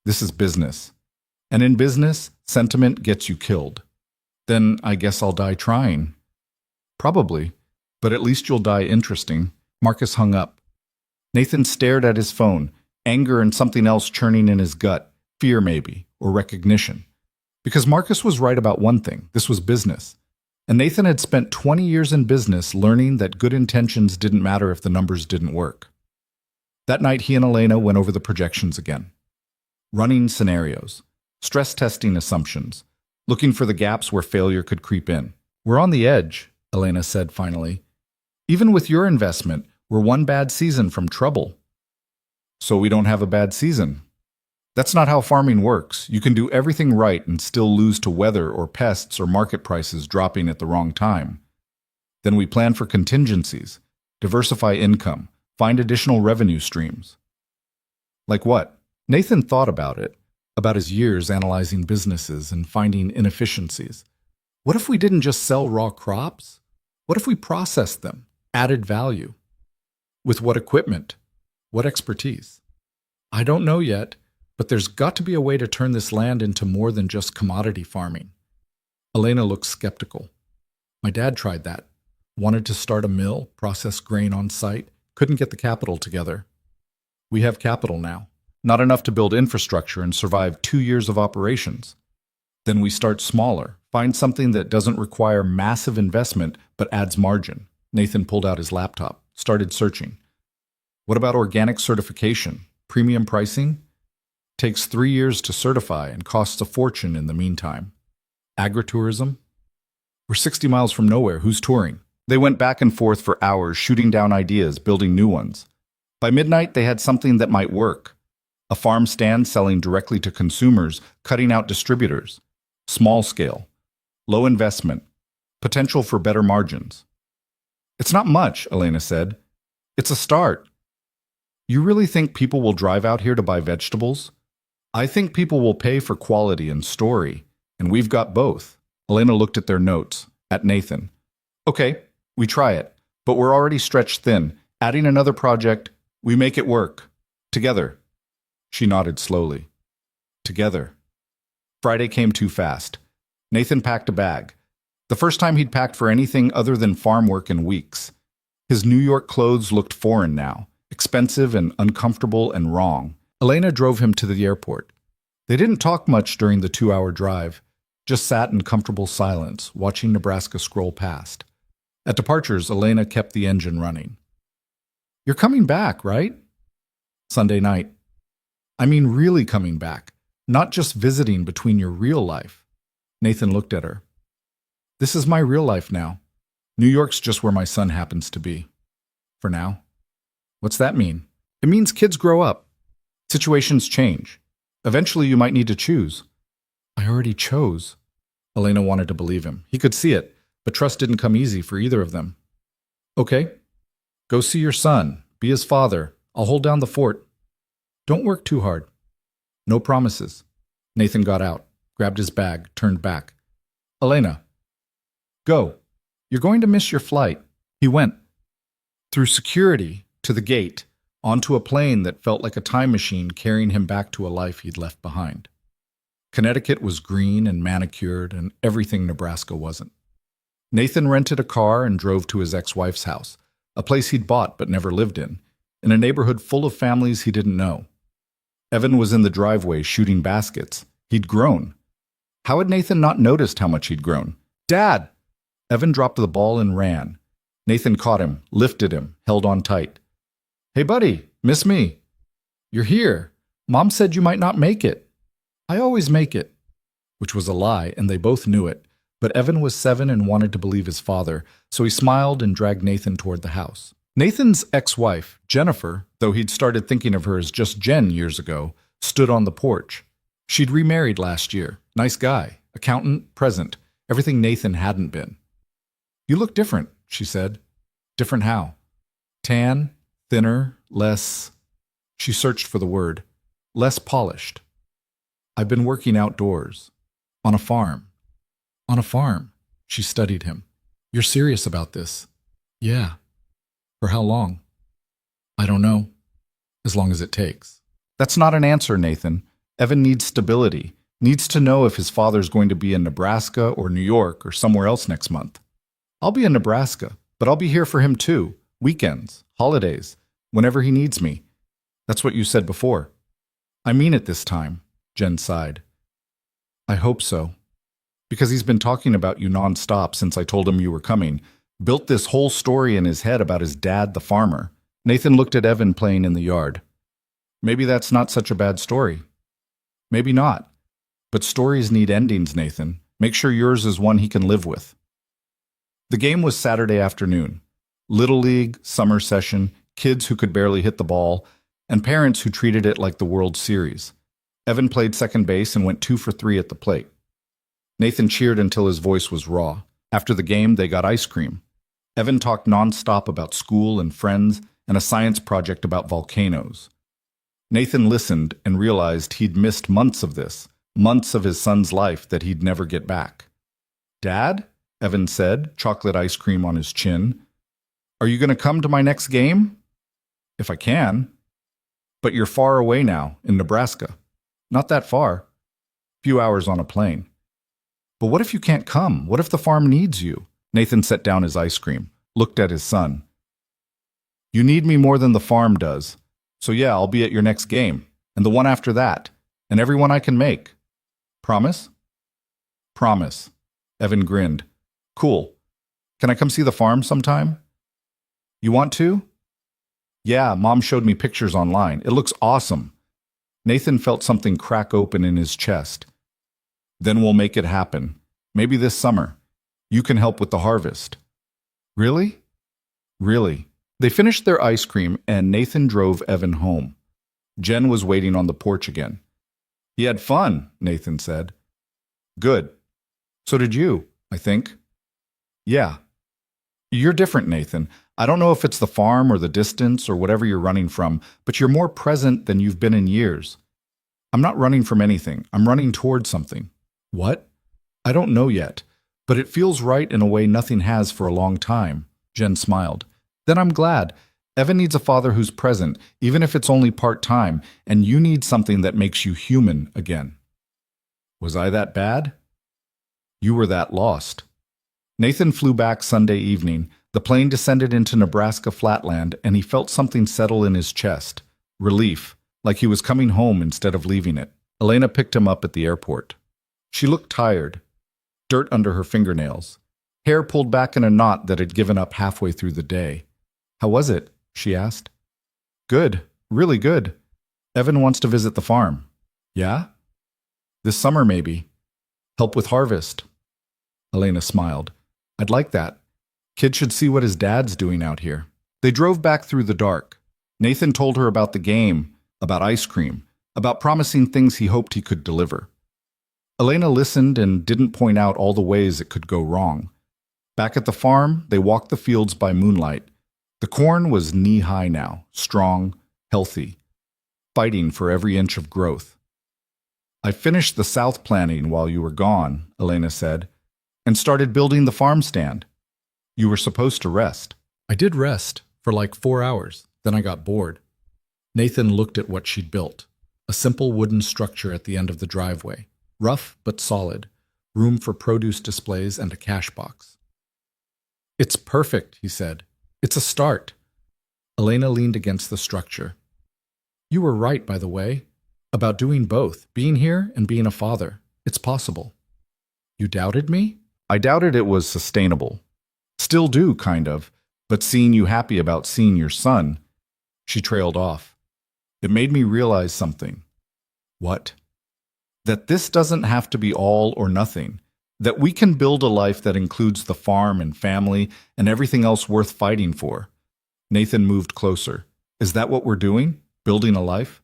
This is business. And in business, sentiment gets you killed. Then I guess I'll die trying. Probably, but at least you'll die interesting. Marcus hung up. Nathan stared at his phone, anger and something else churning in his gut, fear maybe, or recognition. Because Marcus was right about one thing, this was business. And Nathan had spent 20 years in business learning that good intentions didn't matter if the numbers didn't work. That night he and Elena went over the projections again. Running scenarios, stress testing assumptions, looking for the gaps where failure could creep in. We're on the edge, Elena said finally. Even with your investment, we're one bad season from trouble. So we don't have a bad season. That's not how farming works. You can do everything right and still lose to weather or pests or market prices dropping at the wrong time. Then we plan for contingencies, diversify income, find additional revenue streams. Like what? Nathan thought about it, about his years analyzing businesses and finding inefficiencies. What if we didn't just sell raw crops? What if we processed them, added value? With what equipment? What expertise? I don't know yet, but there's got to be a way to turn this land into more than just commodity farming. Elena looked skeptical. My dad tried that. Wanted to start a mill, process grain on site, couldn't get the capital together. We have capital now. Not enough to build infrastructure and survive 2 years of operations. Then we start smaller, find something that doesn't require massive investment but adds margin. Nathan pulled out his laptop, started searching. What about organic certification? Premium pricing? Takes 3 years to certify and costs a fortune in the meantime. Agritourism? We're 60 miles from nowhere. Who's touring? They went back and forth for hours, shooting down ideas, building new ones. By midnight, they had something that might work. A farm stand selling directly to consumers, cutting out distributors. Small scale. Low investment. potential for better margins. It's not much, Elena said. It's a start. You really think people will drive out here to buy vegetables? I think people will pay for quality and story, and we've got both. Elena looked at their notes, at Nathan. Okay, we try it, but we're already stretched thin. Adding another project, we make it work. Together. She nodded slowly. Together. Friday came too fast. Nathan packed a bag. The first time he'd packed for anything other than farm work in weeks. His New York clothes looked foreign now, expensive and uncomfortable and wrong. Elena drove him to the airport. They didn't talk much during the 2-hour drive, just sat in comfortable silence, watching Nebraska scroll past. At departures, Elena kept the engine running. You're coming back, right? Sunday night. I mean really coming back, not just visiting between your real life. Nathan looked at her. This is my real life now. New York's just where my son happens to be. For now. What's that mean? It means kids grow up. Situations change. Eventually you might need to choose. I already chose. Elena wanted to believe him. He could see it, but trust didn't come easy for either of them. Okay. Go see your son. Be his father. I'll hold down the fort. Don't work too hard. No promises. Nathan got out, grabbed his bag, turned back. Elena. Go. You're going to miss your flight. He went. Through security, to the gate, onto a plane that felt like a time machine carrying him back to a life he'd left behind. Connecticut was green and manicured, and everything Nebraska wasn't. Nathan rented a car and drove to his ex-wife's house, a place he'd bought but never lived in a neighborhood full of families he didn't know. Evan was in the driveway shooting baskets. He'd grown. How had Nathan not noticed how much he'd grown? Dad! Evan dropped the ball and ran. Nathan caught him, lifted him, held on tight. Hey, buddy, miss me? You're here. Mom said you might not make it. I always make it. Which was a lie, and they both knew it. But Evan was 7 and wanted to believe his father, so he smiled and dragged Nathan toward the house. Nathan's ex-wife, Jennifer, though he'd started thinking of her as just Jen years ago, stood on the porch. She'd remarried last year. Nice guy. Accountant, present. Everything Nathan hadn't been. You look different, she said. Different how? Tan, thinner, less... She searched for the word. Less polished. I've been working outdoors. On a farm. On a farm. She studied him. You're serious about this? Yeah. For how long? I don't know. As long as it takes. That's not an answer, Nathan. Evan needs stability. Needs to know if his father's going to be in Nebraska or New York or somewhere else next month. I'll be in Nebraska, but I'll be here for him too. Weekends, holidays, whenever he needs me. That's what you said before. I mean it this time, Jen sighed. I hope so. Because he's been talking about you nonstop since I told him you were coming. Built this whole story in his head about his dad, the farmer. Nathan looked at Evan playing in the yard. Maybe that's not such a bad story. Maybe not. But stories need endings, Nathan. Make sure yours is one he can live with. The game was Saturday afternoon. Little League, summer session, kids who could barely hit the ball, and parents who treated it like the World Series. Evan played second base and went 2 for 3 at the plate. Nathan cheered until his voice was raw. After the game, they got ice cream. Evan talked nonstop about school and friends and a science project about volcanoes. Nathan listened and realized he'd missed months of this, months of his son's life that he'd never get back. Dad? Evan said, chocolate ice cream on his chin. Are you going to come to my next game? If I can. But you're far away now, in Nebraska. Not that far. Few hours on a plane. But what if you can't come? What if the farm needs you? Nathan set down his ice cream, looked at his son. You need me more than the farm does. So yeah, I'll be at your next game, and the one after that, and every one I can make. Promise? Promise. Evan grinned. Cool. Can I come see the farm sometime? You want to? Yeah, Mom showed me pictures online. It looks awesome. Nathan felt something crack open in his chest. Then we'll make it happen. Maybe this summer. You can help with the harvest. Really? Really. They finished their ice cream and Nathan drove Evan home. Jen was waiting on the porch again. He had fun, Nathan said. Good. So did you, I think. Yeah. You're different, Nathan. I don't know if it's the farm or the distance or whatever you're running from, but you're more present than you've been in years. I'm not running from anything. I'm running towards something. What? I don't know yet, but it feels right in a way nothing has for a long time. Jen smiled. Then I'm glad. Evan needs a father who's present, even if it's only part-time, and you need something that makes you human again. Was I that bad? You were that lost. Nathan flew back Sunday evening. The plane descended into Nebraska flatland, and he felt something settle in his chest. Relief, like he was coming home instead of leaving it. Elena picked him up at the airport. She looked tired, dirt under her fingernails, hair pulled back in a knot that had given up halfway through the day. How was it? She asked. Good, really good. Evan wants to visit the farm. Yeah? This summer, maybe. Help with harvest. Elena smiled. I'd like that. Kid should see what his dad's doing out here. They drove back through the dark. Nathan told her about the game, about ice cream, about promising things he hoped he could deliver. Elena listened and didn't point out all the ways it could go wrong. Back at the farm, they walked the fields by moonlight. The corn was knee-high now, strong, healthy, fighting for every inch of growth. I finished the south planting while you were gone, Elena said, and started building the farm stand. You were supposed to rest. I did rest for like 4 hours. Then I got bored. Nathan looked at what she'd built, a simple wooden structure at the end of the driveway, rough but solid, room for produce displays and a cash box. It's perfect, he said. It's a start. Elena leaned against the structure. You were right, by the way, about doing both, being here and being a father. It's possible. You doubted me? I doubted it was sustainable. Still do, kind of, but seeing you happy about seeing your son. She trailed off. It made me realize something. What? That this doesn't have to be all or nothing. That we can build a life that includes the farm and family and everything else worth fighting for. Nathan moved closer. Is that what we're doing? Building a life?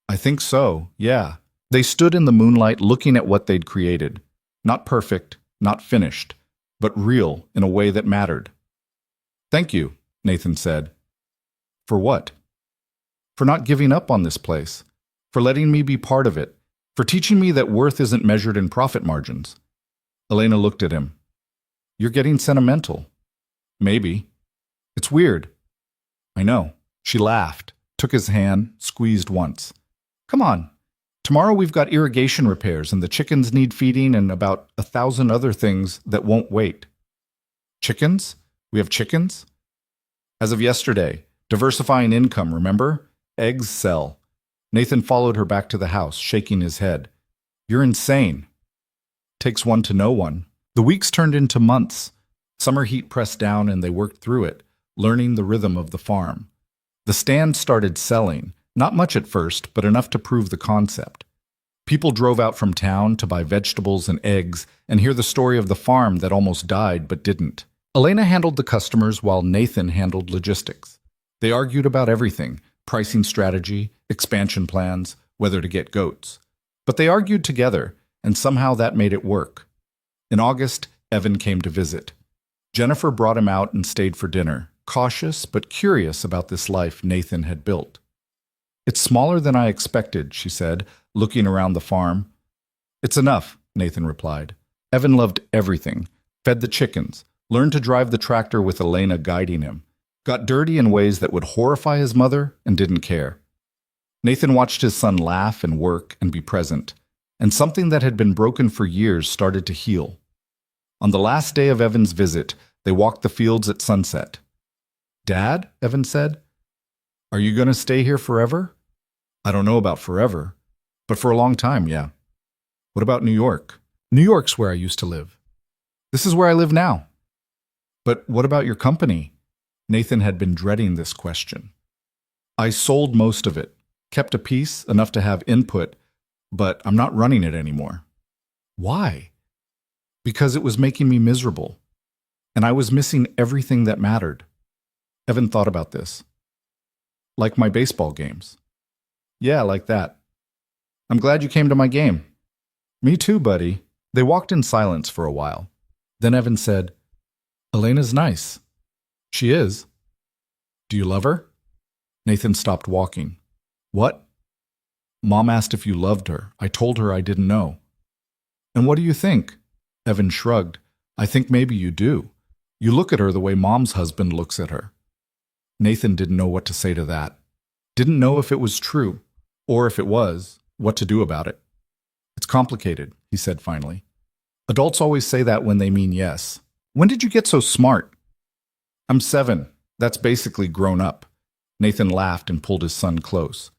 I think so, yeah. They stood in the moonlight looking at what they'd created. Not perfect, not finished, but real in a way that mattered. Thank you, Nathan said. For what? For not giving up on this place. For letting me be part of it. For teaching me that worth isn't measured in profit margins. Elena looked at him. You're getting sentimental. Maybe. It's weird. I know. She laughed, took his hand, squeezed once. Come on. Tomorrow we've got irrigation repairs and the chickens need feeding and about 1,000 other things that won't wait. Chickens? We have chickens? As of yesterday, diversifying income, remember? Eggs sell. Nathan followed her back to the house, shaking his head. You're insane. Takes one to know one. The weeks turned into months. Summer heat pressed down and they worked through it, learning the rhythm of the farm. The stand started selling, not much at first, but enough to prove the concept. People drove out from town to buy vegetables and eggs and hear the story of the farm that almost died but didn't. Elena handled the customers while Nathan handled logistics. They argued about everything, pricing strategy, expansion plans, whether to get goats. But they argued together, and somehow that made it work. In August, Evan came to visit. Jennifer brought him out and stayed for dinner, cautious but curious about this life Nathan had built. It's smaller than I expected, she said, looking around the farm. It's enough, Nathan replied. Evan loved everything, fed the chickens, learned to drive the tractor with Elena guiding him, got dirty in ways that would horrify his mother and didn't care. Nathan watched his son laugh and work and be present, and something that had been broken for years started to heal. On the last day of Evan's visit, they walked the fields at sunset. Dad, Evan said, are you going to stay here forever? I don't know about forever, but for a long time, yeah. What about New York? New York's where I used to live. This is where I live now. But what about your company? Nathan had been dreading this question. I sold most of it, kept a piece, enough to have input, but I'm not running it anymore. Why? Because it was making me miserable, and I was missing everything that mattered. Evan thought about this. Like my baseball games. Yeah, like that. I'm glad you came to my game. Me too, buddy. They walked in silence for a while. Then Evan said, Elena's nice. She is. Do you love her? Nathan stopped walking. What? Mom asked if you loved her. I told her I didn't know. And what do you think? Evan shrugged. I think maybe you do. You look at her the way Mom's husband looks at her. Nathan didn't know what to say to that. Didn't know if it was true, or if it was, what to do about it. It's complicated, he said finally. Adults always say that when they mean yes. When did you get so smart? I'm 7. That's basically grown up. Nathan laughed and pulled his son close.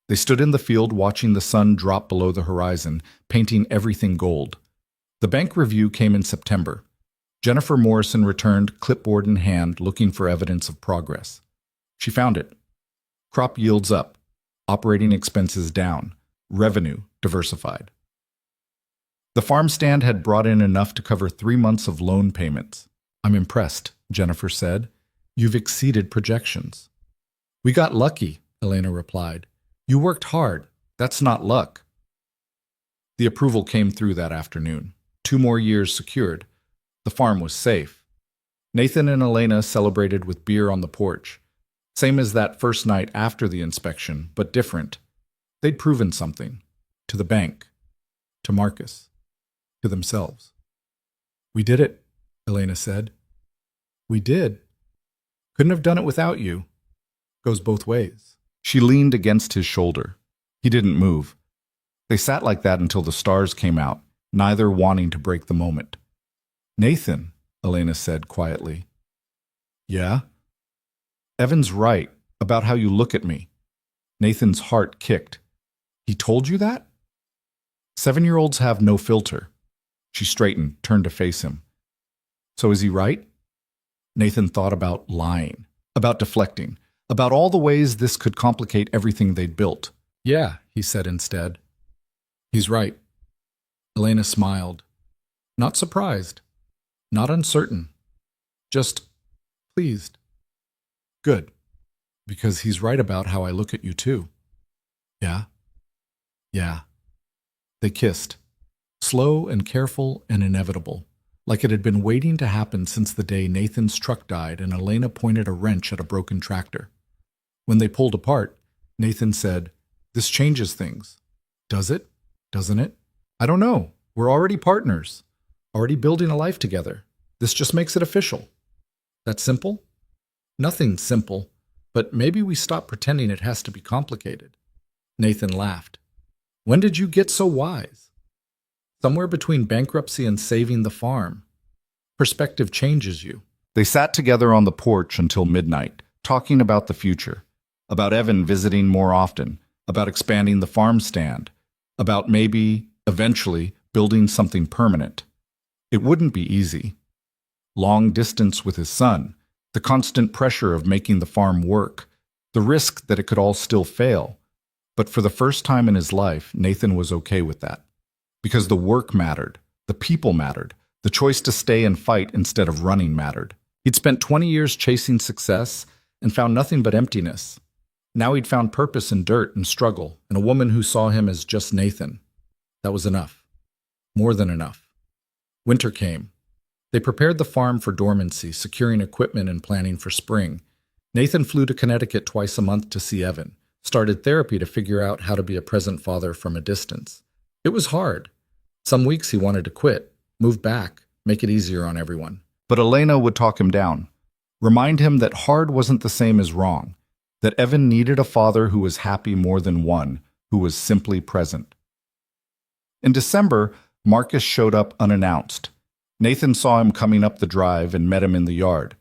They stood in the field watching the sun drop below the horizon, painting everything gold. The bank review came in September. Jennifer Morrison returned, clipboard in hand, looking for evidence of progress. She found it. Crop yields up, operating expenses down, revenue diversified. The farm stand had brought in enough to cover 3 months of loan payments. I'm impressed, Jennifer said. You've exceeded projections. We got lucky, Elena replied. You worked hard. That's not luck. The approval came through that afternoon. 2 more years secured. The farm was safe. Nathan and Elena celebrated with beer on the porch. Same as that first night after the inspection, but different. They'd proven something. To the bank. To Marcus. To themselves. We did it, Elena said. We did. Couldn't have done it without you. Goes both ways. She leaned against his shoulder. He didn't move. They sat like that until the stars came out, neither wanting to break the moment. Nathan, Elena said quietly. Yeah? Evan's right about how you look at me. Nathan's heart kicked. He told you that? 7-year-olds have no filter. She straightened, turned to face him. So is he right? Nathan thought about lying, about deflecting, about all the ways this could complicate everything they'd built. Yeah, he said instead. He's right. Elena smiled. Not surprised. Not uncertain. Just pleased. Good. Because he's right about how I look at you too. Yeah? Yeah. They kissed. Slow and careful and inevitable. Like it had been waiting to happen since the day Nathan's truck died and Elena pointed a wrench at a broken tractor. When they pulled apart, Nathan said, This changes things. Does it? Doesn't it? I don't know. We're already partners. Already building a life together. This just makes it official. That simple? Nothing's simple, but maybe we stop pretending it has to be complicated. Nathan laughed. When did you get so wise? Somewhere between bankruptcy and saving the farm. Perspective changes you. They sat together on the porch until midnight, talking about the future, about Evan visiting more often, about expanding the farm stand, about maybe, eventually, building something permanent. It wouldn't be easy. Long distance with his son, the constant pressure of making the farm work, the risk that it could all still fail. But for the first time in his life, Nathan was okay with that. Because the work mattered, the people mattered, the choice to stay and fight instead of running mattered. He'd spent 20 years chasing success and found nothing but emptiness. Now he'd found purpose in dirt and struggle, and a woman who saw him as just Nathan. That was enough. More than enough. Winter came. They prepared the farm for dormancy, securing equipment and planning for spring. Nathan flew to Connecticut twice a month to see Evan, started therapy to figure out how to be a present father from a distance. It was hard. Some weeks he wanted to quit, move back, make it easier on everyone. But Elena would talk him down, remind him that hard wasn't the same as wrong, that Evan needed a father who was happy more than one, who was simply present. In December, Marcus showed up unannounced. Nathan saw him coming up the drive and met him in the yard.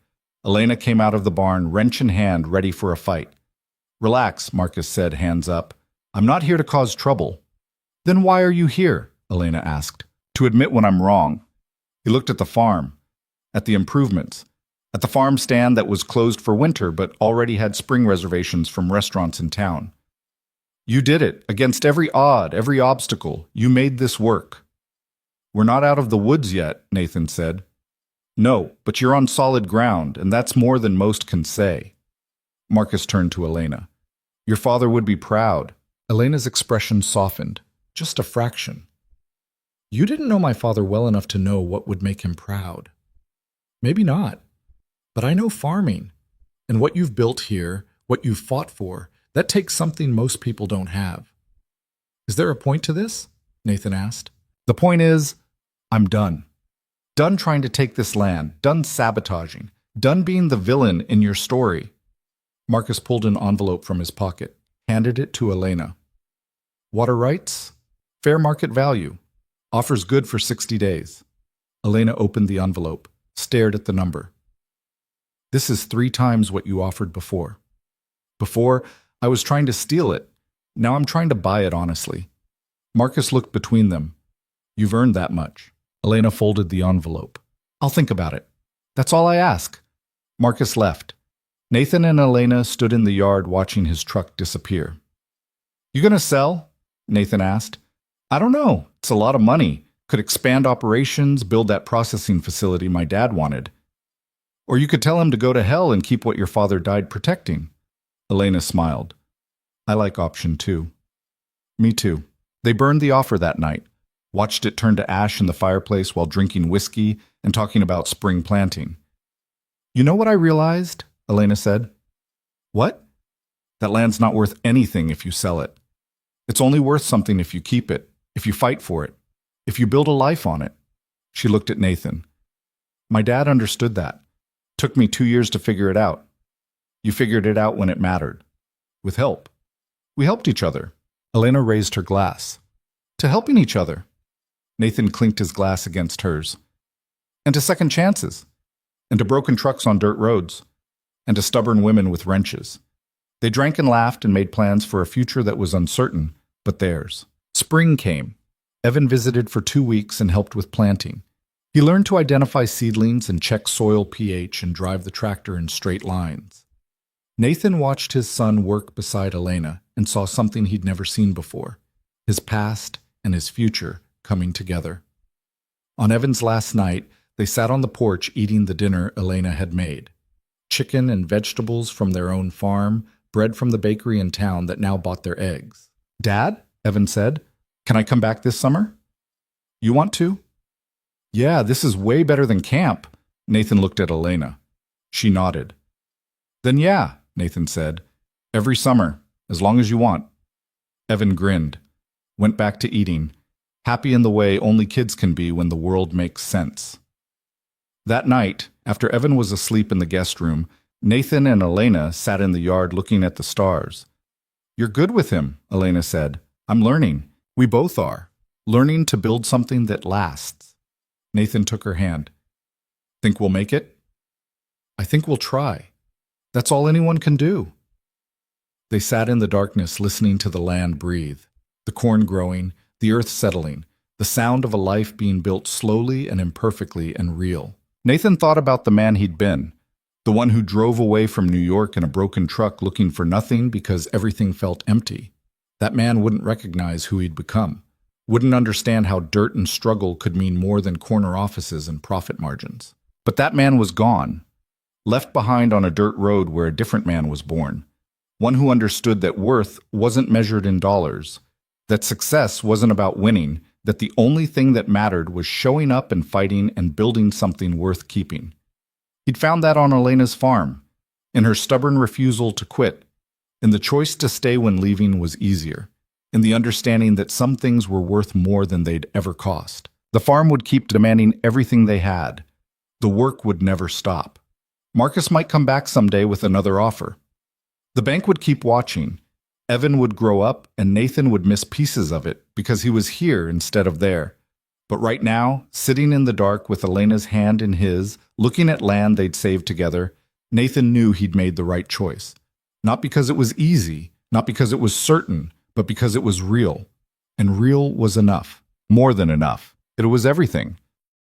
Elena came out of the barn, wrench in hand, ready for a fight. Relax, Marcus said, hands up. I'm not here to cause trouble. Then why are you here? Elena asked. To admit when I'm wrong. He looked at the farm, at the improvements, at the farm stand that was closed for winter but already had spring reservations from restaurants in town. You did it, against every odd, every obstacle. You made this work. We're not out of the woods yet, Nathan said. No, but you're on solid ground, and that's more than most can say. Marcus turned to Elena. Your father would be proud. Elena's expression softened, just a fraction. You didn't know my father well enough to know what would make him proud. Maybe not. But I know farming, and what you've built here, what you've fought for, that takes something most people don't have. Is there a point to this? Nathan asked. The point is, I'm done. Done trying to take this land, done sabotaging, done being the villain in your story. Marcus pulled an envelope from his pocket, handed it to Elena. Water rights? Fair market value. Offers good for 60 days. Elena opened the envelope, stared at the number. This is 3 times what you offered before. Before, I was trying to steal it. Now I'm trying to buy it honestly. Marcus looked between them. You've earned that much. Elena folded the envelope. I'll think about it. That's all I ask. Marcus left. Nathan and Elena stood in the yard watching his truck disappear. You gonna sell? Nathan asked. I don't know. It's a lot of money. Could expand operations, build that processing facility my dad wanted. Or you could tell him to go to hell and keep what your father died protecting. Elena smiled. I like option 2. Me too. They burned the offer that night, watched it turn to ash in the fireplace while drinking whiskey and talking about spring planting. You know what I realized? Elena said. What? That land's not worth anything if you sell it. It's only worth something if you keep it, if you fight for it, if you build a life on it. She looked at Nathan. My dad understood that. Took me 2 years to figure it out. You figured it out when it mattered. With help. We helped each other. Elena raised her glass. To helping each other. Nathan clinked his glass against hers. And to second chances. And to broken trucks on dirt roads. And to stubborn women with wrenches. They drank and laughed and made plans for a future that was uncertain, but theirs. Spring came. Evan visited for 2 weeks and helped with planting. He learned to identify seedlings and check soil pH and drive the tractor in straight lines. Nathan watched his son work beside Elena and saw something he'd never seen before, his past and his future coming together. On Evan's last night, they sat on the porch eating the dinner Elena had made. Chicken and vegetables from their own farm, bread from the bakery in town that now bought their eggs. Dad, Evan said, can I come back this summer? You want to? Yeah, this is way better than camp. Nathan looked at Elena. She nodded. Then yeah, Nathan said. Every summer, as long as you want. Evan grinned, went back to eating, happy in the way only kids can be when the world makes sense. That night, after Evan was asleep in the guest room, Nathan and Elena sat in the yard looking at the stars. You're good with him, Elena said. I'm learning. We both are. Learning to build something that lasts. Nathan took her hand. Think we'll make it? I think we'll try. That's all anyone can do. They sat in the darkness listening to the land breathe, the corn growing, the earth settling, the sound of a life being built slowly and imperfectly and real. Nathan thought about the man he'd been, the one who drove away from New York in a broken truck looking for nothing because everything felt empty. That man wouldn't recognize who he'd become, wouldn't understand how dirt and struggle could mean more than corner offices and profit margins. But that man was gone, left behind on a dirt road where a different man was born, one who understood that worth wasn't measured in dollars, that success wasn't about winning, that the only thing that mattered was showing up and fighting and building something worth keeping. He'd found that on Elena's farm, in her stubborn refusal to quit, in the choice to stay when leaving was easier, in the understanding that some things were worth more than they'd ever cost. The farm would keep demanding everything they had. The work would never stop. Marcus might come back someday with another offer. The bank would keep watching. Evan would grow up and Nathan would miss pieces of it because he was here instead of there. But right now, sitting in the dark with Elena's hand in his, looking at land they'd saved together, Nathan knew he'd made the right choice. Not because it was easy, not because it was certain, but because it was real. And real was enough. More than enough. It was everything.